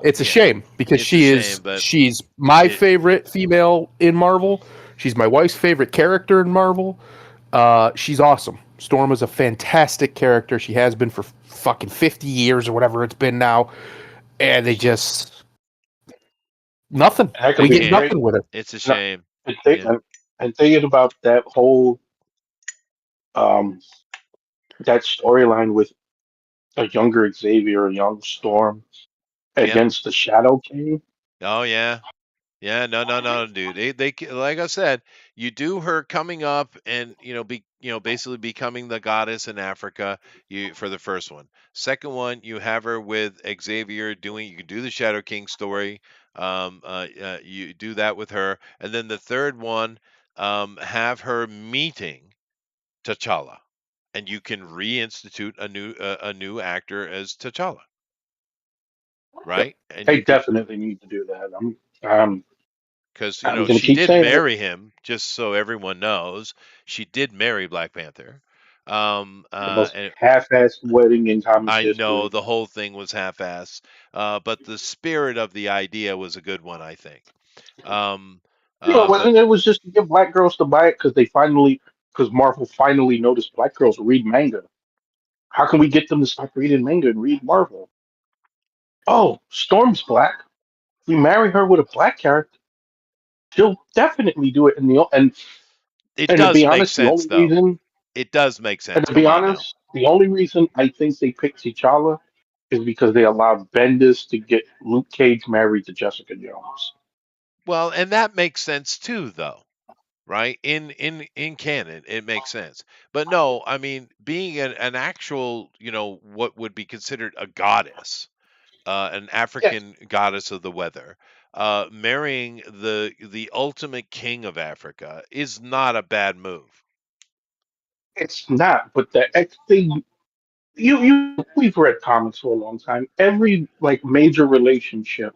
It's a yeah, shame because it's a shame, but she's my it favorite female in Marvel. She's my wife's favorite character in Marvel. She's awesome. Storm is a fantastic character. She has been for fucking 50 years or whatever it's been now, and they just nothing. That they could We be get can't. great. nothing with it. It's a No, shame. and, think, Yeah. and thinking about that whole um, that storyline with a younger Xavier, a young Storm Yep. against the Shadow King. Oh yeah. Yeah, no, no, no, dude. Like I said, you do her coming up and basically becoming the goddess in Africa. You for the first one. Second one, you have her with Xavier doing. You can do the Shadow King story. You do that with her, and then the third one, have her meeting T'Challa, and you can reinstitute a new actor as T'Challa, Yep. right? And They you could definitely need to do that. Um, because I'm gonna she keep did saying it. marry him, just so everyone knows, she did marry Black Panther. The most And half-assed wedding in comics I know history. the whole thing was half-ass, but the spirit of the idea was a good one, I think. Um, You know, but it was just to get black girls to buy it because Marvel finally noticed black girls read manga. How can we get them to stop reading manga and read Marvel? Oh, Storm's black. We marry her with a black character. She'll definitely do it. it And to does be make honest, the sense, only though. reason It does make and sense. to be Come on honest, now. The only reason I think they picked T'Challa is because they allowed Bendis to get Luke Cage married to Jessica Jones. Well, and that makes sense too, though, right? In canon, it makes sense. But no, I mean, being an actual, what would be considered a goddess, an Yes, African goddess of the weather, marrying the ultimate king of Africa is not a bad move. it's not, but the X thing. We've read comics for a long time. Every like major relationship,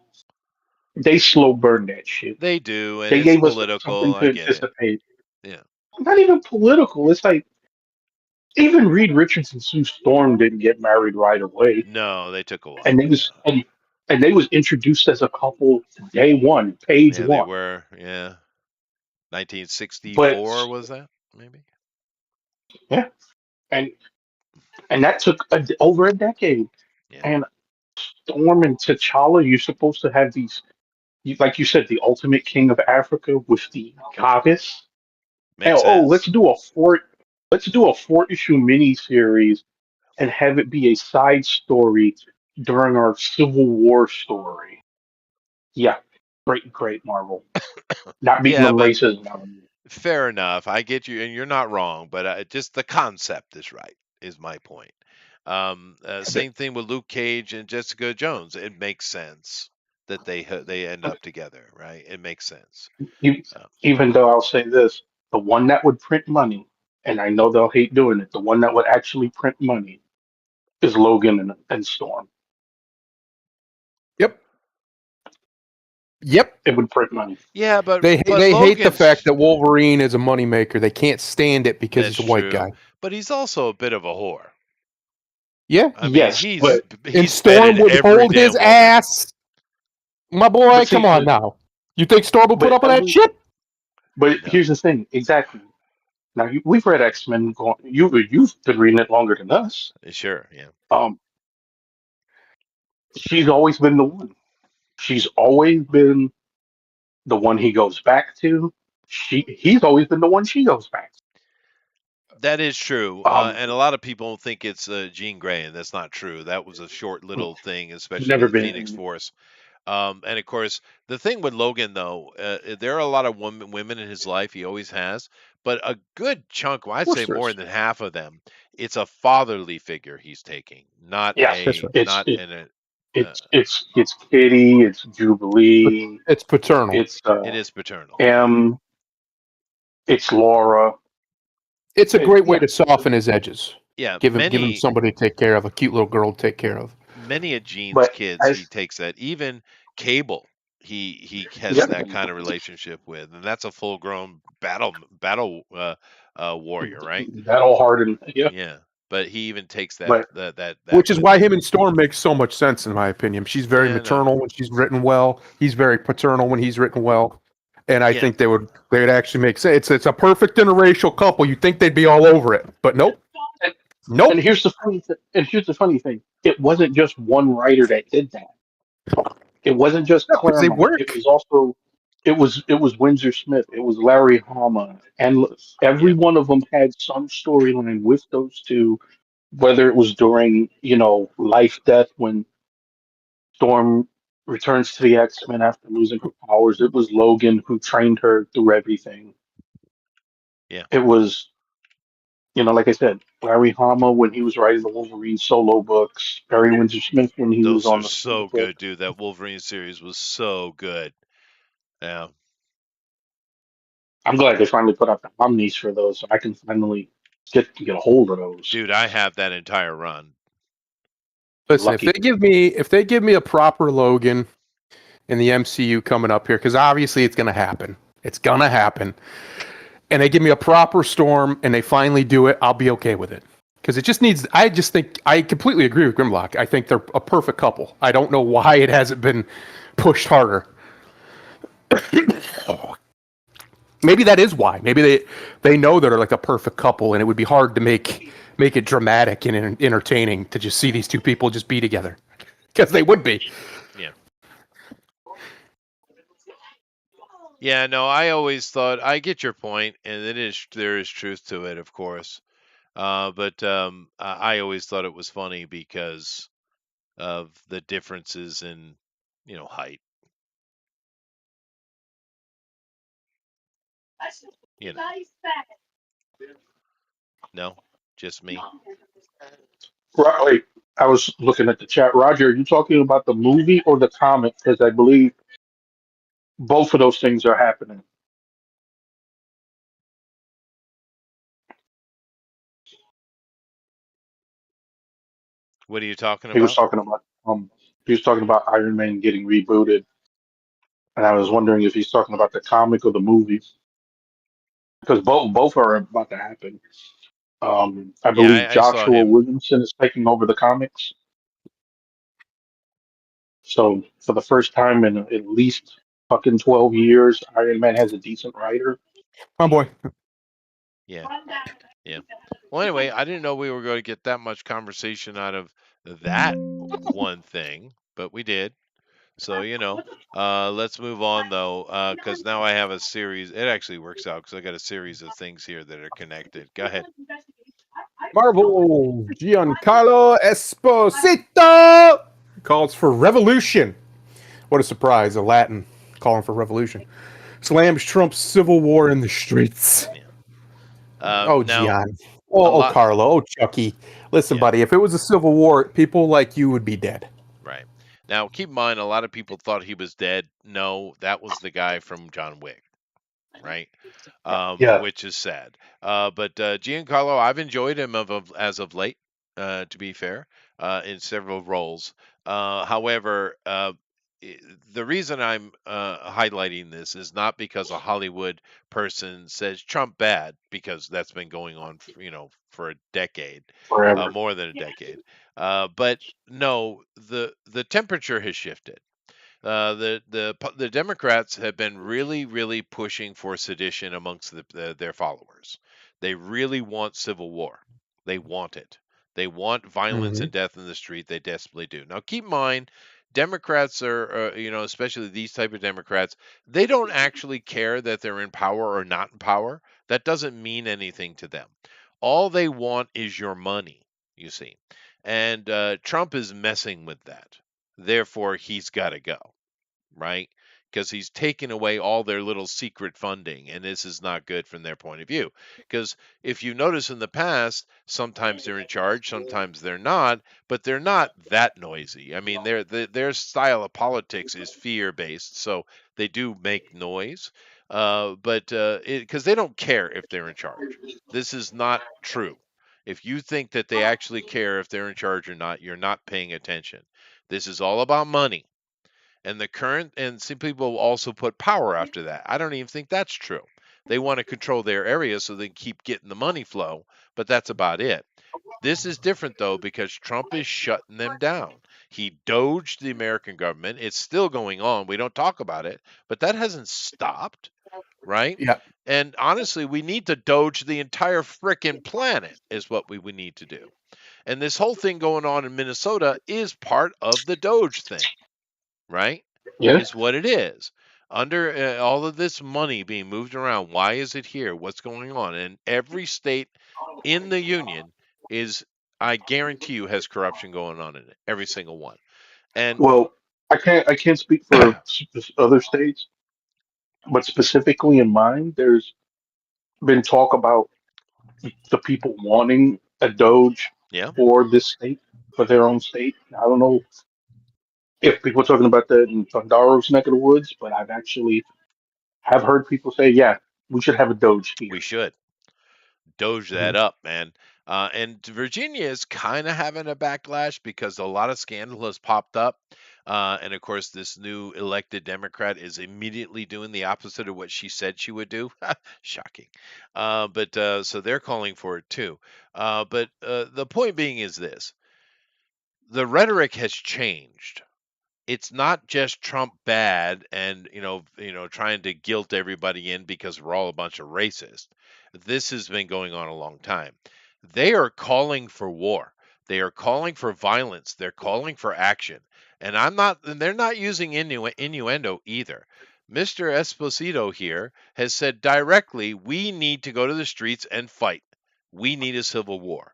they slow burn that shit. They do, and They it's gave us political. something I to get it. anticipate. Yeah. Not even political. It's like even Reed Richards and Sue Storm didn't get married right away, No, they took a and while. they Yeah. was and they was introduced as a couple day one, page Yeah, they one. were. Yeah. But 1964 was that? Maybe. yeah, and that took over a decade. Yeah. And Storm and T'Challa, you're supposed to have these, like you said, the ultimate king of Africa with the goddess. And Makes oh, sense. let's do a 4 issue miniseries and have it be a side story during our Civil War story. Yeah, great Marvel. Not beating Yeah, them but racism out of me. fair enough. I get you, and you're not wrong. But just the concept is right. Is my point. Same thing with Luke Cage and Jessica Jones. It makes sense that they end up together, right? It makes sense. E- Uh, Even though I'll say this, the one that would print money, and I know they'll hate doing it, the one that would actually print money is Logan and Storm. Yep. Yep. It would print money. yeah, but but They hate the fact Logan's that Wolverine is a moneymaker. They can't stand it because that's he's a white true, guy. but he's also a bit of a whore. Yeah. I mean, Yes, but And he's Storm bedded would every hold his damn woman. ass. My boy, come see, on now. You think Storm would put but up with that every shit? but No, here's the thing, exactly. Now we've read X Men. You've been reading it longer than us. sure, yeah, Um, she's always been the one. She's always been the one he goes back to. He's always been the one she goes back that is true. to. And a lot of people think it's Jean Grey, and that's not true. That was a short little thing, especially Never in Phoenix been. Force. And of course, the thing with Logan, though, there are a lot of women in his life. He always has, but a good chunk, well, Of I'd course say there more is. than half of them, it's a fatherly figure he's taking, not Yes, That's right. it's not it, in a. Uh, it's Kitty, it's But Jubilee, it's paternal. it's it is paternal, yeah, M, it's Laura. It's a great way Yeah, to soften his edges. yeah. Give him somebody to take care of, a cute little girl to take care of. Many of Gene's but kids, he as takes that. Even Cable, he has yeah, that kind of relationship with, and that's a full grown battle warrior, right? that all hardened. Yeah, Yeah, but he even takes that but that that that Which is with why him. him and Storm makes so much sense, in my opinion. She's very Yeah, no, maternal when she's written well. He's very paternal when he's written well. And I yeah, think they would actually make sense. It's a perfect interracial couple. You'd think they'd be all over it, but nope, and, and nope. here's the funny thing. It wasn't just one writer that did that. It wasn't just Because they Claremont. It work. was also it was Windsor Smith. It was Larry Hama, and every yeah, one of them had some storyline with those two. Whether it was during life death when Storm returns to the X Men after losing her powers, it was Logan who trained her through everything. yeah. It was like I said, Larry Hama when he was writing the Wolverine solo books, Barry Windsor Smith when he was Those are on the so book. good, dude. That Wolverine series was so good. Yeah, I'm glad they finally put out the omnis for those, so I can finally get a hold of those. dude, I have that entire run. Listen, Lucky. if they give me a proper Logan in the MCU coming up here, because obviously it's gonna happen. It's gonna happen. And they give me a proper Storm and they finally do it, I'll be okay with it. Because it just needs, I just think, I completely agree with Grimlock. I think they're a perfect couple. I don't know why it hasn't been pushed harder. Maybe that is why. Maybe they know they're like a perfect couple, and it would be hard to make it dramatic and entertaining to just see these two people just be together, because they would be. Yeah, yeah. No, I always thought I get your point, and there is truth to it, of course. But I always thought it was funny because of the differences in, height. You know, no, just me. Right, wait, I was looking at the chat. Roger, are you talking about the movie or the comic? Because I believe both of those things are happening. What are you talking He was about? talking about he was talking about Iron Man getting rebooted, and I was wondering if he's talking about the comic or the movie because both are about to happen. I Yeah, believe I saw Joshua him. Williamson is taking over the comics. So for the first time in at least fucking 12 years, Iron Man has a decent writer. My boy. Yeah, yeah. Well, anyway, I didn't know we were going to get that much conversation out of that one thing, but we did. So, let's move on though, because now I have a series. It actually works out because I got a series of things here that are connected. Go ahead. Marvel Giancarlo Esposito calls for revolution. What a surprise! A Latin calling for revolution. Slams Trump's civil war in the streets. Yeah. Oh, Now, Gian. a Oh, lot. Carlo. Oh, Chucky. Listen, Yeah. buddy, if it was a civil war, people like you would be dead. Right. Now, keep in mind, a lot of people thought he was dead. No, that was the guy from John Wick, right? Yeah. Which is sad. But Giancarlo, I've enjoyed him as of late, to be fair, in several roles. However, i- the reason I'm highlighting this is not because a Hollywood person says Trump bad, because that's been going on, for a decade, Forever. more than a decade. But no, the temperature has shifted. The Democrats have been really, really pushing for sedition amongst their followers. They really want civil war. They want it. They want violence Mm-hmm. and death in the street. They desperately do. Now, keep in mind, Democrats are, especially these type of Democrats, they don't actually care that they're in power or not in power. That doesn't mean anything to them. All they want is your money. You see, and Trump is messing with that. Therefore, he's got to go, right? Because he's taken away all their little secret funding, and this is not good from their point of view. Because if you notice in the past, sometimes they're in charge, sometimes they're not, but they're not that noisy. I mean, their style of politics is fear based, so they do make noise, but because they don't care if they're in charge. This is not true. If you think that they actually care if they're in charge or not, you're not paying attention. This is all about money, and the current, and some people also put power after that. I don't even think that's true. They want to control their area so they can keep getting the money flow, but that's about it. This is different though because Trump is shutting them down. He doged the American government. It's still going on. We don't talk about it, but that hasn't stopped, right? Yeah. And honestly, we need to doge the entire frickin' planet, is what we need to do. And this whole thing going on in Minnesota is part of the doge thing, right? Yeah. Is what it is. Under all of this money being moved around, why is it here? What's going on? And every state in the union is, I guarantee you, has corruption going on in it. Every single one. And Well, I can't speak for other states, but specifically in mine, there's been talk about the people wanting a Doge yeah, for this state, for their own state. I don't know if people are talking about that in Pandaro's neck of the woods, but I've actually have heard people say, yeah, we should have a Doge we here. should doge that up, man. And Virginia is kind of having a backlash because a lot of scandal has popped up. And of course, this new elected Democrat is immediately doing the opposite of what she said she would do. Shocking. But so they're calling for it too. But the point being is this: the rhetoric has changed. It's not just Trump bad and trying to guilt everybody in because we're all a bunch of racists. This has been going on a long time. They are calling for war. They are calling for violence. They're calling for action. And they're not using innuendo either. Mr. Esposito here has said directly, we need to go to the streets and fight. We need a civil war.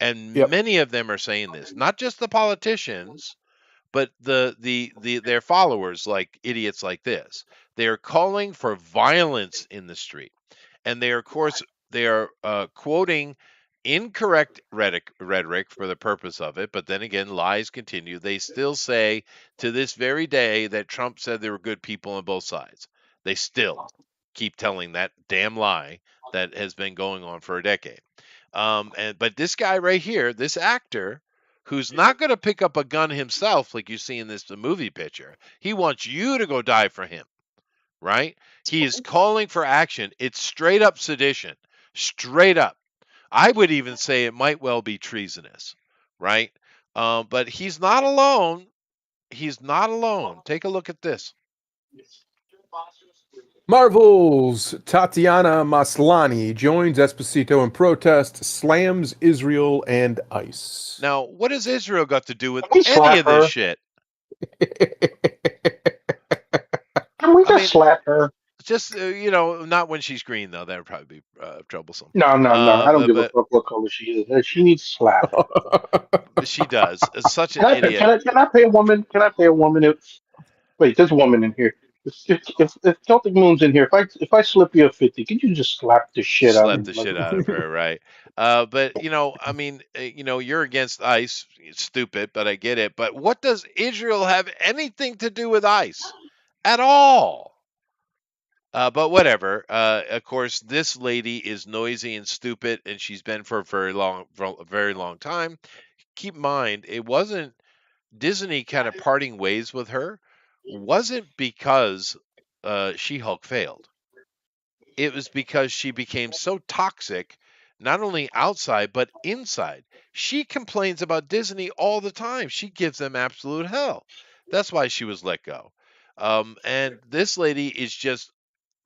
And Yep. many of them are saying this, not just the politicians, but their followers, like idiots like this. They are calling for violence in the street, and they are, of course, they are quoting incorrect rhetoric for the purpose of it. But then again, lies continue. They still say to this very day that Trump said there were good people on both sides. They still keep telling that damn lie that has been going on for a decade. But this guy right here, this actor, who's not going to pick up a gun himself, like you see in this movie picture, he wants you to go die for him, right? He is calling for action. It's straight up sedition, straight up. I would even say it might well be treasonous, right? But he's not alone. He's not alone. Take a look at this. Marvel's Tatiana Maslany joins Esposito in protest, slams Israel and ICE. Now, what has Israel got to do with Can we any slap of this her? shit? Can we I just mean, slap her? just not when she's green though. That would probably be troublesome. No, no, no. I don't give a But fuck what color she is. She needs slapped. she does. Such an Can I pay, idiot. can I pay a woman? Can I pay a woman? Wait, there's a woman in here. If Celtic Moon's in here, if I slip you a 50, can you just slap the shit out of Slap me? the Like, shit out of her, right? But I mean, you're against ICE. It's stupid, but I get it. But what does Israel have anything to do with ICE at all? But whatever. Of course, this lady is noisy and stupid, and she's been for a very long time. Keep in mind, it wasn't Disney kind of parting ways with her. Wasn't because She-Hulk failed. It was because she became so toxic, not only outside but inside. She complains about Disney all the time. She gives them absolute hell. That's why she was let go. And this lady is just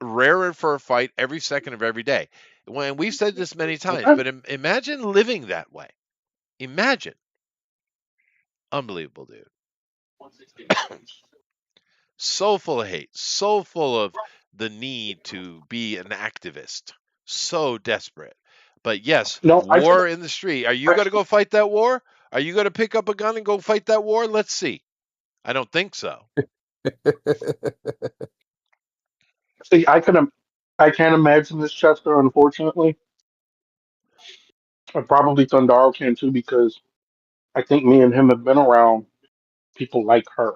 raring for a fight every second of every day. When we've said this many times, okay. but imagine living that way. Imagine, unbelievable, dude. So full of hate, so full of the need to be an activist, so desperate. But yes, No, war in the street. Are you I going to go fight that war? Are you going to pick up a gun and go fight that war? Let's see. I don't think so. see. I can't imagine this, Chester. Unfortunately, and probably Thundaro can too, because I think me and him have been around people like her,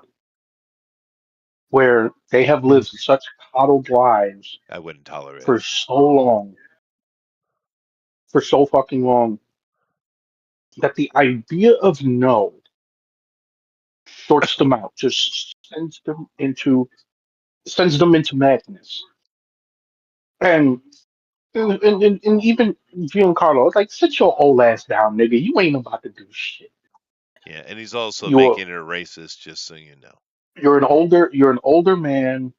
where they have lived such coddled lives I wouldn't tolerate for it. so long, for so fucking long, that the idea of no sorts them out, just sends them into madness. And and even Giancarlo, it's like, sit your old ass down, nigga. You ain't about to do shit. Yeah, and he's also You're making it a racist, just so you know. you're an older man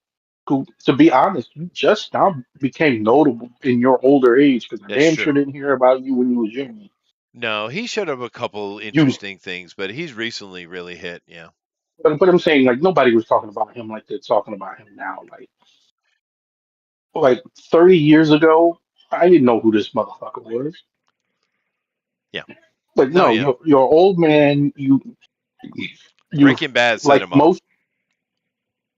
who, to be honest, you just now became notable in your older age, because I That's damn sure true. didn't hear about you when you was young. No, he showed up a couple You, interesting things, but he's recently really hit. Yeah. but I'm saying, like, nobody was talking about him like they're talking about him now. Like 30 years ago, I didn't know who this motherfucker was. Yeah. But No, no, yeah. you're an old man. You've Breaking Bad set like him off. most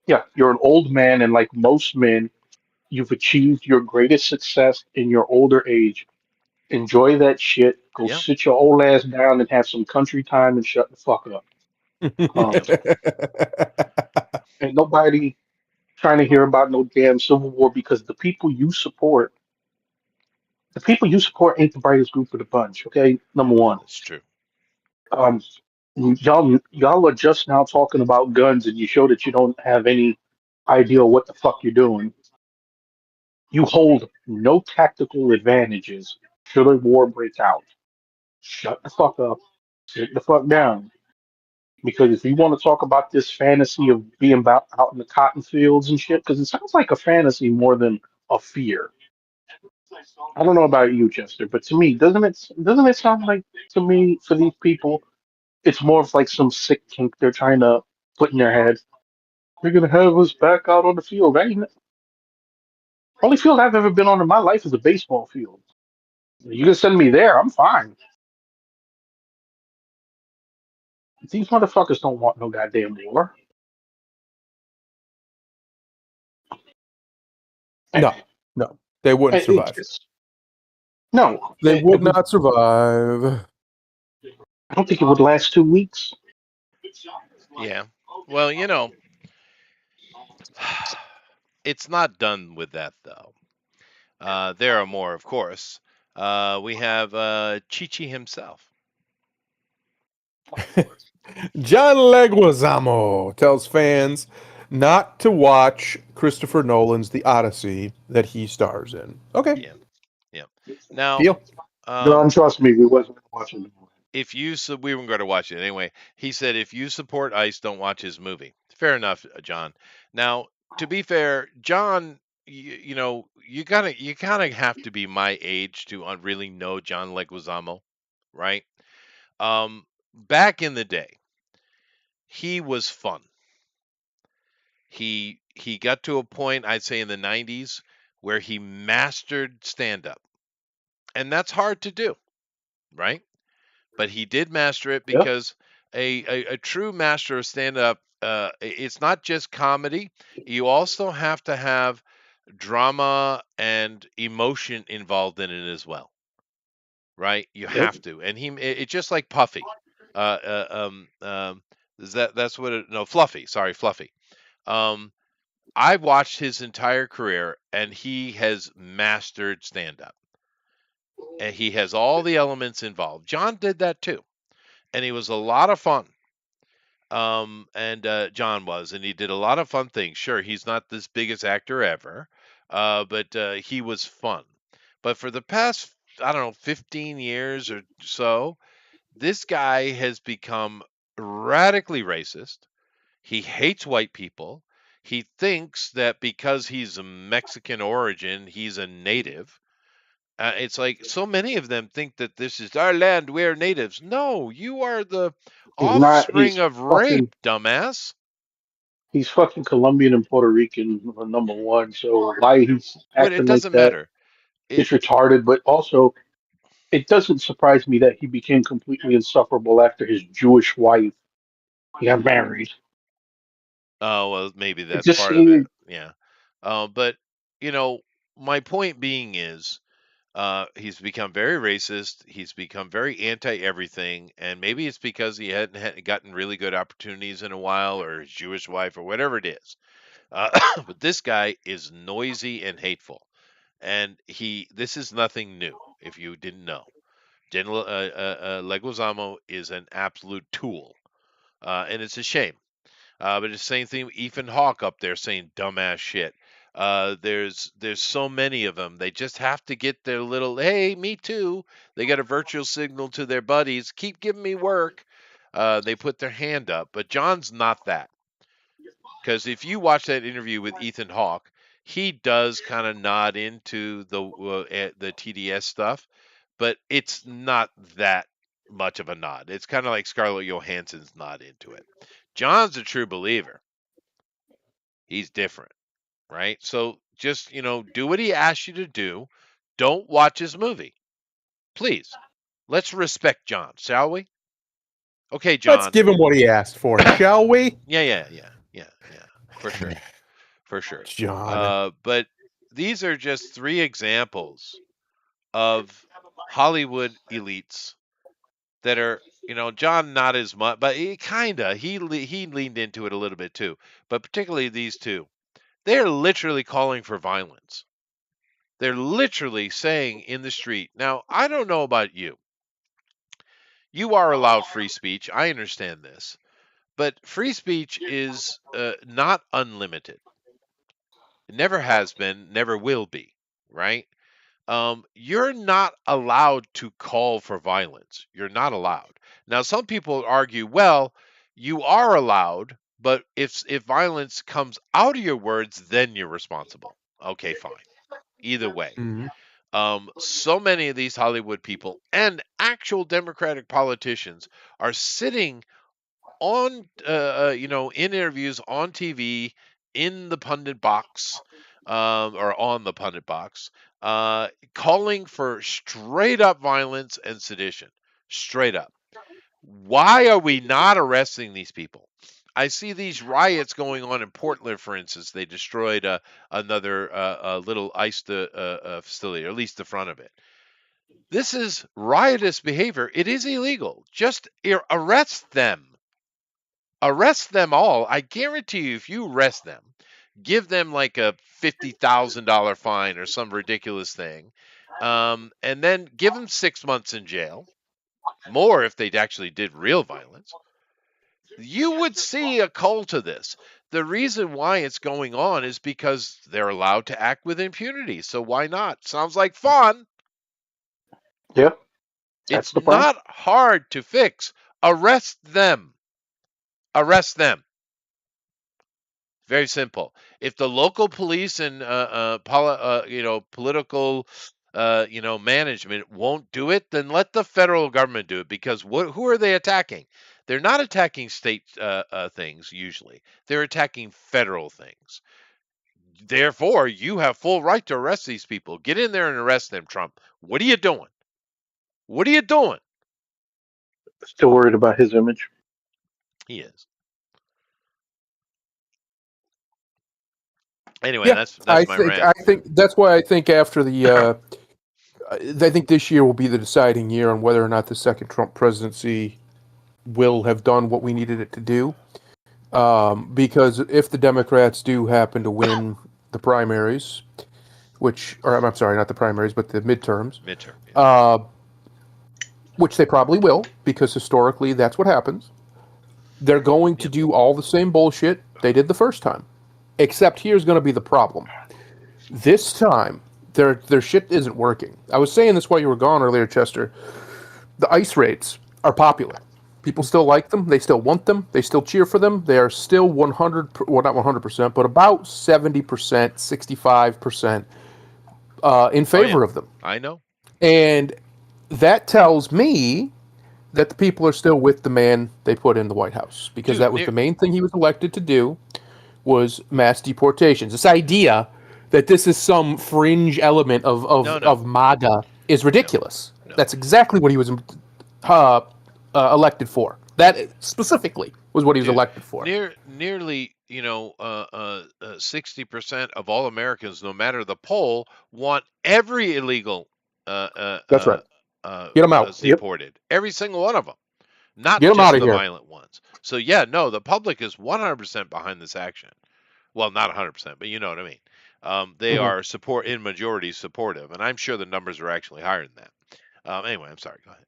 Yeah, you're an old man, and like most men, you've achieved your greatest success in your older age. Enjoy that shit. Go Yeah. sit your old ass down and have some country time and shut the fuck up. Um, Yeah. ain't nobody trying to hear about no damn civil war, because the people you support ain't the brightest group of the bunch. Okay, number one. That's true. Um, y'all are just now talking about guns, and you show that you don't have any idea what the fuck you're doing. You hold no tactical advantages should a war break out. Shut the fuck up. Sit the fuck down. Because if you want to talk about this fantasy of being about out in the cotton fields and shit, because it sounds like a fantasy more than a fear. I don't know about you, Chester, but to me, doesn't it sound like, to me, for these people, it's more of like some sick kink they're trying to put in their head. They're gonna have us back out on the field. Only field I've ever been on in my life is a baseball field. You can send me there. I'm fine. These motherfuckers don't want no goddamn war. And, No, no, they wouldn't it survive. just no. They would not survive. I don't think it would last 2 weeks. Yeah. Well, it's not done with that though. There are more, of course. We have Chi himself. John Leguizamo tells fans not to watch Christopher Nolan's The Odyssey that he stars in. Okay, Yeah, yeah. Now, deal. um, Don't trust me. We wasn't watching the movie. if you we weren't going to watch it anyway. He said if you support ICE, don't watch his movie. Fair enough, John. Now, to be fair, John, you kind of have to be my age to really know John Leguizamo, right? Back in the day, he was fun. He got to a point, I'd say in the 90s, where he mastered stand up. And that's hard to do, right? But he did master it Yeah. because a true master of stand up, it's not just comedy. You also have to have drama and emotion involved in it as well, right? You Yep. have to. And it's just like Puffy. Is that's what it, no, Fluffy, sorry, Fluffy. Um, I've watched his entire career and he has mastered stand up. And he has all the elements involved. John did that too. And he was a lot of fun. And John was, and he did a lot of fun things. Sure, he's not this biggest actor ever, but he was fun. But for the past, I don't know, 15 years or so, this guy has become radically racist. He hates white people. He thinks that because he's a Mexican origin, he's a native. It's like so many of them think that this is our land, we're natives. No, you are the He's not. offspring of rape, dumbass. He's fucking Colombian and Puerto Rican number one. So why he's But it acting like doesn't that matter. is It retarded. But also, it doesn't surprise me that he became completely insufferable after his Jewish wife got married. Oh, well, maybe It that's just part of it. Yeah. But you know, my point being is he's become very racist. He's become very anti everything, and maybe it's because he hadn't gotten really good opportunities in a while, or his Jewish wife, or whatever it is. Uh, but this guy is noisy and hateful, and this is nothing new. If you didn't know, General Leguizamo is an absolute tool, and it's a shame. But it's the same thing with Ethan Hawke up there saying dumbass shit. There's so many of them. They just have to get their little hey, me too. They got a virtual signal to their buddies. Keep giving me work. They put their hand up, but John's not that. Because if you watch that interview with Ethan Hawke, he does kind of nod into the TDS stuff, but it's not that much of a nod. It's kind of like Scarlett Johansson's nod into it. John's a true believer. He's different, right? So just, do what he asks you to do. Don't watch his movie. Please. Let's respect John, shall we? Okay, Let's John. give him what he asked for, shall we? Yeah, yeah, yeah, yeah, yeah. For sure. For sure. John. But these are just three examples of Hollywood elites that are, John not as much, but he kinda he leaned into it a little bit too. But particularly these two, they are literally calling for violence. They're literally saying in the street. Now, I don't know about you. You are allowed free speech. I understand this. But free speech is not unlimited. It never has been, never will be, right? You're not allowed to call for violence. You're not allowed. Now, some people argue, well, you are allowed, but if violence comes out of your words, then you're responsible. Okay, fine. Either way. Mhm. So many of these Hollywood people and actual Democratic politicians are sitting on, in interviews on TV, in the pundit box, or on the pundit box, calling for straight up violence and sedition. Straight up. Why are we not arresting these people? I see these riots going on in Portland, for instance. They destroyed another little ICE facility, or at least the front of it. This is riotous behavior. It is illegal. Just arrest them. Arrest them all. I guarantee you, if you arrest them, give them like a $50,000 fine or some ridiculous thing, and then give them 6 months in jail, more if they actually did real violence, you would see a cull to this. The reason why it's going on is because they're allowed to act with impunity. So why not? Sounds like fun. Yeah, that's It's the problem. not hard to fix. Arrest them. Arrest them. Very simple. If the local police and political management won't do it, then let the federal government do it. Because who are they attacking? They're not attacking state things usually. They're attacking federal things. Therefore, you have full right to arrest these people. Get in there and arrest them, Trump. What are you doing? What are you doing? Still worried about his image. He is. Anyway, Yeah, that's my rant. I think that's why I think after the I think this year will be the deciding year on whether or not the second Trump presidency will have done what we needed it to do. Because if the Democrats do happen to win the primaries, or I'm sorry, not the primaries, but the midterms, Midterm. Yeah. Which they probably will, because historically that's what happens. They're going to do all the same bullshit they did the first time. Except here's going to be the problem. This time, their shit isn't working. I was saying this while you were gone earlier, Chester. The ICE raids are popular. People still like them. They still want them. They still cheer for them. They are still 100, well, not 100%, but about 70%, 65% in favor of them. I know. And that tells me that the people are still with the man they put in the White House, because that was the main thing he was elected to do, was mass deportations. This idea that this is some fringe element of MAGA is ridiculous. No. That's exactly what he was elected for. That specifically was what he was elected for. Nearly, 60% of all Americans, no matter the poll, want every illegal That's right. Get them out. deported. Yep. Every single one of them. Not Get them just out of the here. violent ones. So yeah, no, the public is 100% behind this action. Well, not 100%, but you know what I mean. They are in majority supportive, and I'm sure the numbers are actually higher than that. Anyway, I'm sorry. Go ahead.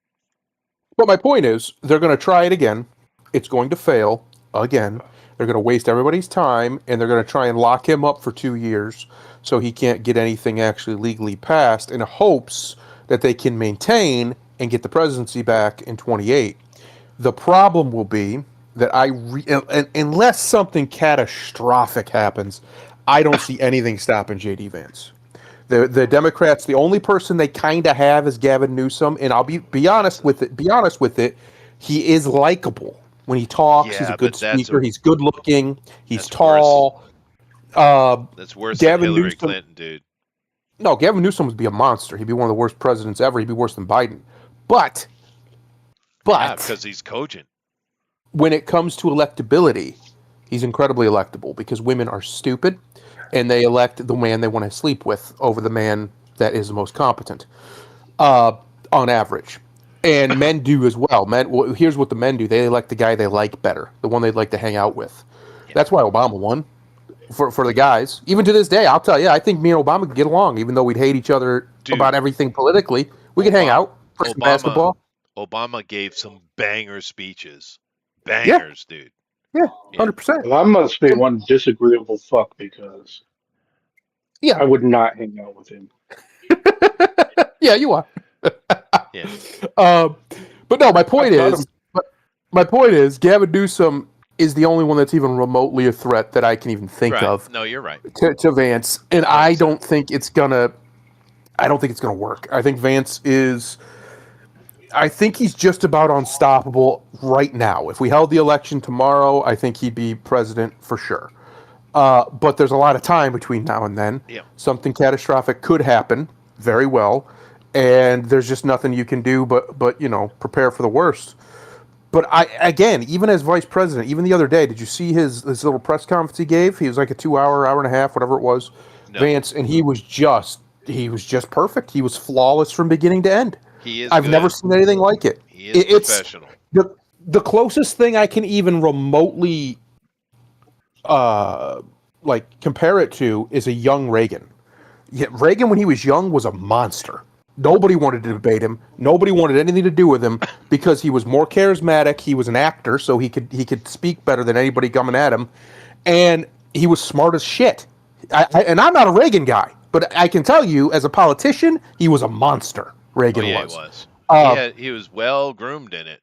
But my point is, they're going to try it again. It's going to fail again. They're going to waste everybody's time, and they're going to try and lock him up for 2 years so he can't get anything actually legally passed, in hopes that they can maintain and get the presidency back in 28. The problem will be that unless something catastrophic happens, I don't see anything stopping J.D. Vance. The Democrats, the only person they kind of have is Gavin Newsom, and I'll be honest with it. He is likable when he talks. He's a good speaker. He's good looking. He's tall. That's worse than Hillary Clinton, dude. No, Gavin Newsom would be a monster. He'd be one of the worst presidents ever. He'd be worse than Biden. But because he's cogent. When it comes to electability, he's incredibly electable, because women are stupid, and they elect the man they want to sleep with over the man that is the most competent, on average. And men do as well. Here's what the men do. They elect the guy they like better, the one they'd like to hang out with. Yeah. That's why Obama won, for the guys. Even to this day, I'll tell you, I think me and Obama could get along, even though we'd hate each other about everything politically. We could hang out, play some basketball. Obama gave some banger speeches. Bangers, dude. Yeah, 100%. Well, I must be one disagreeable fuck, because I would not hang out with him. Yeah, you are. Yeah. But no, my point is, Gavin Newsom is the only one that's even remotely a threat that I can even think of. No, you're right. To Vance, and I don't think it's gonna work. I think Vance is. I think he's just about unstoppable right now. If we held the election tomorrow, I think he'd be president for sure. But there's a lot of time between now and then. Yeah. Something catastrophic could happen. very well, and there's just nothing you can do but prepare for the worst. But again, even as vice president, even the other day, did you see his little press conference he gave? He was like a 2 hour, hour and a half, whatever it was, No, Vance, and he was just perfect. He was flawless from beginning to end. he is I've never good. seen anything like it. He is It's professional. the closest thing I can even remotely uh like compare it to is a young Reagan. Yeah, Reagan when he was young was a monster. Nobody wanted to debate him. Nobody wanted anything to do with him because he was more charismatic. He was an actor, so he could speak better than anybody coming at him, and he was smart as shit. And I'm not a Reagan guy, but I can tell you, as a politician, he was a monster. Oh Reagan yeah, he was. was. Uh, He was well groomed in it,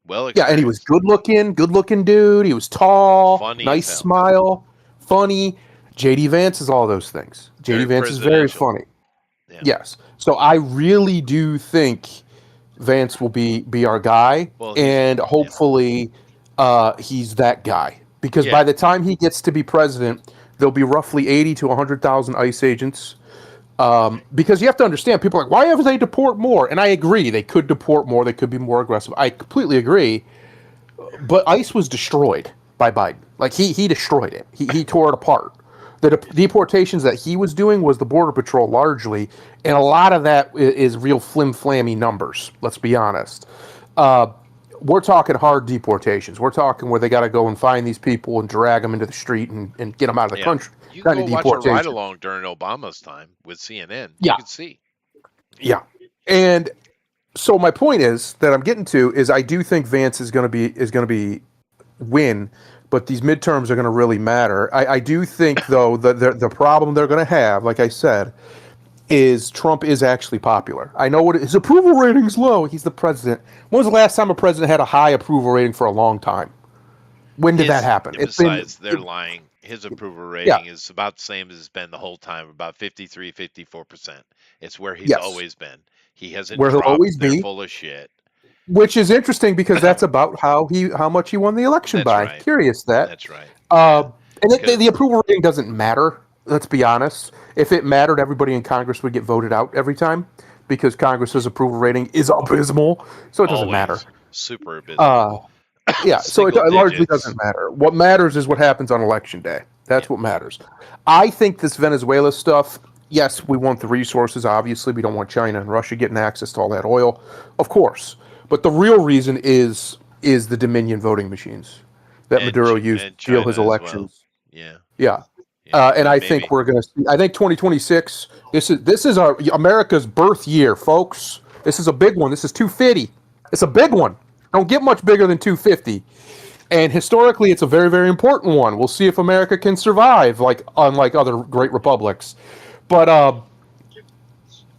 well yeah, and he was experienced, good looking dude. He was tall, funny as nice hell, smile, funny. JD Vance is all those things. JD very Vance is very presidential. funny. Yeah. Yes. So I really do think Vance will be our guy, Well, and yeah, hopefully he's that guy. Because by yeah, the time he gets to be president, there'll be roughly 80 to 100,000 ICE agents. Because you have to understand, people are like, why haven't they deport more? And I agree, they could deport more, they could be more aggressive. I completely agree. But ICE was destroyed by Biden. Like he destroyed it. He tore it apart. The deportations that he was doing was the border patrol largely, and a lot of that is real flim flammy numbers. Let's be honest. Uh, we're talking hard deportations. We're talking where they got to go and find these people and drag them into the street and get them out of the yeah. country. You can Kind go of watch a ride deportation. along during Obama's time with CNN. You Yeah, can see. yeah. And so my point is that I'm getting to is I do think Vance is going to be win, but these midterms are going to really matter. I do think, though, that the problem they're going to have, like I said, is Trump is actually popular. I know what his approval rating's low. He's the president. When was the last time a president had a high approval rating for a long time? When did that His happen? It's been, Besides, they're lying. His approval yeah, rating is about the same as it's been the whole time, about 53, 54%. It's where he's yes, always been. He hasn't where he'll dropped. always They're be, full of shit. which is interesting because that's about how much he won the election That's by. right. Curious that. That's right. Yeah. Uh, and the Because approval rating doesn't matter. Let's be honest. If it mattered, everybody in Congress would get voted out every time because Congress's approval rating is abysmal. So it doesn't matter. always super abysmal. Uh, yeah. So it Single largely doesn't digits. matter. What matters is what happens on election day. Yeah. That's what matters. I think this Venezuela stuff. Yes, we want the resources. Obviously, we don't want China and Russia getting access to all that oil, of course. But the real reason is the Dominion voting machines that Maduro used And to steal China his as well. elections. Yeah. Yeah. Yeah. And And I think maybe. we're going to see. I think 2026. This is our America's birth year, folks. This is a big one. This is 250. It's a big one. Don't get much bigger than 250. And historically, it's a very, very important one. We'll see if America can survive, like unlike other great republics. But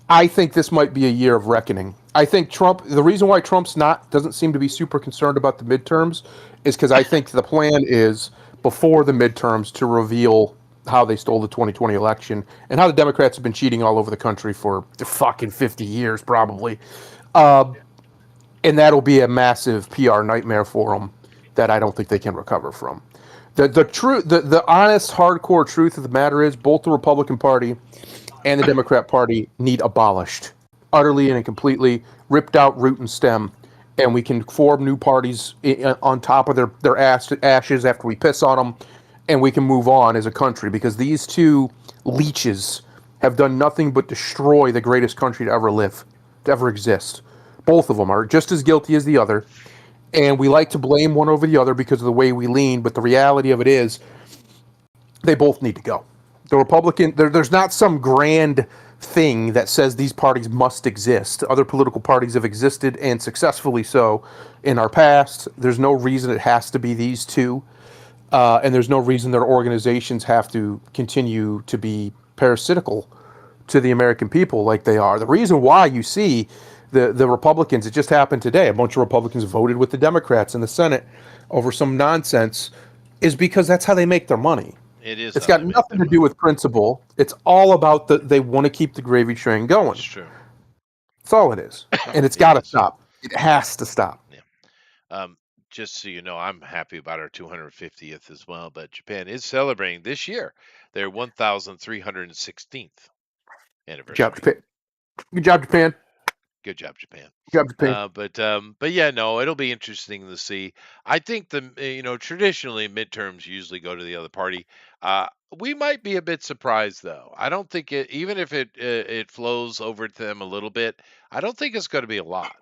I think this might be a year of reckoning. I think Trump. The reason why Trump's not doesn't seem to be super concerned about the midterms is because I think the plan is before the midterms to reveal how they stole the 2020 election and how the Democrats have been cheating all over the country for fucking 50 years, probably. Uh, and that'll be a massive PR nightmare for them that I don't think they can recover from. The honest, hardcore truth of the matter is both the Republican Party and the Democrat Party need abolished, utterly and completely, ripped out root and stem, and we can form new parties on top of their ashes after we piss on them, and we can move on as a country because these two leeches have done nothing but destroy the greatest country to ever live, to ever exist. Both of them are just as guilty as the other, and we like to blame one over the other because of the way we lean, but the reality of it is they both need to go. The Republican, there's not some grand thing that says these parties must exist. Other political parties have existed and successfully so in our past. There's no reason it has to be these two, and there's no reason their organizations have to continue to be parasitical to the American people like they are. The reason why you see the Republicans, it just happened today, a bunch of Republicans voted with the Democrats in the Senate over some nonsense, is because that's how they make their money. It is It's how got they make nothing their to do money. with principle. It's all about they want to keep the gravy train It's going. true. That's all it is. And it's It got to is. stop. It has to stop. Yeah. Just so you know, I'm happy about our 250th as well. But Japan is celebrating this year their 1,316th Good job, anniversary. Japan. Good job, Japan. Good job, Japan. Good job, Japan. But yeah, no, it'll be interesting to see. I think traditionally midterms usually go to the other party. Uh, we might be a bit surprised though. I don't think it, even if it flows over to them a little bit, I don't think it's going to be a lot.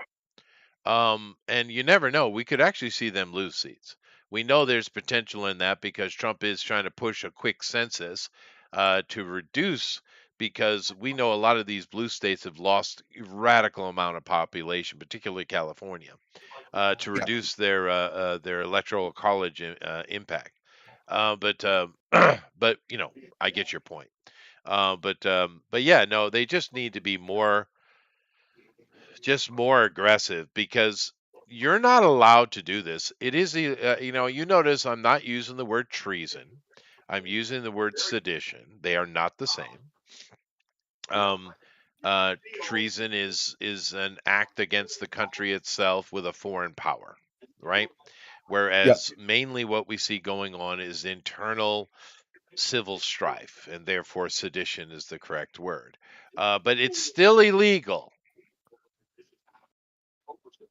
And you never know. We could actually see them lose seats. We know there's potential in that because Trump is trying to push a quick census to reduce, because we know a lot of these blue states have lost a radical amount of population, particularly California, to Yeah. reduce their electoral college impact. But but I get your point. But yeah, no, they just need to be more aggressive, because you're not allowed to do this. It is you notice I'm not using the word treason. I'm using the word sedition. They are not the same. Treason is an act against the country itself with a foreign power, right? Yeah. Whereas mainly what we see going on is internal civil strife, and therefore sedition is the correct word. But it's still illegal.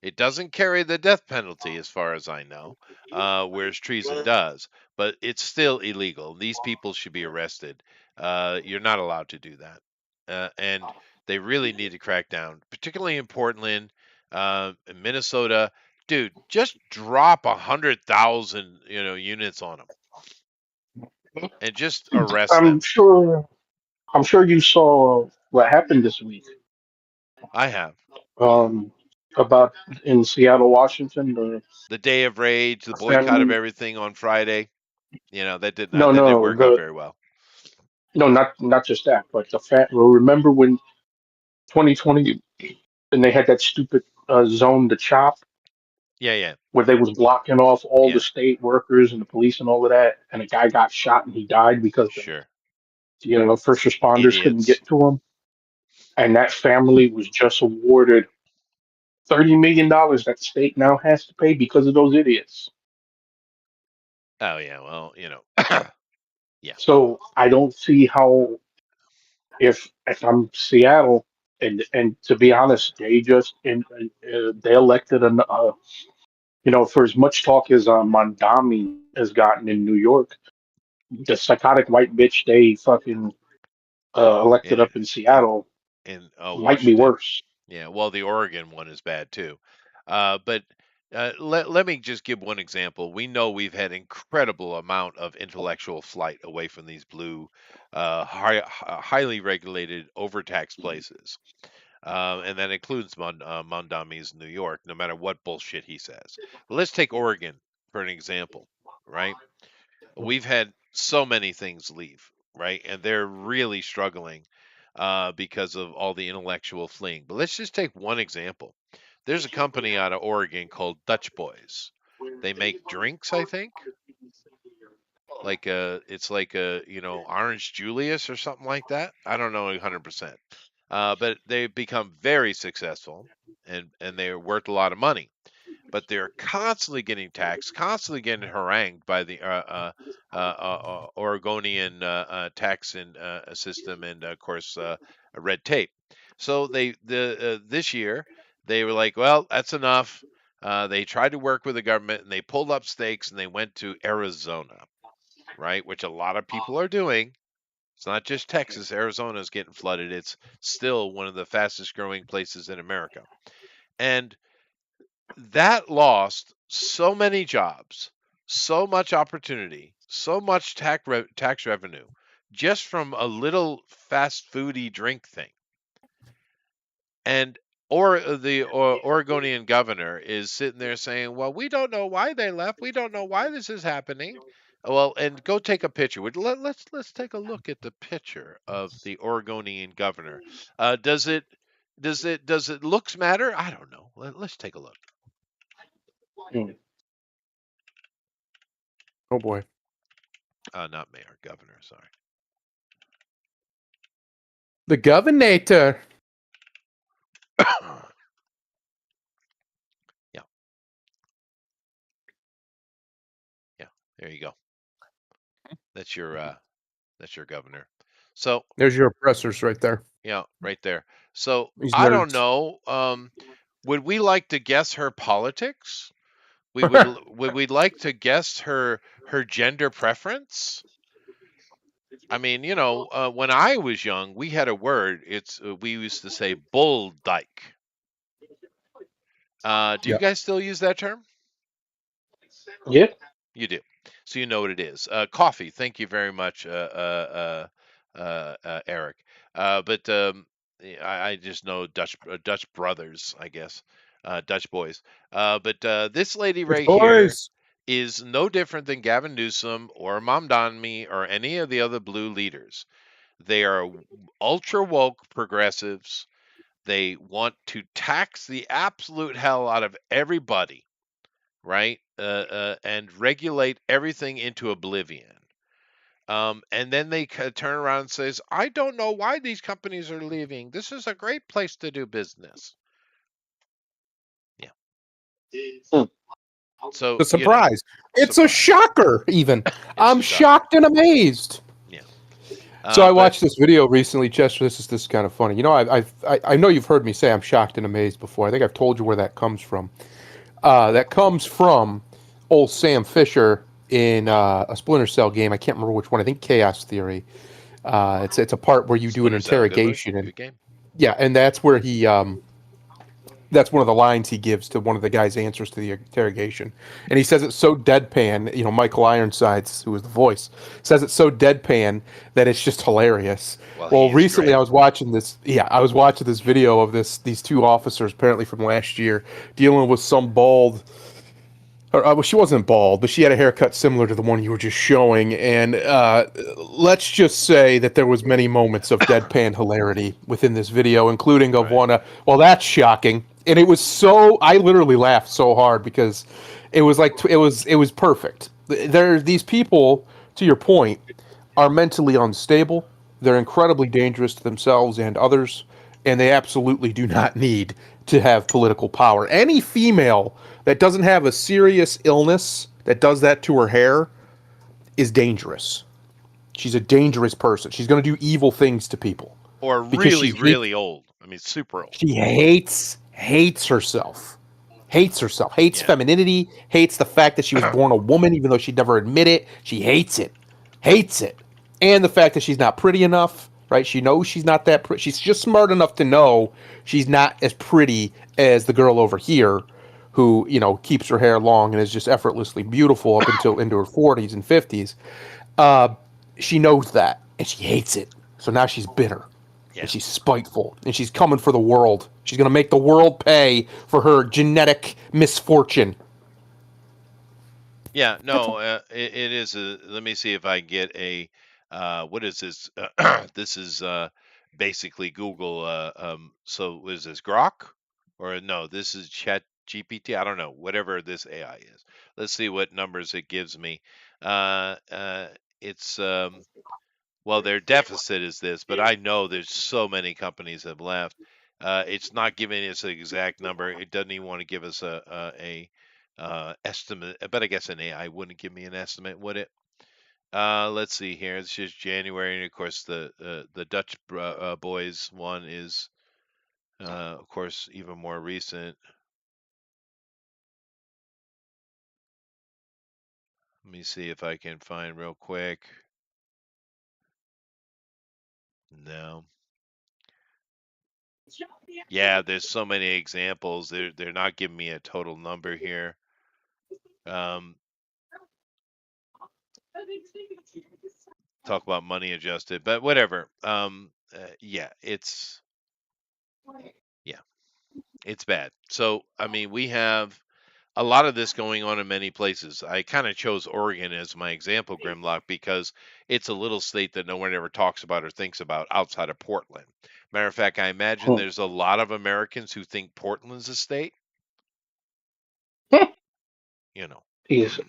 It doesn't carry the death penalty, as far as I know, whereas treason does. But it's still illegal. These people should be arrested. You're not allowed to do that, and they really need to crack down, particularly in Portland, in Minnesota. Dude, just drop 100,000 units on them and just arrest I'm them. sure. I'm sure you saw what happened this week. I have. Um, about in Seattle, Washington, the The day of rage, the boycott of family. everything on Friday. That did not No, that didn't no, work out the very well. no, not just that, but the fact. Well, remember when 2020 and they had that stupid zone to chop Yeah, yeah, where they was blocking off all the yeah. state workers and the police and all of that, and a guy got shot and he died because the Sure. first responders couldn't Idiots. get to him, and that family was just awarded $30 million that the state now has to pay because of those idiots. Oh yeah, well, yeah. So I don't see how if I'm Seattle and to be honest, they just they elected for as much talk as Mondami has gotten in New York, the psychotic white bitch they fucking elected In up in in Seattle in might be Washington. worse. Yeah, well, the Oregon one is bad too. But let me just give one example. We know we've had incredible amount of intellectual flight away from these blue, highly regulated, overtaxed places. And that includes Mondami's New York, no matter what bullshit he says. But let's take Oregon for an example, right? We've had so many things leave, right? And they're really struggling because of all the intellectual fleeing. But let's just take one example. There's a company out of Oregon called Dutch Boys. They make drinks, I think. It's like a Orange Julius or something like that. I don't know 100%. But they've become very successful, and they're worth a lot of money, but they're constantly getting taxed, constantly getting harangued by the Oregonian tax and system, and of course red tape. So this year they were like, well, that's enough. They tried to work with the government, and they pulled up stakes, and they went to Arizona, right, which a lot of people are doing. It's not just Texas. Arizona is getting flooded. It's still one of the fastest growing places in America. And that lost so many jobs, so much opportunity, so much tax revenue just from a little fast foody drink thing. And the Oregonian governor is sitting there saying, "Well, we don't know why they left. We don't know why this is happening." Well, and go take a picture. Let's take a look at the picture of the Oregonian governor. Does it looks matter? I don't know. Let's take a look. Mm. Oh boy. Not mayor, governor. Sorry. The Governator. Yeah, yeah. There you go. That's your governor. So There's your oppressors right there. Yeah, right there. So These I don't nerds. know. Would we like to guess her politics? Would we like to guess her gender preference? I mean, when I was young, we had a word. We used to say bull dyke. Do you Yeah. guys still use that term? Yeah. You do. So you know what it is. Coffee. Thank you very much, Eric. But yeah, I just know Dutch brothers, I guess, Dutch boys. But this lady It's right here boys. is no different than Gavin Newsom or Mamdani or any of the other blue leaders. They are ultra woke progressives. They want to tax the absolute hell out of everybody, right? And regulate everything into oblivion. And then they turn around and says, "I don't know why these companies are leaving. This is a great place to do business." Yeah. Hmm. So The surprise. It's a surprise. shocker, even. It's I'm a shocker. shocked and amazed. Yeah. So I But watched this video recently, Chester. This is kind of funny. You know, I know you've heard me say I'm shocked and amazed before. I think I've told you where that comes from. That comes from old Sam Fisher in a Splinter Cell game. I can't remember which one. I think Chaos Theory. It's a part where you do an Splinter Cell, good movie, interrogation, and good game. yeah, and that's where he that's one of the lines he gives to one of the guy's answers to the interrogation. And he says it so deadpan, Michael Ironsides, who was the voice, says it so deadpan that it's just hilarious. Well, Well, he is recently great. I was watching this video of these two officers apparently from last year dealing with some bald well, she wasn't bald, but she had a haircut similar to the one you were just showing. And let's just say that there was many moments of deadpan hilarity within this video, including of Right. one. Well, that's shocking, and it was so. I literally laughed so hard because it was like it was perfect. There, these people, to your point, are mentally unstable. They're incredibly dangerous to themselves and others, and they absolutely do not need to have political power. Any female that doesn't have a serious illness that does that to her hair is dangerous. She's a dangerous person. She's going to do evil things to people Or because really, really old. I mean, super old. she hates herself. Hates herself. Hates Yeah. femininity. Hates the fact that she was born a woman, even though she'd never admit it. She hates it. Hates it. And the fact that she's not pretty enough, right? She knows she's not that pretty. She's just smart enough to know she's not as pretty as the girl over here who, keeps her hair long and is just effortlessly beautiful up until into her 40s and 50s. Uh, she knows that, and she hates it. So now she's bitter and Yeah. she's spiteful and she's coming for the world. She's going to make the world pay for her genetic misfortune. Yeah, That's no, all. it is let me see if I get a what is this? This is basically Google. So is this Grok or no? This is Chat GPT. I don't know. Whatever this AI is. Let's see what numbers it gives me. It's well, their deficit is this, but I know there's so many companies have left. It's not giving us an exact number. It doesn't even want to give us a estimate. But I guess an AI wouldn't give me an estimate, would it? Let's see here. It's just January, and of course the Dutch boys one is of course even more recent. Let me see if I can find real quick. No. Yeah, there's so many examples. They're not giving me a total number here. Um, talk about money adjusted, but whatever. Yeah, yeah, it's bad. So I mean, we have a lot of this going on in many places. I kind of chose Oregon as my example, Grimlock, because it's a little state that no one ever talks about or thinks about outside of Portland. Matter of fact, I imagine Hmm. there's a lot of Americans who think Portland's a state. Hmm. You know. Is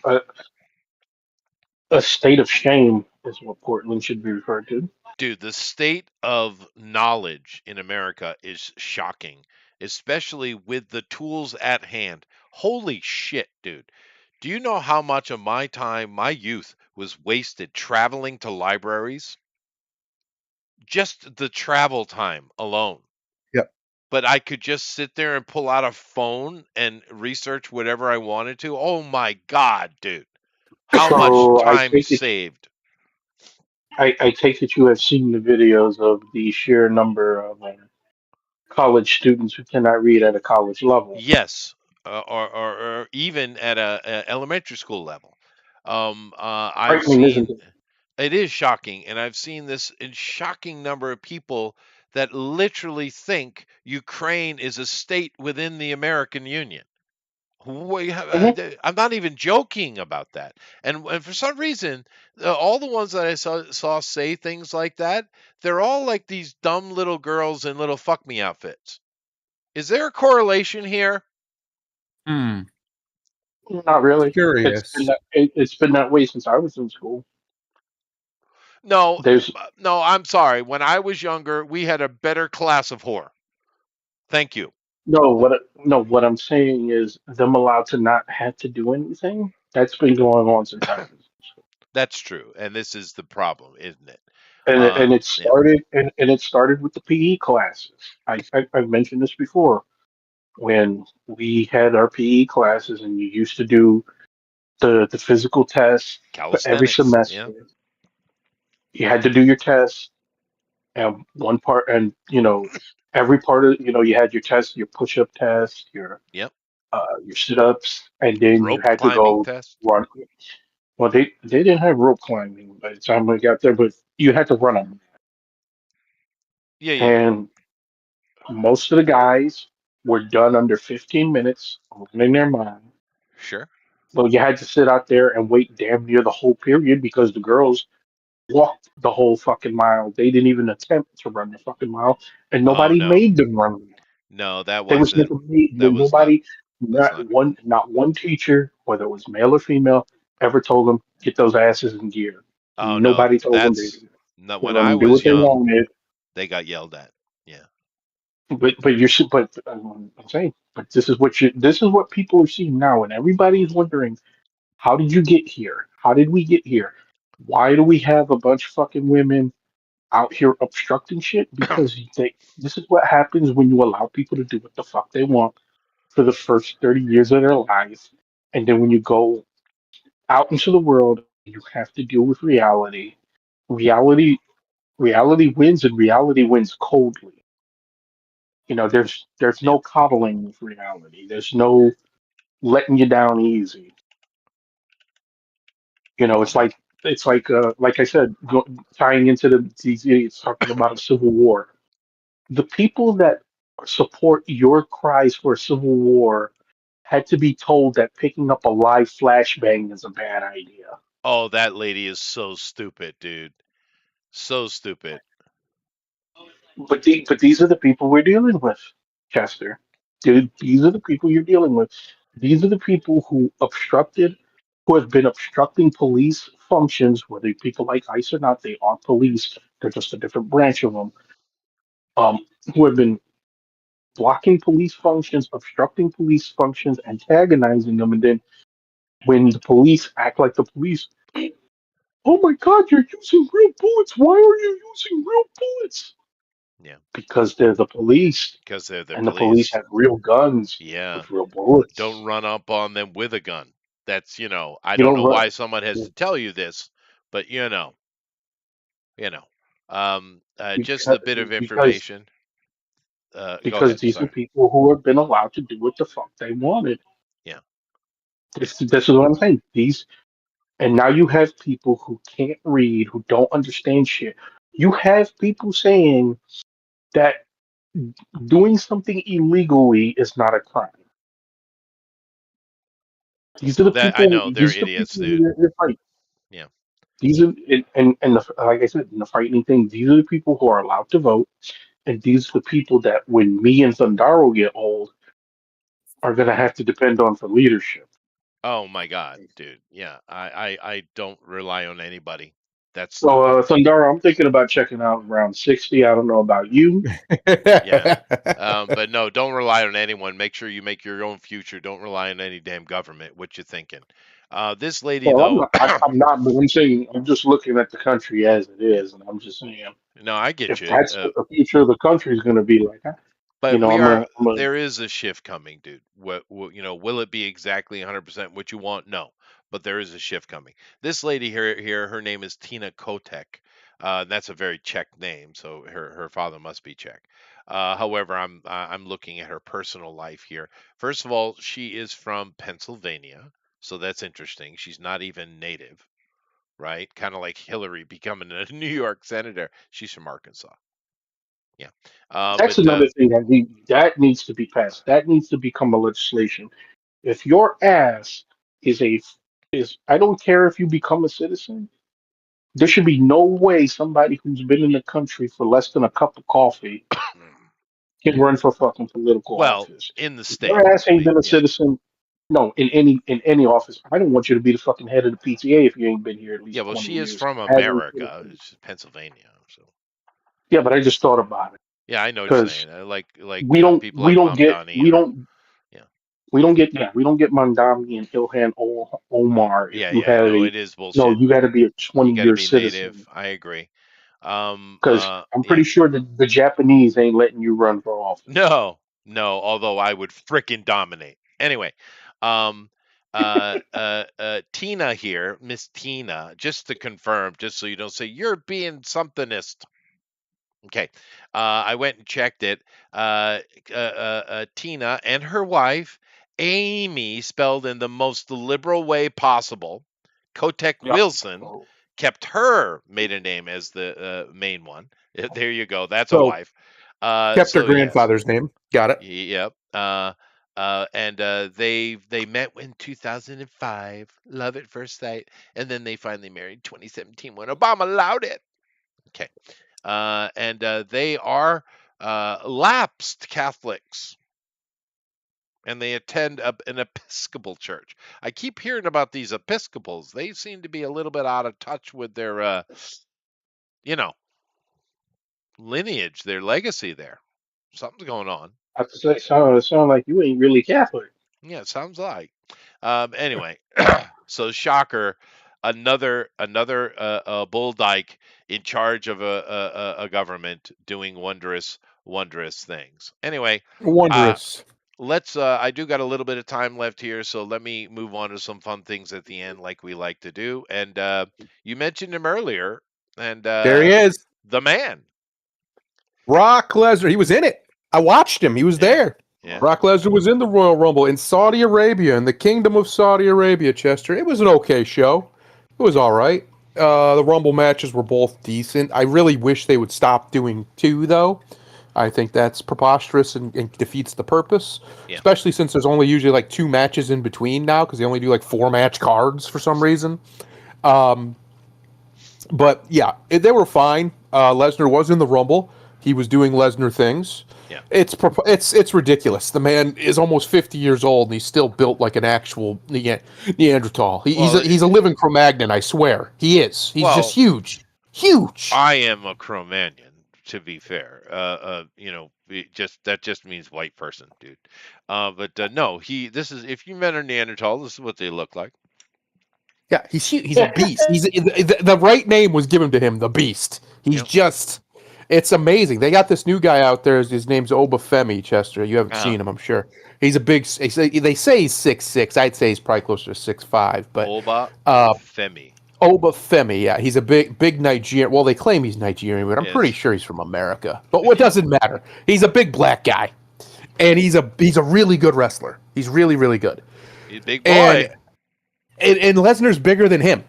a state of shame is what Portland should be referred to. Dude, the state of knowledge in America is shocking, especially with the tools at hand. Holy shit, dude. Do you know how much of my time, my youth, was wasted traveling to libraries? just the travel time alone. Yep. But I could just sit there and pull out a phone and research whatever I wanted to. Oh my god, dude. How much So time saved. I take it you have seen the videos of the sheer number of college students who cannot read at a college level. Yes, or even at a elementary school level. I've Frightening, isn't seen it? it is shocking, and I've seen this in shocking number of people that literally think Ukraine is a state within the American Union. Hmm. I'm not even joking about that. And for some reason, all the ones that I saw say things like that, they're all like these dumb little girls in little fuck me outfits. Is there a correlation here? Hmm. Not really. Curious. It's been that way since I was in school. No, There's no, I'm sorry. When I was younger, we had a better class of whore. Thank you. what I'm saying is them allowed to not have to do anything. That's been going on since I was in school. That's true, and this is the problem, isn't it? And Yeah, it started with the PE classes. I've mentioned this before. When we had our PE classes and you used to do the physical test for every calisthenics. Yeah, semester, you had to do your test and one part, and every part of, you had your test, your push-up test, yep. your sit-ups, and then you Rope had to climbing go test. run. Well, they didn't have rope climbing by the time we got there, but you had to run them. Yeah, you did. And most of the guys were done under 15 minutes, running their mind. Sure. Well, you had to sit out there and wait damn near the whole period because the girls walked the whole fucking mile. They didn't even attempt to run the fucking mile, and Oh nobody no, made them run. no, that They was wasn't. never made. That was not. Nobody, That's not true. not one teacher, whether it was male or female, ever told them get those asses in gear. Oh no, Nobody told them that's to. not They when let I them do was what they young. wanted. They got yelled at. Yeah. I'm saying, but this is what people are seeing now, and everybody's wondering, how did you get here? How did we get here? Why do we have a bunch of fucking women out here obstructing shit? Because this is what happens when you allow people to do what the fuck they want for the first 30 years of their lives. And then when you go out into the world, you have to deal with reality. Reality, reality wins, and reality wins coldly. There's Yep. no coddling with reality. There's no letting you down easy. Like I said, tying into these idiots talking about a civil war. The people that support your cries for a civil war had to be told that picking up a live flashbang is a bad idea. Oh, that lady is so stupid, dude. So stupid. But these are the people we're dealing with, Chester. Dude, these are the people you're dealing with. These are the people who have been obstructing police functions, whether people like ICE or not. They are police. They're just a different branch of them. Um, who have been blocking police functions, obstructing police functions, antagonizing them, and then when the police act like the police, oh my God, you're using real bullets. Why are you using real bullets? Yeah. Because they're the police, Because they're the and the police police. have real guns Yeah. with real Don't bullets. run up on them with a gun. That's, I You don't don't know run why someone has to tell you this, but you know. Just because a bit of because information. Go because ahead. these are Sorry. people who have been allowed to do what the fuck they wanted. Yeah. This is what I'm saying. And now you have people who can't read, who don't understand shit. You have people saying that doing something illegally is not a crime. These are the That I people. know they're These are the idiots, people dude. you're fighting. Yeah. These are like I said, in the frightening thing, these are the people who are allowed to vote, and these are the people that, when me and Thundaro get old, are gonna have to depend on for leadership. Oh my God, dude. Yeah. I don't rely on anybody. That's So, stupid. Thundaro, I'm thinking about checking out around 60. I don't know about you. Yeah. But no, don't rely on anyone. Make sure you make your own future. Don't rely on any damn government. What you thinking? This lady Well, I'm though, not. I'm not. But I'm saying I'm just looking at the country as it is, and I'm just saying no, I get if you. that's what the future of the country is going to be like, But we I'm are a. I'm a. there is a shift coming, dude. Will it be exactly 100% what you want? No, but there is a shift coming. This lady here, her name is Tina Kotek. That's a very Czech name, so her father must be Czech. However, I'm looking at her personal life here. First of all, she is from Pennsylvania, so that's interesting. She's not even native, right? Kind of like Hillary becoming a New York senator. She's from Arkansas. Yeah. That's But another thing that needs to be passed. That needs to become a legislation. If your ass is a is, I don't care if you become a citizen. There should be no way somebody who's been in the country for less than a cup of coffee can run for fucking political well, office. in the If your states, ass I ain't mean, been a yeah. citizen, no, in any office. I don't want you to be the fucking head of the PTA if you ain't been here at Yeah, least well, 20 she is years. from As a America. citizen. It's Pennsylvania, so Yeah, but I just thought about it yeah, I know what you're because saying. People we like don't get Mamdani or yeah, we don't get Mandami and Ilhan Omar if yeah, you yeah. have No, a it is no, bullshit. you got to be a You got to 20-year be native. citizen I agree. because I'm Yeah. pretty sure that the Japanese ain't letting you run for office. No, no. Although I would frickin' dominate. Anyway, um, Tina here, Miss Tina, just to confirm, just so you don't say you're being somethingist. Okay. I went and checked it. Tina and her wife, Amy, spelled in the most liberal way possible. Kotek Yep. Wilson So, kept her maiden name as the main one. There you go. That's a So wife. kept her So yes. grandfather's name. Got it. Yep. And they met in 2005, love at first sight, and then they finally married 2017 when Obama allowed it. Okay. And they are lapsed Catholics, and they attend an Episcopal church. I keep hearing about these Episcopals. They seem to be a little bit out of touch with their, you know, lineage, their legacy there. Something's going on. I have to say, sound like you ain't really Catholic. Yeah, it sounds like. Anyway, so shocker, another bull dyke in charge of a government doing wondrous things. Anyway, uh, Wondrous. let's. I do got a little bit of time left here, so let me move on to some fun things at the end, like we like to do. And you mentioned him earlier, and There he is. the man. Brock Lesnar. He was in it. I watched him. He was Yeah, there. yeah. Brock Lesnar was in the Royal Rumble in Saudi Arabia, in the Kingdom of Saudi Arabia, Chester. It was an okay show. It was all right. The Rumble matches were both decent. I really wish they would stop doing two, though. I think that's preposterous and defeats the purpose, Yeah. especially since there's only usually like two matches in between now because they only do like 4 match cards for some reason. But yeah, they were fine. Lesnar was in the Rumble. He was doing Lesnar things. Yeah. It's ridiculous. The man is almost 50 years old and he's still built like an actual Neanderthal. Well, He's a living Cro-Magnon. I swear he is. He's just well, huge, huge. I am a Cro-Magnon, to be fair. That just means white person, dude. But no, this is if you met a Neanderthal, this is what they look like. Yeah, he's huge. He's a beast. The right name was given to him, the Beast. He's Yep. just. It's amazing. They got this new guy out there. His name's Obafemi, Chester. You haven't Uh-huh. seen him, I'm sure. He's a big. They say he's 6'6". I'd say he's probably closer to 6'5". But Oba uh, Femi. Obafemi, yeah, he's a big Nigerian. Well, they claim he's Nigerian, but I'm pretty Yes. sure he's from America. But what doesn't matter? He's a big black guy, and he's a really good wrestler. He's really good. He's a big And boy. and Lesnar's bigger than him,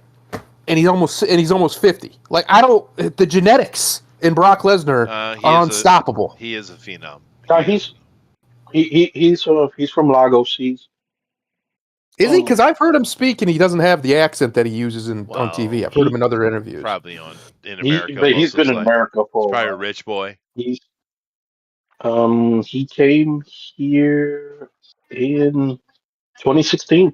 and he's almost 50. Like I don't the genetics in Brock Lesnar He are is a unstoppable. he is a phenom. Now He is a phenom. he's from Lagos. Is he? Um Because I've heard him speak, and he doesn't have the accent that he uses on TV. Well, I've heard him he in other interviews. probably in he America but he's most of been his in life. America He's for a probably a while. rich boy. He's he came here in 2016,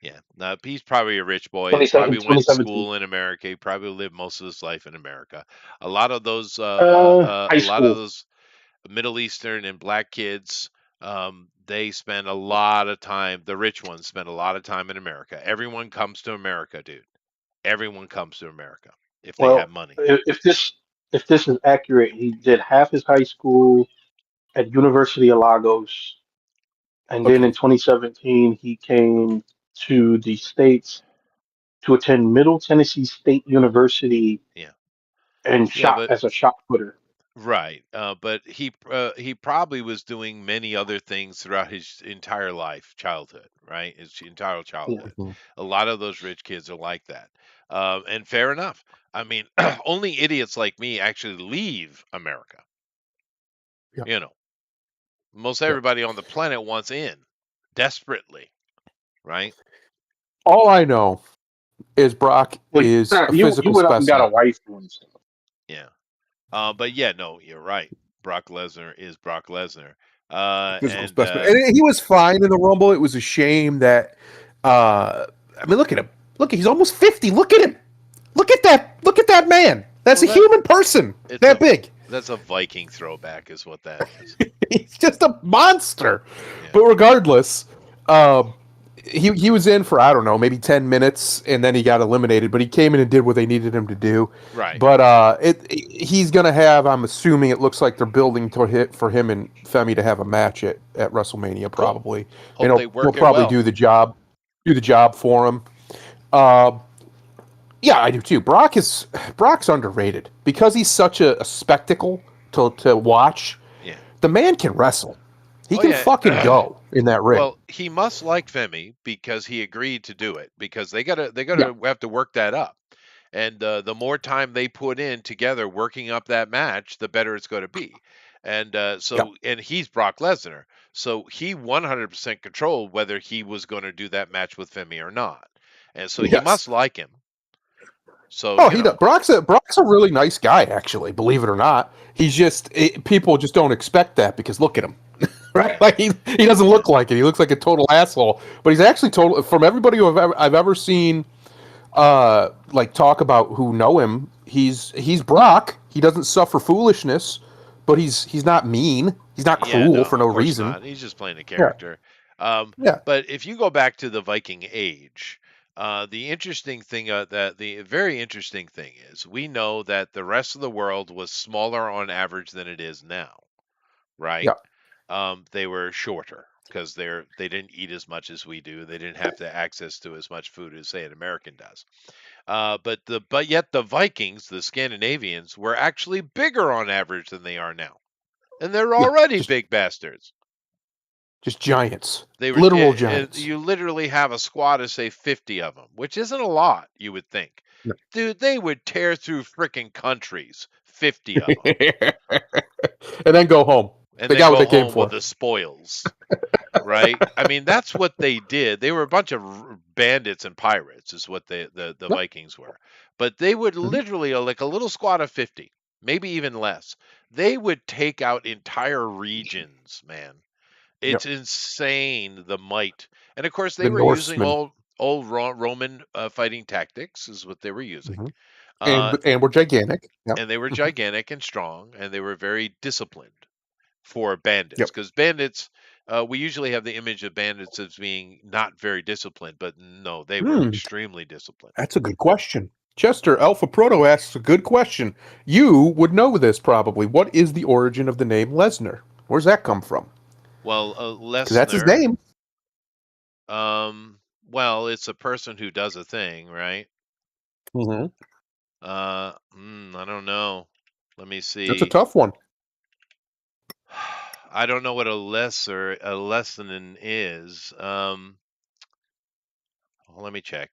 Yeah, no, he's probably a rich boy. He 27, probably went to 2017. school in America. He probably lived most of his life in America. A lot of those, High a lot of school. those Middle Eastern and black kids, they spend a lot of time. The rich ones spend a lot of time in America. Everyone comes to America, dude. Everyone comes to America if they have Well, money. if this is accurate, he did half his high school at University of Lagos, and then in Okay. 2017 he came to the states to attend Middle Tennessee State University Yeah, and yeah, shot but as a shot putter. right. But he probably was doing many other things throughout his entire life, childhood, right? His entire Yeah. childhood. Mhm. A lot of those rich kids are like that, and fair enough. I mean, only idiots like me actually leave America. Yep. You know, most Yep. everybody on the planet wants in desperately, right? All I know is Brock Well, is a you physical went out and got a specimen. wife once. Yeah. But yeah, no, you're right. Brock Lesnar is Brock Lesnar. Physical And specimen. And he was fine in the Rumble. It was a shame that I mean look at him. Look, he's almost 50. Look at him. Look at that. Look at that man. That's well, a human person. it's That a big. that's a Viking throwback, is what that is. He's just a monster. Yeah. But regardless, uh, he was in for I don't know maybe 10 minutes and then he got eliminated. But he came in and did what they needed him to do. Right. But he's gonna have. I'm assuming it looks like they're building to hit for him and Femi to have a match at WrestleMania Cool. probably, and Hope they he'll work it probably well. do the job for him. Uh, yeah, I do too. Brock's underrated because he's such a spectacle to watch. Yeah. The man can wrestle. He Oh can fucking yeah. go in that ring. Well, he must like Femi because he agreed to do it, because they Yeah, gotta have to work that up. And the more time they put in together working up that match, the better it's going to be. And yeah, and he's Brock Lesnar, so he 100% controlled whether he was going to do that match with Femi or not. And so he yes. must like him. So Oh, he does. Brock's a really nice guy, actually. Believe it or not, people just don't expect that because look at him, right? yeah, Like he doesn't yeah, look like it. He looks like a total asshole, but he's actually total. From everybody who I've ever seen, like talk about who know him, he's Brock. He doesn't suffer foolishness, but he's not mean. He's not yeah. cruel No, for no of course reason. not. He's just playing a Yeah, character. Um, yeah, but if you go back to the Viking Age, the very interesting thing is we know that the rest of the world was smaller on average than it is now, right? yeah, They were shorter because they didn't eat as much as we do. They didn't have the access to as much food as say an American does. But yet the Vikings, the Scandinavians, were actually bigger on average than they are now, and they're yeah. already Just big bastards. just giants, They were literal giants. you literally have a squad of say 50 of them, which isn't a lot, you would think. No. Dude, they would tear through freaking countries, 50 of them, And then go home. and They then got what go they came home with for. the spoils. Right? I mean, that's what they did. They were a bunch of bandits and pirates, is what the Yep. Vikings were. But they would Mhm. literally, like a little squad of 50, maybe even less. They would take out entire regions, man. Yep. It's insane, the might. And of course, they The were using Norsemen. old Roman fighting tactics, is what they were using. Hmm. Uh, And we're gigantic. Yep. and they were Mhm. gigantic and strong, and they were very disciplined for bandits, Yep. because bandits, we usually have the image of bandits as being not very disciplined, but no, they were Hmm. extremely disciplined. That's a good question. Chester Alpha Proto asks a good question. You would know this probably. What is the origin of the name Lesnar? Where's that come from? Well, Because that's his Lesnar, name. well, it's a person who does a thing, right? Hmm. I don't know. Let me That's a see. tough one. I don't know what a lesson is. Let me check.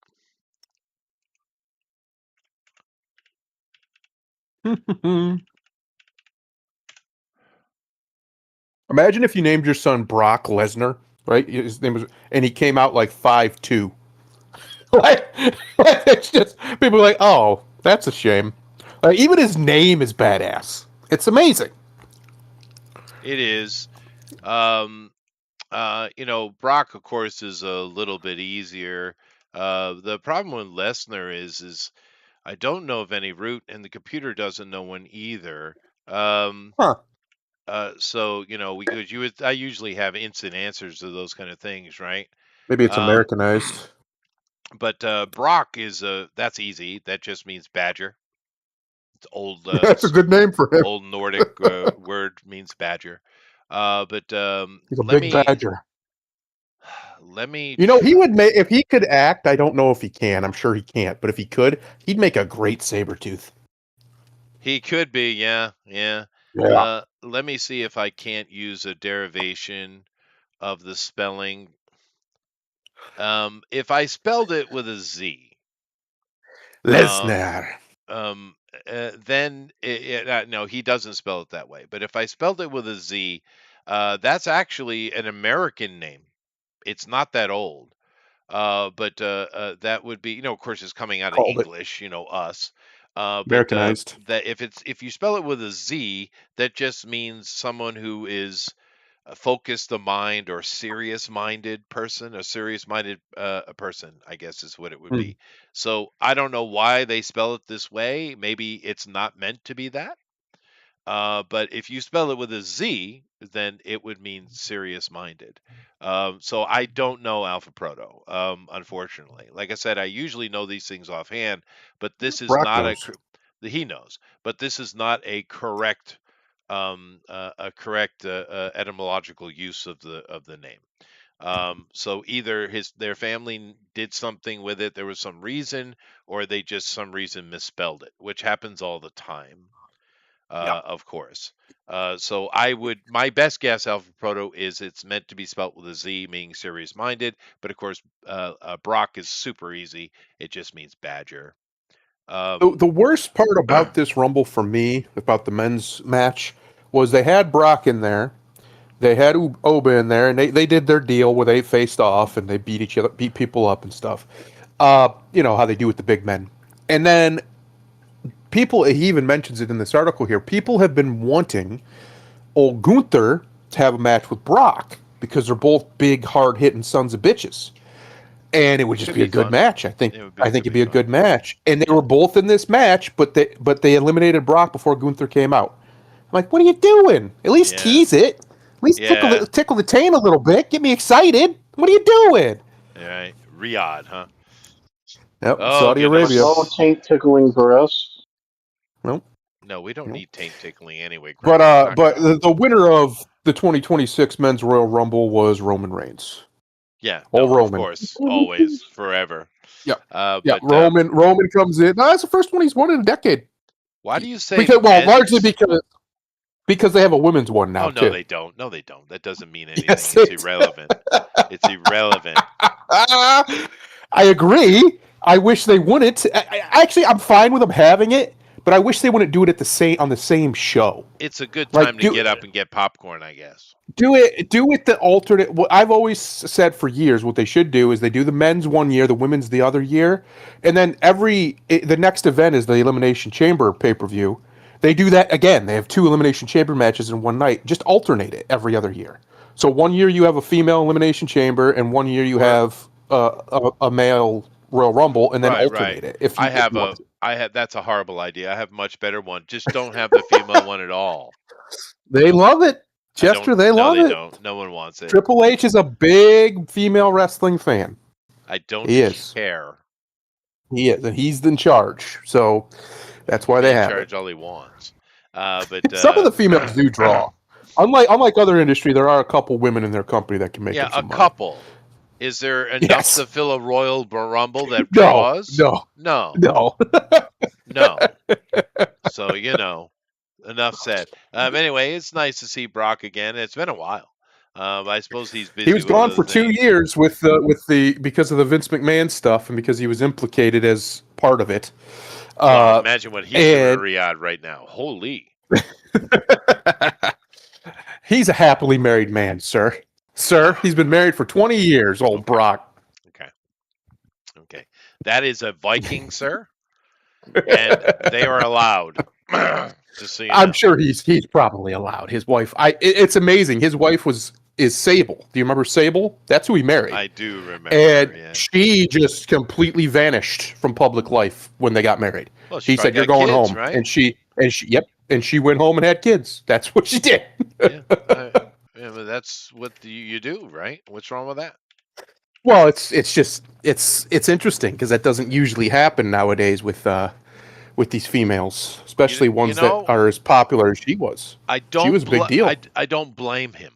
Imagine if you named your son Brock Lesnar, right? His name was, and he came out like 5'2". Like, it's just people are like, oh, that's a shame. Even his name is badass. It's amazing. It is. Um, Brock, of course, is a little bit easier. The problem with Lesnar is I don't know of any root, and the computer doesn't know one either. Um, Huh. So I usually have instant answers to those kind of things, right? Maybe it's Um, Americanized. but Brock is that's easy. That just means badger. It's old, That's a good name for him. old Nordic word means badger. But He's a big badger. let me. You know, he would make if he could act. I don't know if he can. I'm sure he can't. But if he could, he'd make a great Sabretooth. He could be, yeah, yeah. Yeah. Let me see if I can't use a derivation of the spelling. If I spelled it with a Z, um, Lesnar. um, then no, he doesn't spell it that way. But if I spelled it with a Z, that's actually an American name. It's not that old. But that would be, of course, it's coming out of Called it English, us. But Americanized. that if you spell it with a Z, that just means someone who is a focused the mind or serious minded person, a serious minded a person, I guess is what it would Hmm. be. So I don't know why they spell it this way. Maybe it's not meant to be that. But if you spell it with a Z, then it would mean serious minded. So I don't know Alpha Proto, unfortunately. Like I said, I usually know these things offhand, but this is Brock not knows. he knows, but this is not a correct etymological use of the name. So either their family did something with it, there was some reason, or they just some reason misspelled it, which happens all the time, Yeah. of course. So my best guess, Alpha Proto, is it's meant to be spelt with a Z, meaning serious minded. But of course, Brock is super easy. It just means badger. The worst part about this Rumble for me, about the men's match, was they had Brock in there. They had Oba in there, and they did their deal where they faced off and they beat people up and stuff. You know how they do with the big men. And then people, he even mentions it in this article here. People have been wanting old Gunther to have a match with Brock because they're both big, hard hitting sons of bitches, and it would just Could be a be good fun. match. I think. It would I be think could it'd be be a fun. good match, and they were both in this match, but they eliminated Brock before Gunther came out. I'm like, what are you doing? At least Yeah, tease it. At least yeah. tickle the taint a little bit. Get me excited. What are you doing? All right, Riyadh, huh? Yep, Oh Saudi But Arabia. no goodness. taint tickling for us. Nope. No, we don't Nope. need taint tickling anyway, But Grandpa. Knock it but off. the winner of the 2026 Men's Royal Rumble was Roman Reigns. Yeah, Old no, of Roman. course, always, forever. Yep. Yeah, But Roman comes in. No, that's the first one he's won in a decade. why do you say Because largely men's? because they have a women's one now Oh no, too. they don't. No, they don't. That doesn't mean anything. Yes, It's it. irrelevant. It's irrelevant. I agree. I wish they wouldn't. Actually, I'm fine with them having it, but I wish they wouldn't do it at the same on the same show. It's a good Like time to get up and get popcorn, I guess. do it the alternate. What I've always said for years, what they should do is they do the men's one year, the women's the other year, and then the next event is the Elimination Chamber pay-per-view. They do that again. They have two Elimination Chamber matches in one night. Just alternate it every other year. So one year you have a female Elimination Chamber, and one year you Or have a male Royal Rumble, and then right, right. alternate it if you want to. I had that's a horrible idea. I have much better one. Just don't have the female one at all. They love it, I don't. Chester. They No, love they it. don't. No one wants it. Triple H is a big female wrestling fan. I don't He is. care. He is, and he's in charge. So that's He can why be they in have it. charge all he wants. But Some of the females do draw. Unlike other industry, there are a couple women in their company that can make yeah, them a some money. couple. Is there enough Yes. to fill a Royal Rumble that No, draws? no, No, no. no. So enough said. Anyway, it's nice to see Brock again. It's been a while. I suppose he's busy He was with gone other for 2 things. years with the because of the Vince McMahon stuff and because he was implicated as part of it. Well, imagine what he's doing in And Riyadh right now. Holy. he's a happily married man, sir. Sir, he's been married for 20 years, old Brock. Okay. Okay. That is a Viking, sir. And they are allowed. Just so you know. I'm sure he's probably allowed. His wife, it's amazing. His wife is Sable. Do you remember Sable? That's who he married. I do remember. And Yeah. she just completely vanished from public life when they got married. Well, He said, "You're got going kids, home," right? and she, yep, and she went home and had kids. That's what she did. Yeah, yeah, but that's what you do, right? What's wrong with that? Well, it's just it's interesting because that doesn't usually happen nowadays with these females, You especially you ones that know, are as popular as she was. I She don't was a big deal. I don't blame him.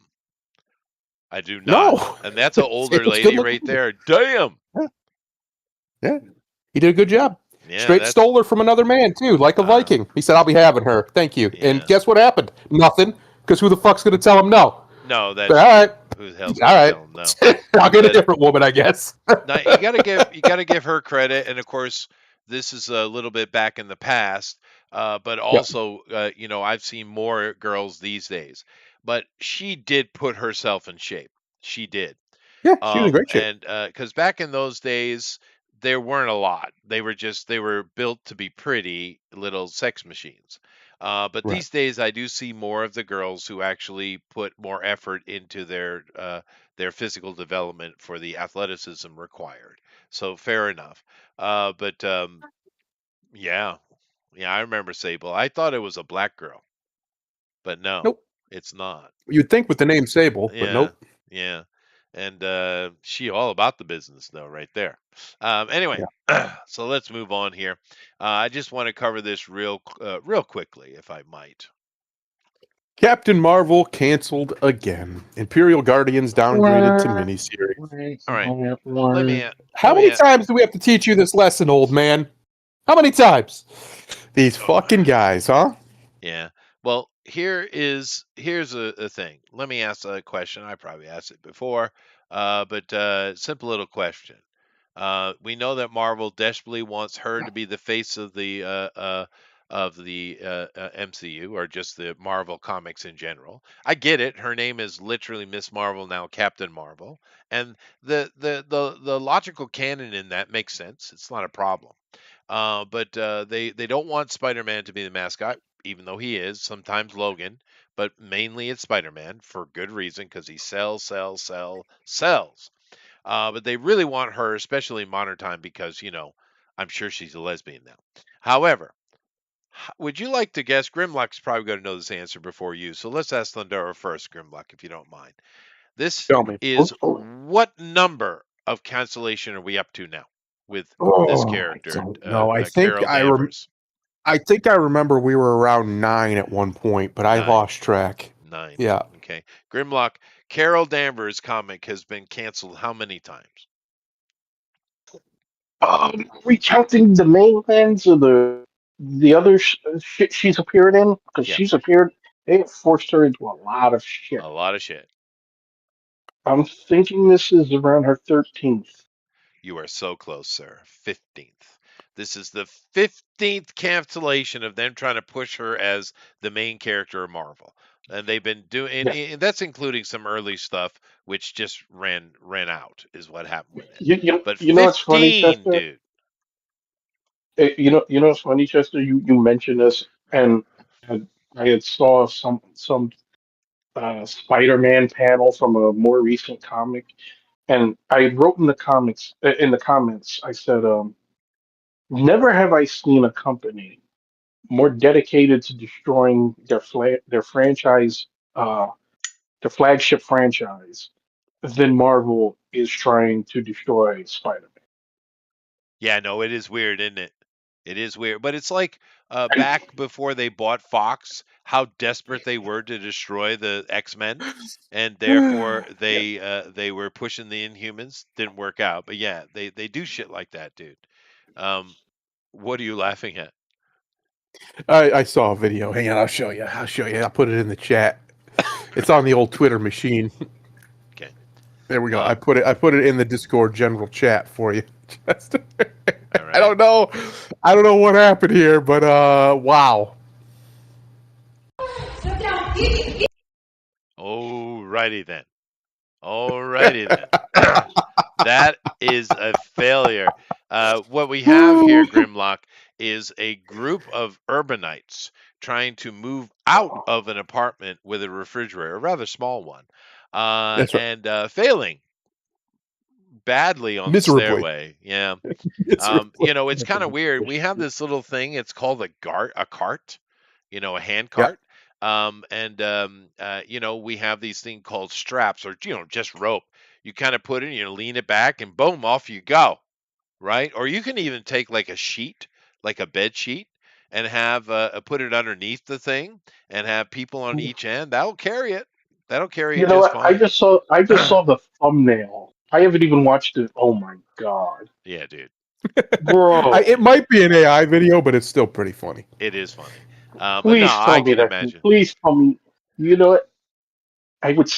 I do not. No, And that's an older it's good lady right looking. there. Damn. Yeah, yeah, he did a good job. Yeah, Straight that's stole her from another man too, like a uh Viking. He said, "I'll be having her. Thank you." And yeah. guess what happened? Nothing. Because who the fuck's gonna tell him no? No, All that's right, true. Who the hell's all gonna right. tell him no? I'll get a But different woman, I guess. now you gotta give her credit, and of course this is a little bit back in the past, but Yeah, also I've seen more girls these days. But she did put herself in shape. She did. yeah, she was in great shape. And because back in those days, there weren't a lot. They were built to be pretty little sex machines. But Right. these days, I do see more of the girls who actually put more effort into their physical development for the athleticism required. So fair enough. But yeah, yeah, I remember Sable. I thought it was a black girl, but no, Nope. it's not. You'd think with the name Sable, but Yeah, nope. yeah. And she all about the business though, right there. Anyway, Yeah. so let's move on here. I just want to cover this real quickly, if I might. Captain Marvel canceled again. Imperial Guardians downgraded to miniseries. All right, let me let How me many times do we have to teach you this lesson, old man? How many times? These oh fucking guys, huh? yeah. Well, here's a thing. Let me ask a question. I probably asked it before, but simple little question. We know that Marvel desperately wants her to be the face of the MCU or just the Marvel comics in general. I get it. Her name is literally Miss Marvel now, Captain Marvel, and the logical canon in that makes sense. It's not a problem. But they don't want Spider-Man to be the mascot, even though he is sometimes Logan, but mainly it's Spider-Man for good reason because he sells. But they really want her, especially in modern time, because I'm sure she's a lesbian now. However, would you like to guess? Grimlock's probably going to know this answer before you, so let's ask Thundera first, Grimlock, if you don't mind. This Tell me. is what number of cancellation are we up to now with this Oh, I character, don't know. Carol Danvers? I think I remember we were around 9 at one point, but I Nine. lost track. Nine. Yeah. Okay. Grimlock, Carol Danvers comic has been canceled how many times? Are we counting the mainlands or the other shit she's appeared in? Because Yeah, she's appeared, they have forced her into a lot of shit. a lot of shit. I'm thinking this is around her 13th. You are so close, sir. 15th. This is the 15th cancellation of them trying to push her as the main character of Marvel. And they've been doing, Yeah, and that's including some early stuff, which just ran out, is what happened with it. But you know what's funny, 15, Chester? dude. You know what's funny, Chester? You mentioned this, and I had saw some Spider-Man panel from a more recent comic, and I wrote in the comics in the comments. I said, "Never have I seen a company more dedicated to destroying their franchise, uh, their flagship franchise, than Marvel is trying to destroy Spider-Man." Yeah, no, it is weird, isn't it? It is weird, but it's like And back before they bought Fox, how desperate they were to destroy the X-Men, and therefore yeah, they were pushing the Inhumans. Didn't work out, but yeah, they do shit like that, dude. Um, what are you laughing at? I saw a video. Hang on, I'll show you. I'll show you. I'll put it in the chat. It's on the old Twitter machine. Okay, There we go. um, I put it in the Discord general chat for you. Just, all I right, don't know. I don't know what happened here, but wow. alrighty then, alrighty then. That is a failure. What we have here, Grimlock, is a group of urbanites trying to move out of an apartment with a refrigerator, a rather small one, That's right. and failing badly on the Miserably. stairway. Yeah. Miserably. It's kind of weird. We have this little thing. It's called a cart. a hand Yeah. cart. We have these thing called straps, or just rope. You kind of put it, lean it back, and boom, off you go, right? Or you can even take like a sheet, like a bed sheet, and have put it underneath the thing, and have people on each end. That'll carry it. That'll carry You it know just what? fine. I just saw the thumbnail. I haven't even watched it. Oh my god, Yeah, dude, bro! It might be an AI video, but it's still pretty funny. it is funny. But no, Please I tell me can that. imagine. Please tell me. You know what? I would.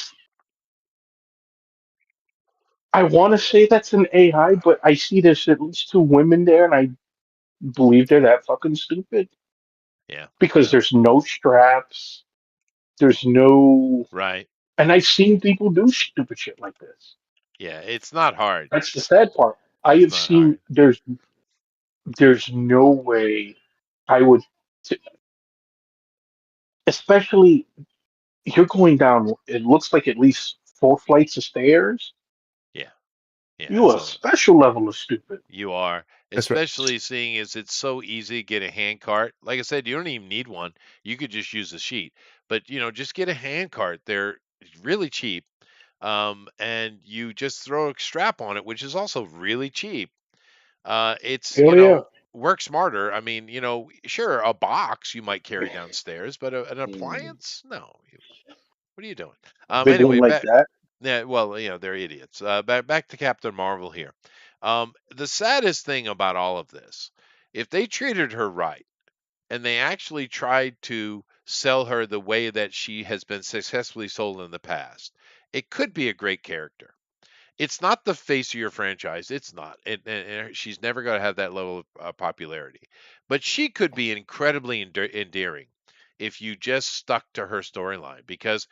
I want to say that's an AI, but I see there's at least two women there, and I believe they're that fucking stupid Yeah, because well, there's no straps. There's no. right. And I've seen people do stupid shit like this. Yeah, it's not hard. That's the sad part. I It's have not seen hard. there's no way I would, t- especially you're going down. It looks like at least four flights of stairs. Yeah, yeah. You a So special level of stupid. you are, That's right. especially seeing as it's so easy to get a hand cart. Like I said, you don't even need one. You could just use a sheet. But just get a hand cart. They're really cheap. And you just throw a strap on it, which is also really cheap. It's, Hell yeah. work smarter. I mean, sure, a box you might carry downstairs, but an Mm. appliance? No. What are you doing? A big one Anyway, like back. that. Yeah, well, they're idiots. Back to Captain Marvel here. The saddest thing about all of this, if they treated her right and they actually tried to sell her the way that she has been successfully sold in the past, it could be a great character. It's not the face of your franchise. It's not. And she's never going to have that level of popularity. But she could be incredibly endearing if you just stuck to her storyline because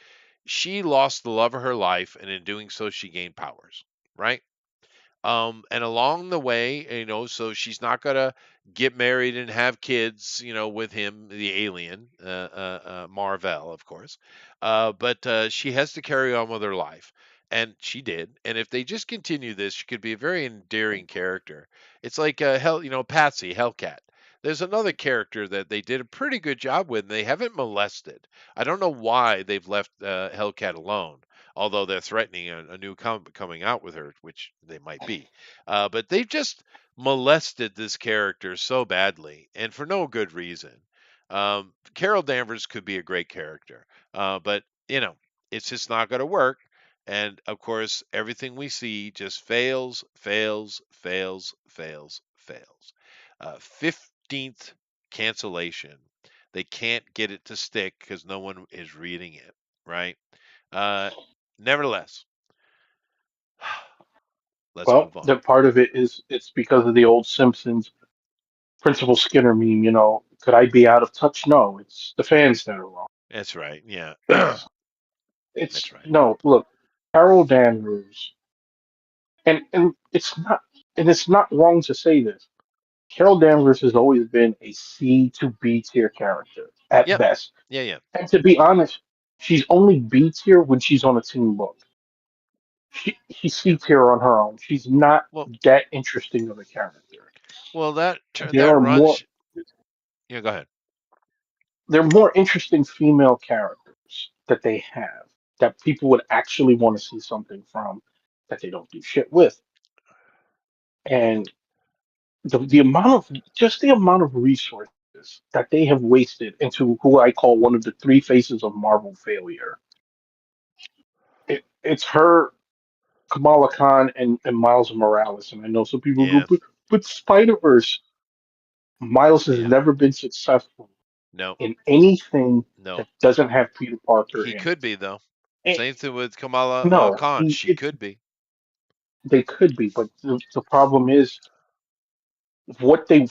she lost the love of her life, and in doing so, she gained powers, right? And along the way, so she's not gonna get married and have kids, with him, the alien, Marvel, of course. But she has to carry on with her life, and she did. And if they just continue this, she could be a very endearing character. It's like Patsy Hellcat. There's another character that they did a pretty good job with, and they haven't molested. I don't know why they've left Hellcat alone, although they're threatening a new coming out with her, which they might be. But they've just molested this character so badly, and for no good reason. Carol Danvers could be a great character, but it's just not going to work. And of course, everything we see just fails, fails, fails, fails, fails. 15th cancellation. They can't get it to stick because no one is reading it, right? Uh, Nevertheless, let's Well, move on. the part of it is it's because of the old Simpsons Principal Skinner meme. Could I be out of touch? No, it's the fans that are wrong. That's right. Yeah. It's That's it's right. no look, Carol Danvers, and it's not wrong to say this. Carol Danvers has always been a C to B tier character at Yep. best, Yeah. Yeah. and to be honest, she's only B tier when she's on a team book. She's Yeah. C tier on her own. She's not Well. that interesting of a character. Well. That There that are more runs. Yeah. Go ahead. there are more interesting female characters that they have that people would actually want to see something from that they don't do shit with. And the amount of just the amount of resources that they have wasted into who I call one of the three faces of Marvel failure. It's her, Kamala Khan, and Miles Morales. And I know some people go, Yeah. but Spider Verse, Miles has Yeah. never been successful No. in anything No. that doesn't have Peter Parker He in could it. be though. And Same thing with Kamala no, Khan. She could be. they could be, but the problem is what they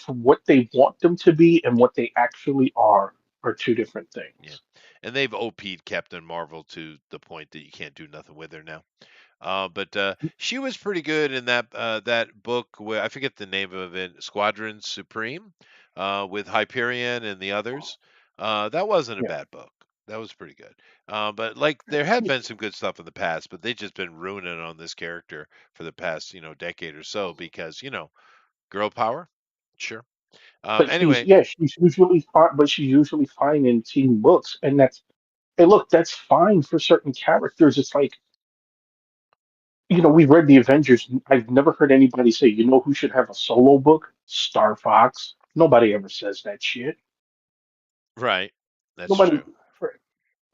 want them to be and what they actually are two different Yeah. things. And they've OP'd Captain Marvel to the point that you can't do nothing with her now. But she was pretty good in that book where I forget the name of it, Squadron Supreme, with Hyperion and the others. That wasn't a Yeah. bad book. That was pretty good. But like there had been some good stuff in the past, but they just been ruining on this character for the past decade or so because girl power, sure. But she's Anyway, yeah, she's usually fine, but she's usually fine in team books, and that's hey, look, that's fine for certain characters. It's like we've read the Avengers. I've never heard anybody say, who should have a solo book? Star Fox. Nobody ever says that shit. right. That's Nobody. true.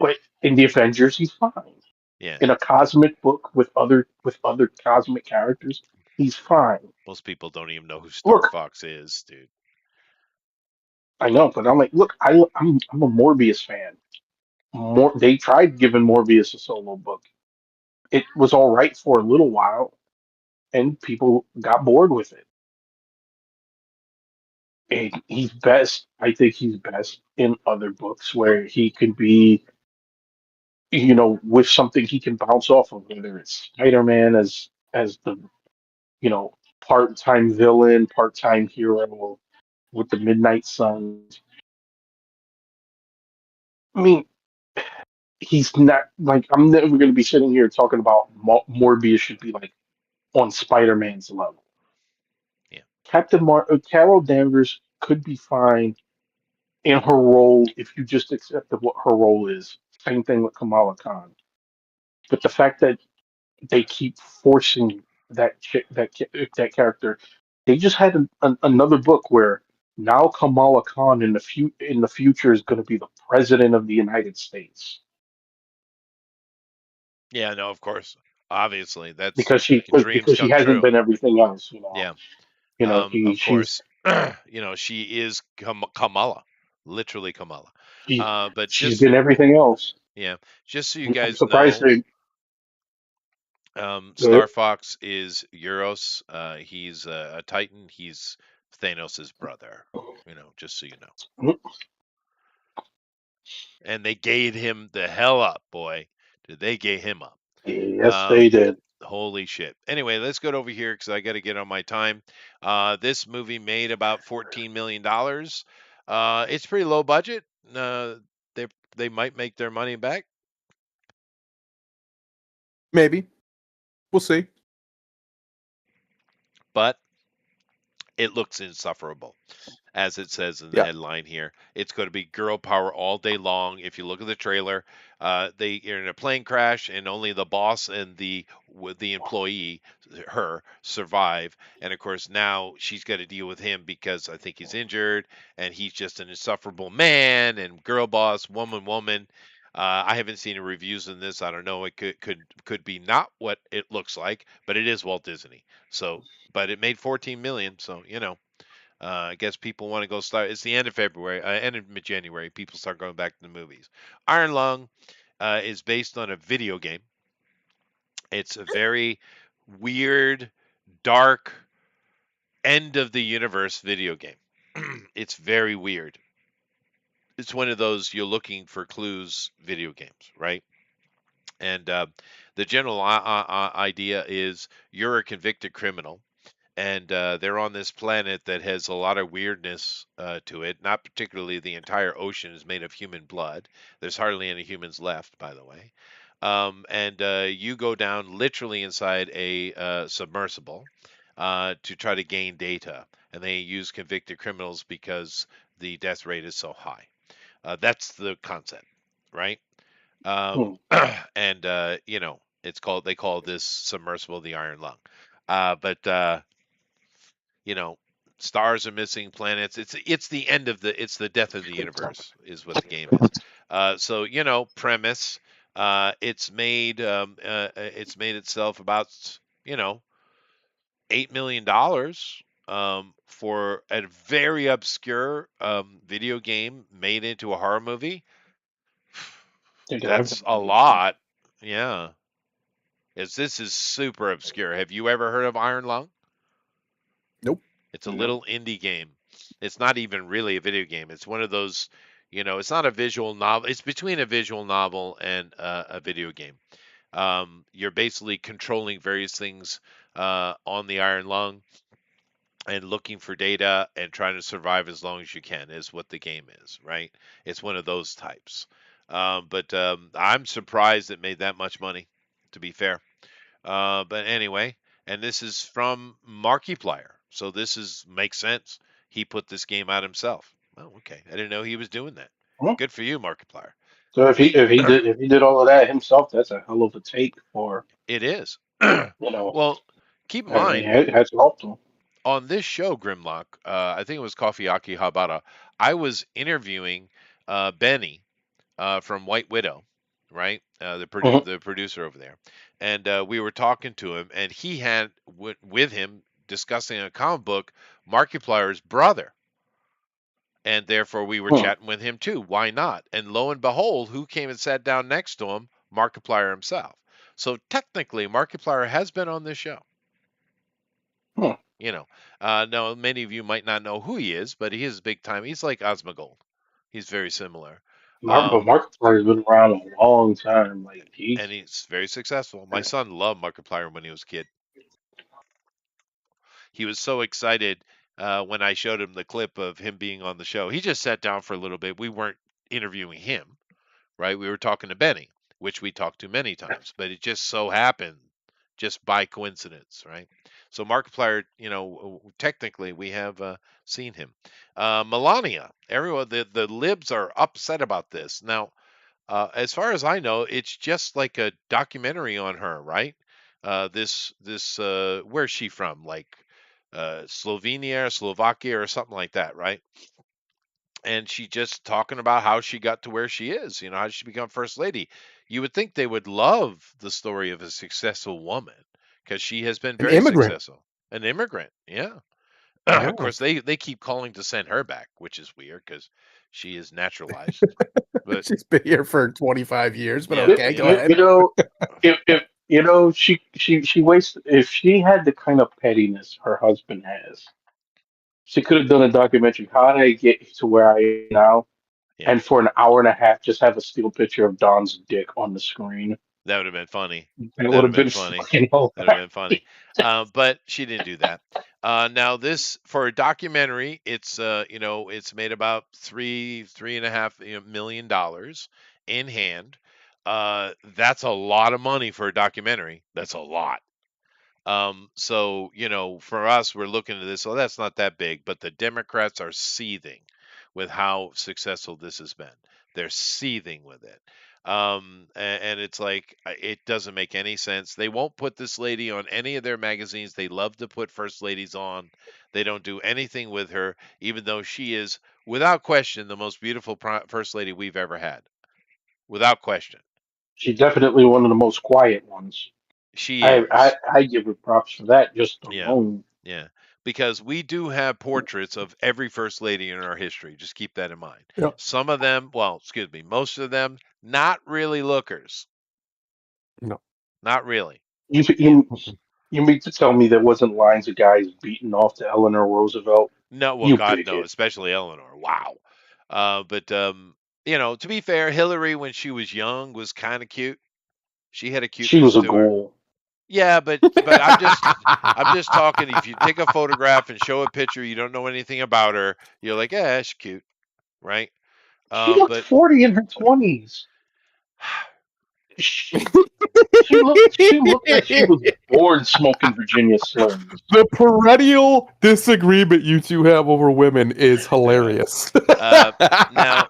But in the Avengers, he's fine. Yeah. In a cosmic book with other cosmic characters, he's fine. Most people don't even know who Star Look, Fox is, dude. I know, but I'm like, look, I'm a Morbius fan. They tried giving Morbius a solo book. It was all right for a little while, and people got bored with it. And he's best. I think he's best in other books where he can be, with something he can bounce off of, whether it's Spider-Man as the part-time villain, part-time hero with the Midnight Suns. I mean, he's not like I'm never going to be sitting here talking about Morbius should be like on Spider-Man's level. Yeah. Carol Danvers could be fine in her role if you just accepted what her role is. Same thing with Kamala Khan. But the fact that they keep forcing that character, they just had another book where now Kamala Khan in the future is going to be the president of the United States Yeah, no, of course. Obviously, that's because she dreams because she come hasn't true. been everything else. Yeah. Of She's course. She is Kamala, literally Kamala. she, But she's been everything else. yeah, just so you I'm guys surprised know, they. Star Fox is Euros. He's a Titan. He's Thanos' brother. Just so you know. And they gave him the hell up, boy. Did they gave him up? Yes, they Um, did. Holy shit. Anyway, let's get over here because I got to get on my time. This movie made about $14 million. It's pretty low budget. They they might make their money back, Maybe. We'll see. but it looks insufferable. As it says in the Yeah. headline here. It's going to be girl power all day long. If you look at the trailer, they are in a plane crash, and only the boss and the employee, her, survive. And of course, now she's got to deal with him because I think he's injured, and he's just an insufferable man. And girl boss, woman, woman. I haven't seen the reviews in this. I don't know. It could be not what it looks like, but it is Walt Disney. So, but it made 14 million. So I guess people want to go start. It's the end of February, end of mid-January. People start going back to the movies. Iron Lung is based on a video game. It's a very weird, dark, end of the universe video game. It's very weird. It's one of those you're looking for clues video games, right? And the general idea is you're a convicted criminal and they're on this planet that has a lot of weirdness to it. Not particularly the entire ocean is made of human blood. There's hardly any humans left, by the way. And you go down literally inside a submersible to try to gain data. And they use convicted criminals because the death rate is so high. That's the concept, right? Hmm. And they call this submersible the Iron Lung. But you know, stars are missing, planets. It's the end of it's the death of the universe is what the game is. So premise. It's made itself about $8 million for a very obscure video game made into a horror movie. Think I've That's never a heard of that. lot. Yeah, as this is super obscure. Have you ever heard of Iron Lung? Nope. It's a No. little indie game. It's not even really a video game. It's one of those, it's not a visual novel. It's between a visual novel and a video game. You're basically controlling various things on the Iron Lung and looking for data and trying to survive as long as you can is what the game is, right? It's one of those types. But I'm surprised it made that much money, to be fair. But anyway, and this is from Markiplier, so this is makes sense. He put this game out himself. Oh, okay. I didn't know he was doing that. Hmm. Good for you, Markiplier. So We if he did all of that himself, that's a hell of a take for it is. you know. Well, keep in I mean, mind it has helped him. on this show, Grimlock. I think it was Coffee Aki Habara. I was interviewing Benny from White Widow, right? Mhm. The producer over there, and we were talking to him, and he had with him discussing a comic book, Markiplier's brother, and therefore we were Hmm. chatting with him too. Why not? And lo and behold, who came and sat down next to him? Markiplier himself. So technically, Markiplier has been on this show. Hmm. You know, now many of you might not know who he is, but he is big time. He's like Osmogold. He's very similar. But Um, Markiplier's been around a long time. Like and he's he's very successful. My son loved Markiplier when he was a kid. He was so excited when I showed him the clip of him being on the show. He just sat down for a little bit. We weren't interviewing him, right? We were talking to Benny, which we talked to many times, but it just so happened, just by coincidence, right? So Markiplier, technically we have seen him. Melania, everyone, the libs are upset about this. Now, as far as I know, it's just like a documentary on her, right? Where's she from? Like Slovenia, or Slovakia, or something like that, right? And she just talking about how she got to where she is, how she become first lady. You would think they would love the story of a successful woman because she has been An very immigrant. successful. An immigrant, yeah. Yeah. Of course, they keep calling to send her back, which is weird because she is naturalized. But She's been here for 25 years, but yeah, okay, go yeah. ahead. you know, if she wastes if she had the kind of pettiness her husband has, she could have done a documentary. How did I get to where I am now? Yeah, And for an hour and a half, just have a still picture of Don's dick on the screen. that would have been funny. That That would would have have been been funny. fucking That would have hilarious. been funny. But she didn't do that. Now this for a documentary, it's made about three and a half million dollars in hand. That's a lot of money for a documentary. That's a lot. So, for us, we're looking at this. Oh, that's not that big, but the Democrats are seething with how successful this has been. They're seething with it. And it's like, it doesn't make any sense. They won't put this lady on any of their magazines. They love to put first ladies on. They don't do anything with her, even though she is, without question, the most beautiful first lady we've ever had. Without question. She's definitely one of the most quiet ones. She I, I is. I give her props for that just Yeah. alone. Yeah. Because we do have portraits of every first lady in our history. Just keep that in mind. Yeah. Some of them, well, excuse me, most of them, not really lookers. No. Not really. You Yeah. you you mean to tell me there wasn't lines of guys beating off to Eleanor Roosevelt? No, well, You God, no, bigot. especially Eleanor. Wow. But to be fair, Hillary, when she was young, was kind of cute. She had a She was cuteness a to her. ghoul. Yeah, but I'm just talking. If you take a photograph and show a picture, you don't know anything about her. You're like, yeah, she's cute, right? She looked But 40 in her 20s. She, she looked like she was born smoking Virginia Slims. The perennial disagreement you two have over women is uh, hilarious. uh, now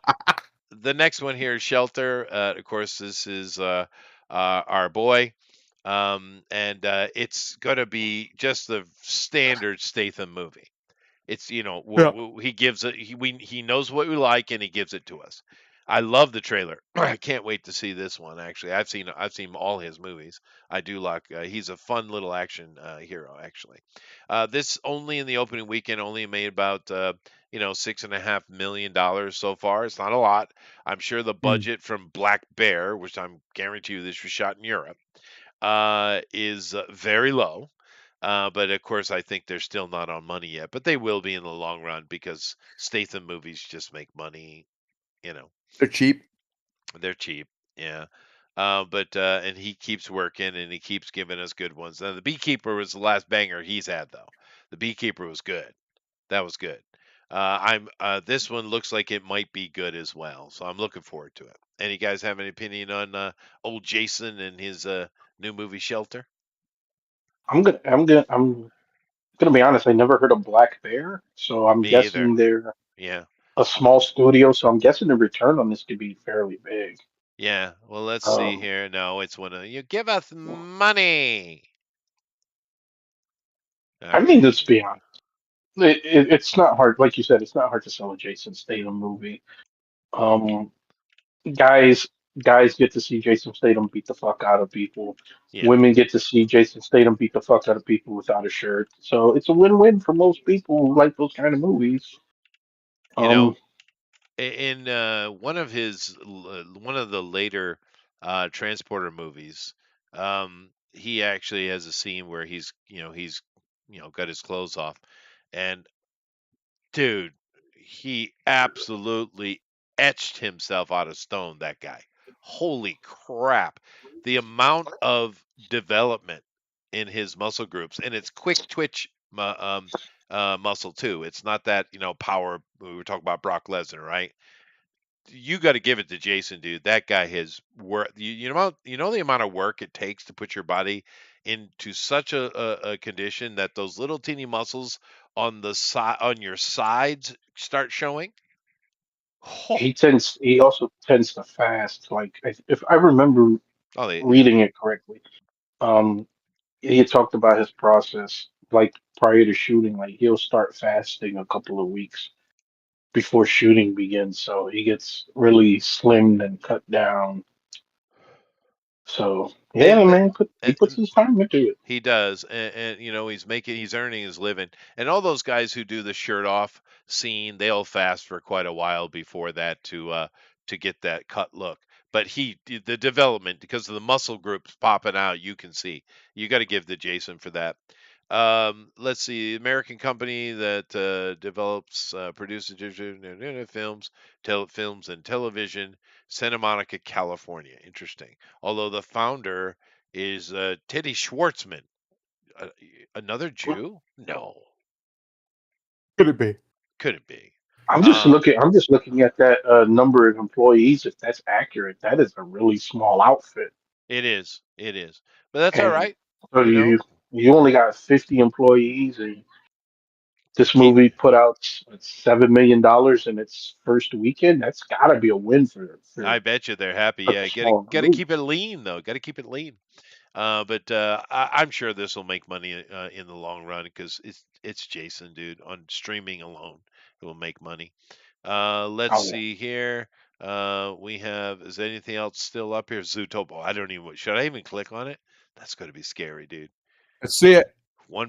the next one here is Shelter. Of course, this is our boy, and it's gonna be just the standard Statham movie. It's Yeah. he gives it. He knows what we like and he gives it to us. I love the trailer. I can't wait to see this one. Actually, I've seen all his movies. I do like. He's a fun little action hero. Actually, this only in the opening weekend only made about $6.5 million so far. It's not a lot. I'm sure the Mm. budget from Black Bear, which I'm guarantee you this was shot in Europe, is very low. But of course, I think they're still not on money yet, but they will be in the long run because Statham movies just make money. You know, They're cheap. they're cheap. Yeah. But and he keeps working and he keeps giving us good ones. Now, the Beekeeper was the last banger he's had though. The Beekeeper was good. That was good. I'm This one looks like it might be good as well, so I'm looking forward to it. Any guys have any opinion on old Jason and his new movie Shelter? I'm gonna. I'm gonna. I'm gonna be honest, I never heard of Black Bear, so I'm Me either. guessing they're Yeah. a small studio. So I'm guessing the return on this could be fairly big. Yeah. Well, let's see Um, here. No, it's one of you give us money. All I mean, let's right. be honest. It's not hard, like you said, it's not hard to sell a Jason Statham movie. Um, guys, guys get to see Jason Statham beat the fuck out of people. Yeah. Women get to see Jason Statham beat the fuck out of people without a shirt. So it's a win-win for most people who like those kind of movies. You know, Um, in one of the later transporter movies, he actually has a scene where he's got his clothes off, and dude, he absolutely etched himself out of stone, that guy. Holy crap. The amount of development in his muscle groups, and it's quick twitch muscle too. It's not that, power. We were talking about Brock Lesnar, right? You got to give it to Jason, dude. That guy has work. You know the amount of work it takes to put your body into such a condition that those little teeny muscles on the side on your sides start showing. Oh, he also tends to fast. Like if I remember oh, yeah. reading it correctly, um, he had talked about his process. Like prior to shooting, like he'll start fasting a couple of weeks before shooting begins. So he gets really slimmed and cut down. So And yeah, man, he puts and his time into it. he does, and he's earning his living. And all those guys who do the shirt off scene, they'll fast for quite a while before that to get that cut look. But the development because of the muscle groups popping out, you can see. You got to give the Jason for that. Let's see, American company that develops, produces films, films and television, Santa Monica, California. Interesting. Although the founder is Teddy Schwartzman. Uh, another Jew? No, Could it be? couldn't be. I'm just Um, looking. I'm just looking at that number of employees. If that's accurate, that is a really small outfit. it is, it is, but that's all And right. so You know, you only got 50 employees, and this keep. movie put out $7 million in its first weekend. That's got to be a win I bet you they're happy. for a Yeah, small got to group. keep it lean though. Got to keep it lean. But I'm sure this will make money in the long run because it's Jason, dude. On streaming alone, it will make money. Let's Oh yeah. see here. We have is anything else still up here? Zootopia. I don't even. Should I even click on it? That's going to be scary, dude. Let's see it.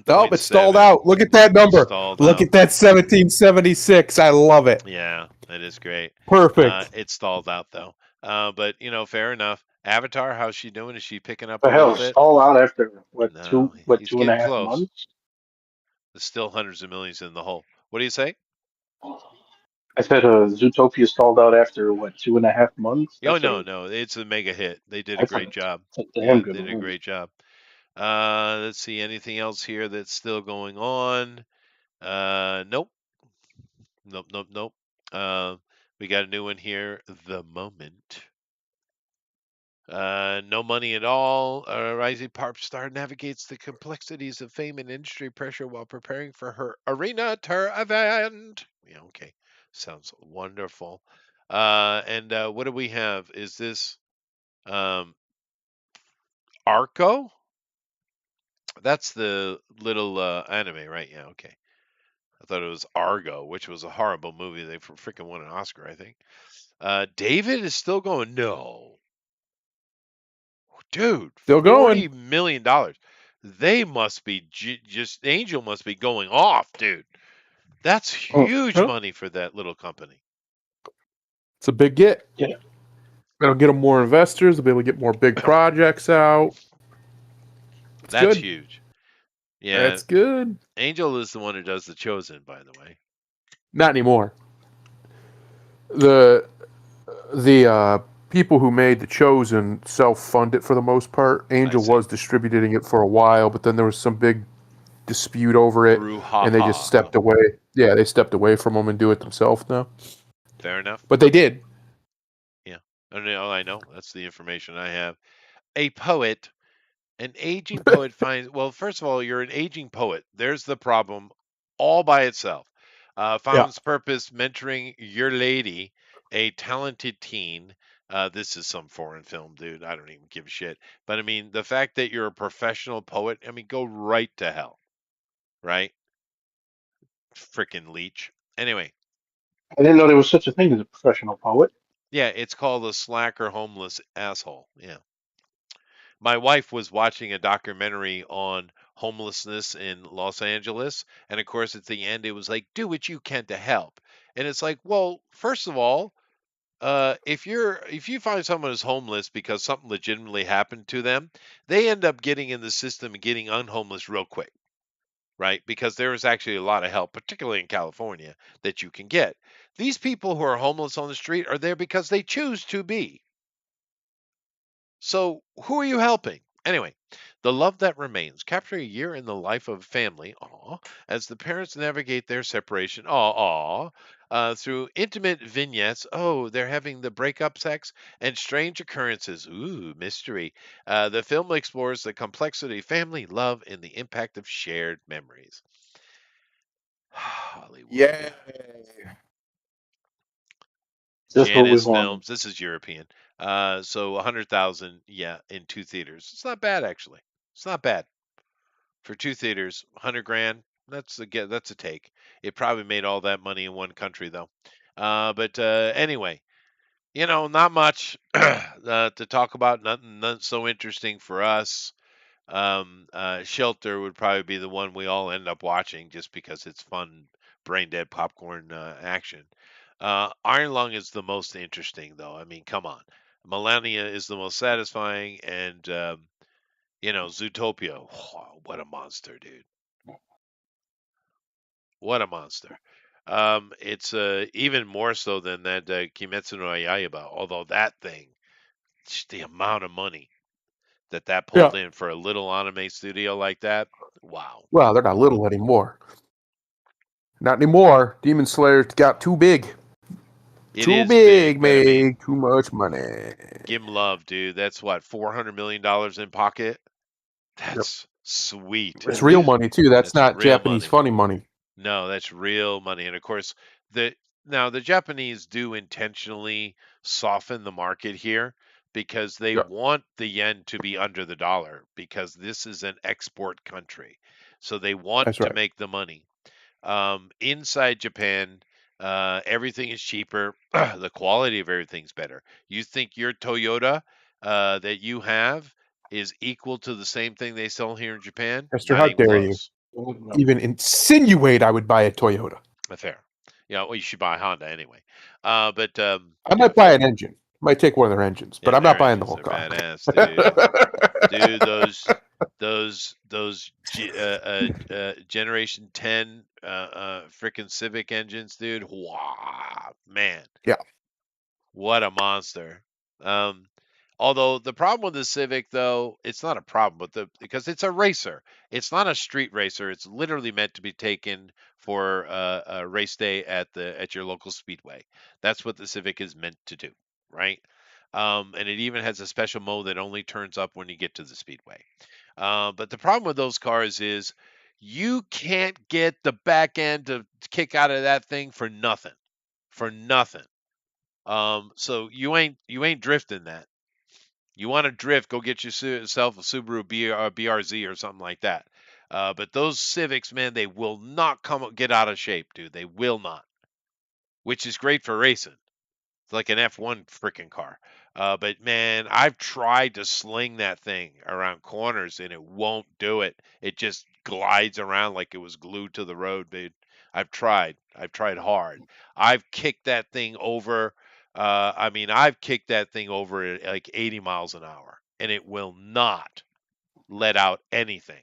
Oh, it's stalled 1.7 out. Look at that number. stalled Look out. at that 1776. I love it. Yeah, that is great. Perfect. It stalled out though. But fair enough. Avatar, how's she doing? Is she picking up a The little hell, bit? stall out after No, he's two and a getting half close. months? There's still hundreds of millions in the hole. What do you say? I said Zootopia stalled out after 2.5 months. Oh, no, no, it's a mega hit. They did a That's a, great job. that's a damn Yeah, good they did a movie. great job. Let's see, anything else here that's still going on? Nope, nope, nope, nope. Uh, we got a new one here. The Moment. No money at all. A rising pop star navigates the complexities of fame and industry pressure while preparing for her arena tour event. Yeah, okay. Sounds wonderful. And what do we have? Is this um, Arco? That's the little anime, right? Yeah, okay. I thought it was Argo, which was a horrible movie. They freaking won an Oscar, I think. David is still going. No, dude, Still going. $40 million. They must be just Angel must be going off, dude. That's huge Huh? money for that little company. It's a big get. Yeah. It'll get them more investors. They'll be able to get more big projects out. It's That's good. huge. Yeah, That's good. Angel is the one who does The Chosen, by the way. Not anymore. The people who made The Chosen self-fund it for the most part. I Angel see. was distributing it for a while, but then there was some big dispute over it, and they just Brouhaha. stepped away. Yeah, they stepped away from them and do it themselves now. Fair enough. But they did. Yeah. I know. That's the information I have. A poet An aging poet finds, well, first of all, you're an aging poet. There's the problem all by itself. Yeah. Finds purpose mentoring your lady, a talented teen. This is some foreign film, dude. I don't even give a shit. But I mean, the fact that you're a professional poet, I mean, go right to hell, right? Frickin' leech. Anyway, I didn't know there was such a thing as a professional poet. yeah, it's called a slacker homeless asshole. Yeah. My wife was watching a documentary on homelessness in Los Angeles, and of course at the end it was like, do what you can to help. And it's like, well, first of all, if you find someone is homeless because something legitimately happened to them, they end up getting in the system and getting unhomeless real quick, right? Because there is actually a lot of help, particularly in California, that you can get. These people who are homeless on the street are there because they choose to be. So, who are you helping? Anyway, the love that remains. Capture a year in the life of a family, as the parents navigate their separation, through intimate vignettes. Oh, they're having the breakup sex and strange occurrences. Ooh, mystery. The film explores the complexity of family, love, and the impact of shared memories. Hollywood. Yeah. Just what we Janus wanted. Films. This is European. So 100,000, yeah, in two theaters. It's not bad actually. It's not bad for two theaters. 100 grand. That's a take. It probably made all that money in one country though. But anyway, not much to talk about. Nothing so interesting for us. Shelter would probably be the one we all end up watching just because it's fun, brain dead popcorn action. Iron Lung is the most interesting, though. I mean, come on. Melania is the most satisfying, and Zootopia. What a monster, dude! What a monster. It's even more so than that Kimetsu no Yaiba. Although that thing, the amount of money that Yeah. pulled in for a little anime studio like that, wow. Well, they're not little anymore. Not anymore. Demon Slayer's got too big. It Too is big, big, but I mean, make too much money. give 'em love, dude. That's what, $400 million in pocket? Yep. That's sweet. It's real Crazy. money too. That's That's not real Japanese money. funny money. No, that's real money. And of course, the now the Japanese do intentionally soften the market here because they Yeah, want the yen to be under the dollar because this is an export country. So they want that's to right. make the money. Inside Japan, everything is cheaper. The quality of everything's better. You think your Toyota that you have is equal to the same thing they sell here in Japan? Esther, Not how even dare you close. No. even insinuate I would buy a Toyota? Fair. Yeah, well, you should buy a Honda anyway. But I yeah, might buy an engine. Might take one of their engines, but yeah, I'm not their buying the engines whole are car. badass, dude. Dude, those Generation 10 freaking Civic engines, dude. Wow, man. Yeah, What a monster. Um, Although the problem with the Civic, though, it's not a problem, because it's a racer. It's not a street racer. It's literally meant to be taken for a race day at your local speedway. That's what the Civic is meant to do, right? And it even has a special mode that only turns up when you get to the speedway. But the problem with those cars is you can't get the back end to kick out of that thing for nothing, for nothing. So you ain't drifting that. You want to drift, go get yourself a Subaru BRZ or something like that. But those Civics, man, they will not get out of shape, dude. They will not, which is great for racing. It's like an F1 freaking car. But man, I've tried to sling that thing around corners and it won't do it. It just glides around like it was glued to the road, dude. I've tried. I've tried hard. I've kicked that thing over. I mean, I've kicked that thing over at like 80 miles an hour and it will not let out anything.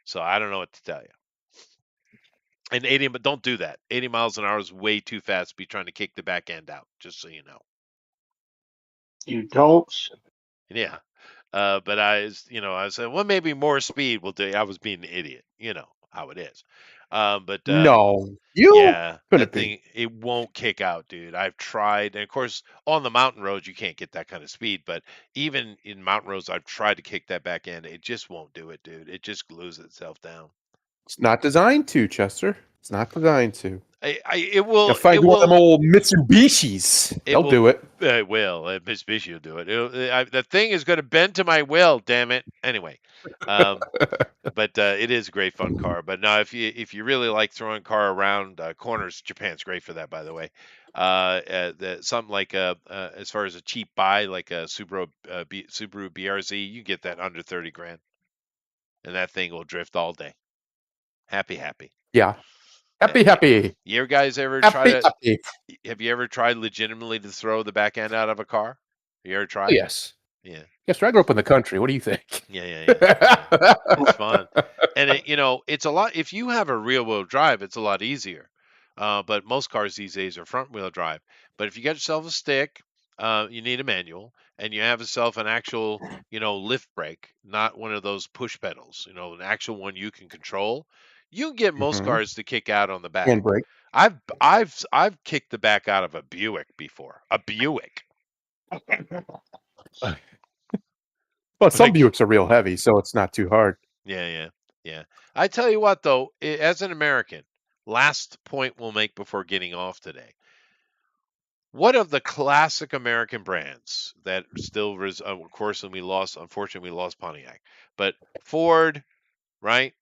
So I don't know what to tell you. And 80, but don't do that. 80 miles an hour is way too fast to be trying to kick the back end out, just so you know. You don't. Yeah. But I said, well, maybe more speed will do. I was being an idiot. You know how it is. But No, you yeah, couldn't that it be? thing, it won't kick out, dude. I've tried, and of course, on the mountain roads you can't get that kind of speed. But even in mountain roads, I've tried to kick that back in. It just won't do it, dude. It just glues itself down. It's not designed to, Chester. It's not designed to. It will, Gotta find one of them old Mitsubishis. it They'll will, do it. it will. Mitsubishi will do it. The thing is going to bend to my will. Damn it. Anyway, um, but it is a great fun car. But now, if you really like throwing car around corners, Japan's great for that. By the way, something like as far as a cheap buy, like a Subaru BRZ, you get that under 30 grand, and that thing will drift all day. Happy, happy. Yeah. Yeah, Happy, happy. you guys ever try Happy, to? happy. Have you ever tried legitimately to throw the back end out of a car? You ever Oh, tried? yes. Yeah. Yes, sir. I grew up in the country. What do you think? Yeah, yeah, yeah, yeah. It's fun, and it's a lot. If you have a rear wheel drive, it's a lot easier. But most cars these days are front wheel drive. But if you get yourself a stick, you need a manual, and you have yourself an actual, lift brake, not one of those push pedals. An actual one you can control. You can get most Hmm. cars to kick out on the back. Handbrake. I've kicked the back out of a Buick before. A Buick. Well, some Like, Buicks are real heavy, so it's not too hard. yeah, yeah, yeah. I tell you what, though, as an American, last point we'll make before getting off today. What of the classic American brands that still, of course, unfortunately, we lost Pontiac, but Ford, right?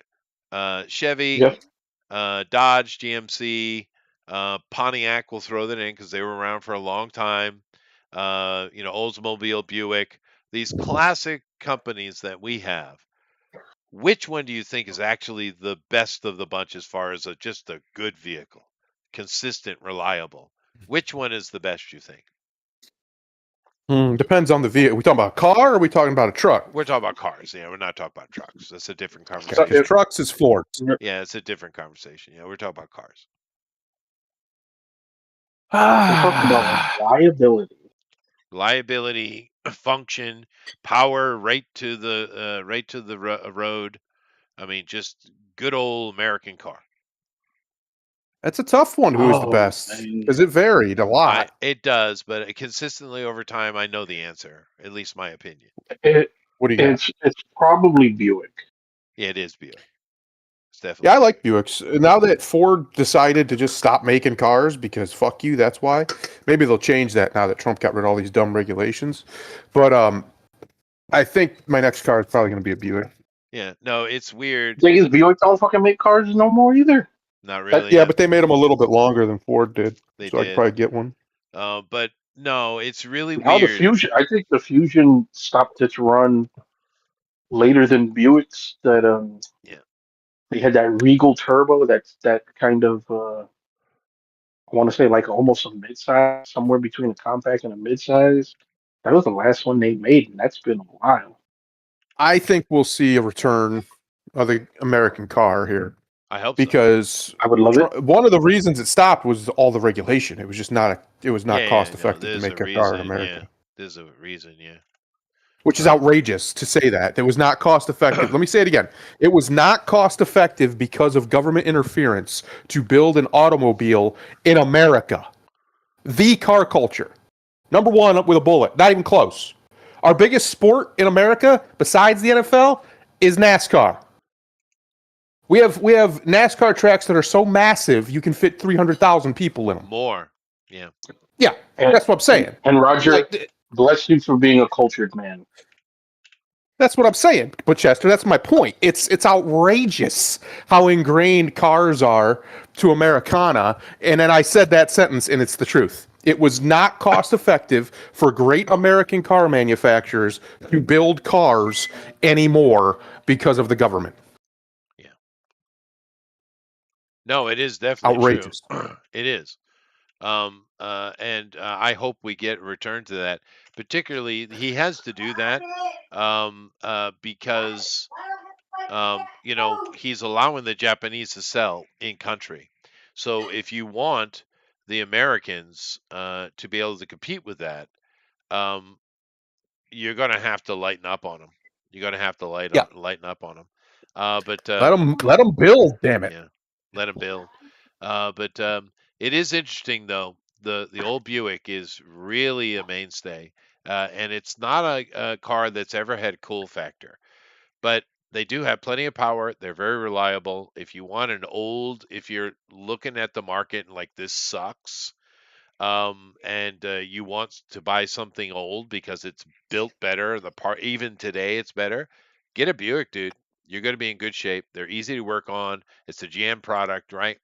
Chevy, Yep. Dodge, GMC, Pontiac, will throw that in because they were around for a long time. Oldsmobile, Buick, these classic companies that we have. Which one do you think is actually the best of the bunch as far as just a good vehicle, consistent, reliable? Which one is the best, you think? Depends on the vehicle. Are we talking about a car or are we talking about a truck? We're talking about cars. Yeah, we're not talking about trucks. That's a different Okay, So because if conversation. trucks is Ford. Yeah, it's a different conversation. Yeah, we're talking about cars. we're talking about Ah, reliability, Reliability, function, power, right to the road. I mean, just good old American car. that's a tough one. Who is the oh best? man, Because it varied a lot. It does, but consistently over time, I know the answer. At least my opinion. it What do you got? it's probably Buick. Yeah, it is Buick. It's Yeah, definitely I like Buick. Buicks. Now that Ford decided to just stop making cars because fuck you, that's why. Maybe they'll change that now that Trump got rid of all these dumb regulations. But I think my next car is probably going to be a Buick. Yeah, no, it's weird. Thing is, Buick don't fucking make cars no more either. Not really. Yeah, but they made them a little bit longer than Ford did, They so I could did. probably get one. But no, it's really Now the weird. Fusion, I think the Fusion stopped its run later than Buick's. That Yeah, they had that Regal Turbo. That's that kind of I want to say like almost a midsize, somewhere between a compact and a midsize. That was the last one they made, and that's been a while. I think we'll see a return of the American car here I hope so. because I would love it. one of the reasons it stopped was all the regulation. It was just it was not Yeah, yeah, cost no, effective to there's a make a car in reason. Yeah, America. there's a reason. Yeah. Which is Um, outrageous to say that. It was not cost effective. Let me say it again. It was not cost effective because of government interference to build an automobile in America. The car culture. Number one with a bullet. Not even close. Our biggest sport in America, besides the NFL, is NASCAR. We have NASCAR tracks that are so massive you can fit 300,000 people in them. more. Yeah. Yeah, And that's what I'm saying. and Roger, Like, bless you for being a cultured man. that's what I'm saying. But Chester, that's my point. It's outrageous how ingrained cars are to Americana. And then I said that sentence, and it's the truth. It was not cost effective for great American car manufacturers to build cars anymore because of the government. Yeah. No, it is definitely true. Outrageous. It is. And I hope we get a return to that. Particularly, he has to do that because he's allowing the Japanese to sell in country. So if you want the Americans to be able to compete with that, um, you're going to have to lighten up on them. You're going to have to Yeah. lighten up on them. But Let them build, damn it. yeah, Let them build. But it is interesting though. The old Buick is really a mainstay, and it's not a car that's ever had cool factor. But they do have plenty of power. They're very reliable. If you want an old, if you're looking at the market and like this sucks, and you want to buy something old because it's built better, the part even today it's better, get a Buick, dude. You're going to be in good shape. They're easy to work on. It's a GM product, right?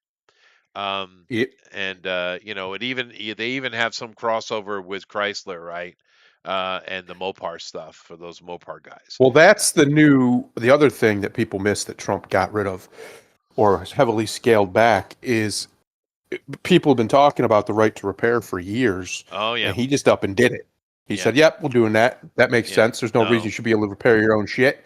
Um, It, and they even have some crossover with Chrysler, right? And the Mopar stuff for those Mopar guys. well, Uh, that's the other thing that people miss that Trump got rid of or has heavily scaled back is people have been talking about the right to repair for years, oh and yeah, he just up and did it. He yeah, said, "Yep, we're doing that. That makes yeah. sense. There's no reason you No, should be able to repair your own shit."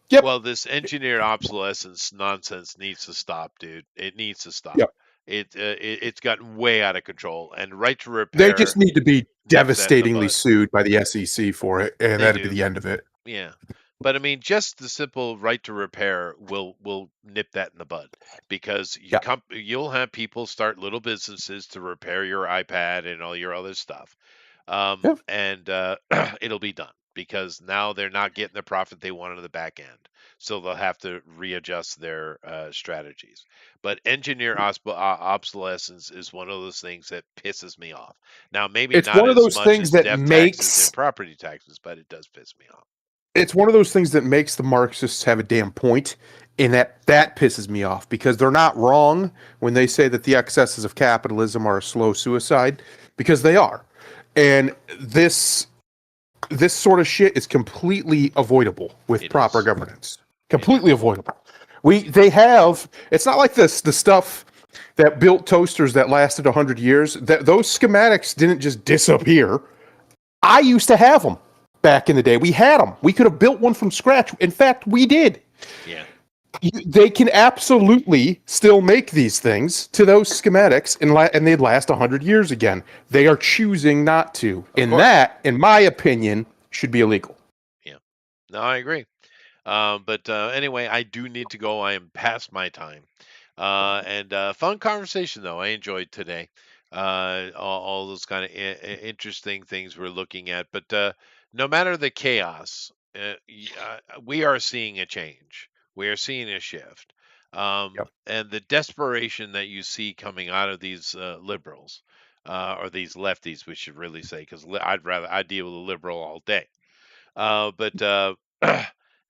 Yep, well, this engineered obsolescence nonsense needs to stop, dude. It needs to stop. yep. It's gotten way out of control, and right to They just repair need to be nips that in the devastatingly bud. sued by the SEC for it, and They that'd be do. the end of it. Yeah. But I mean, just the simple right to repair will nip that in the bud because Yeah, you'll have people start little businesses to repair your iPad and all your other stuff, yeah. and it'll be done because now they're not getting the profit they want on the back end, so they'll have to readjust their strategies. But obsolescence is one of those things that pisses me off. Now, maybe It's not one of as those much things as that death taxes and makes property taxes, but it does piss me off. it's one of those things that makes the Marxists have a damn point, and that pisses me off because they're not wrong when they say that the excesses of capitalism are a slow suicide, because they are, and this sort of shit is completely avoidable with It proper is. governance. It is. Completely avoidable. They have, it's not like the stuff that built toasters that lasted 100 years. That those schematics didn't just disappear. I used to have them back in the day. We had them. We could have built one from scratch. In fact, we did. Yeah. They can absolutely still make these things to those schematics, and they'd last 100 years again. They are choosing not to. Of And course. that, in my opinion, should be illegal. Yeah. No, I agree. But anyway, I do need to go. I am past my time. And fun conversation though. I enjoyed today. All those kind of interesting things we're looking at. But no matter the chaos, we are seeing a change. We are seeing a shift. Yep. And the desperation that you see coming out of these liberals, or these lefties, we should really say, because I'd deal with a liberal all day. But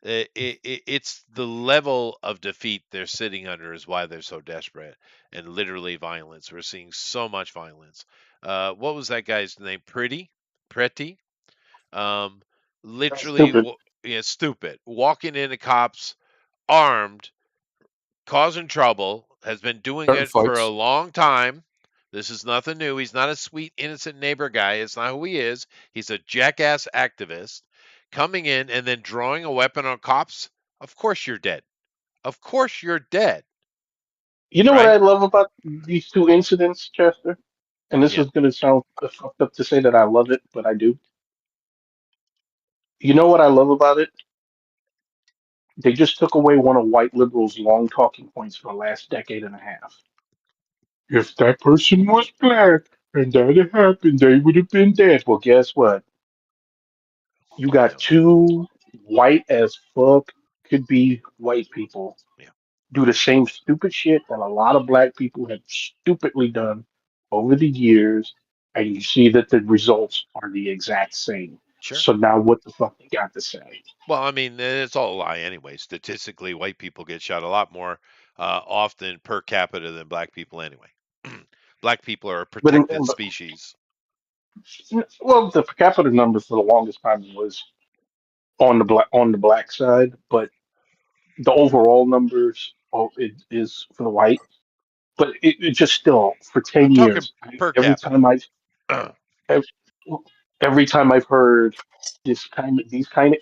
it's the level of defeat they're sitting under is why they're so desperate, and literally violence. We're seeing so much violence. What was that guy's name? Pretty. Um, That's literally, stupid. yeah, stupid. Walking into cops armed, causing trouble. Has been doing Starting it for a fights. long time. This is nothing new. He's not a sweet, innocent neighbor guy. It's not who he is. He's a jackass activist coming in and then drawing a weapon on cops. Of course you're dead. Of course you're dead, You know what I right? love about these two incidents, Chester? And this Yeah. is going to sound fucked up to say that I love it, but I do. You know what I love about it? They just took away one of white liberals' long talking points for the last decade and a half. If that person was black and that had happened, they would have been dead. Well, guess what? You got Yeah. two white as fuck could be white people Yeah. do the same stupid shit that a lot of black people have stupidly done over the years, and you see that the results are the exact same. Sure. So now what the fuck you got to say? Well, I mean, it's all a lie anyway. Statistically, white people get shot a lot more often per capita than black people anyway. Black people are a But protected species. well, the per capita number for the longest time was on the black side, but the overall numbers it is for the white. But it just still for I'm 10 years, talking per every time capita. ev- every time I've heard these kind of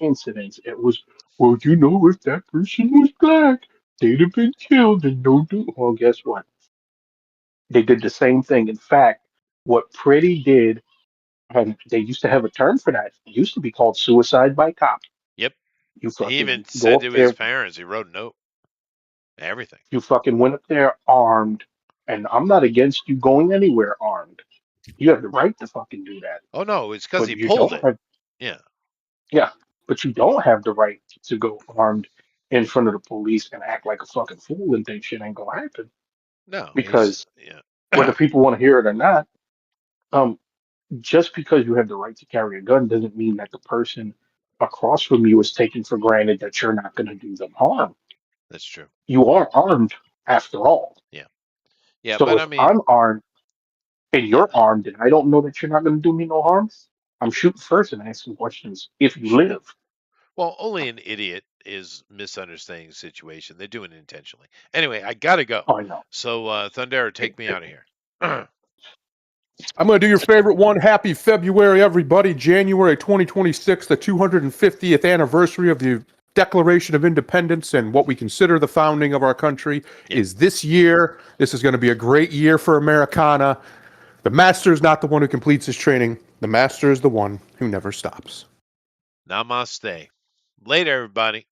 incidents, it was, well, you know, if that person was black, they'd have been killed and no do. Well, guess what? They did the same thing. In fact, what Pretty did, and they used to have a term for that. It used to be called suicide by cop. Yep. You He even fucking go said up to his there. parents, he wrote a note. Everything. You fucking went up there armed, and I'm not against you going anywhere armed. You have the right to fucking do that, Oh no, it's because but he you pulled don't it. have. Yeah. Yeah, but you don't have the right to go armed in front of the police and act like a fucking fool and think shit ain't gonna happen. No, he's Because whether yeah. people want to hear it or not, um, just because you have the right to carry a gun doesn't mean that the person across from you is taking for granted that you're not going to do them harm. That's true. You are armed after all. Yeah. Yeah, So but if I mean, I'm armed and yeah, you're armed and I don't know that you're not going to do me no harm, I'm shooting first and asking questions if you sure. live. Well, only an idiot is misunderstanding the situation. They're doing it intentionally. Anyway, I gotta go. Oh, I know. So, Thundera, take me out of here. I'm going to do your favorite one. Happy February, everybody. January 2026, the 250th anniversary of the Declaration of Independence and what we consider the founding of our country Yeah. is this year. This is going to be a great year for Americana. The master is not the one who completes his training. The master is the one who never stops. Namaste. Later, everybody.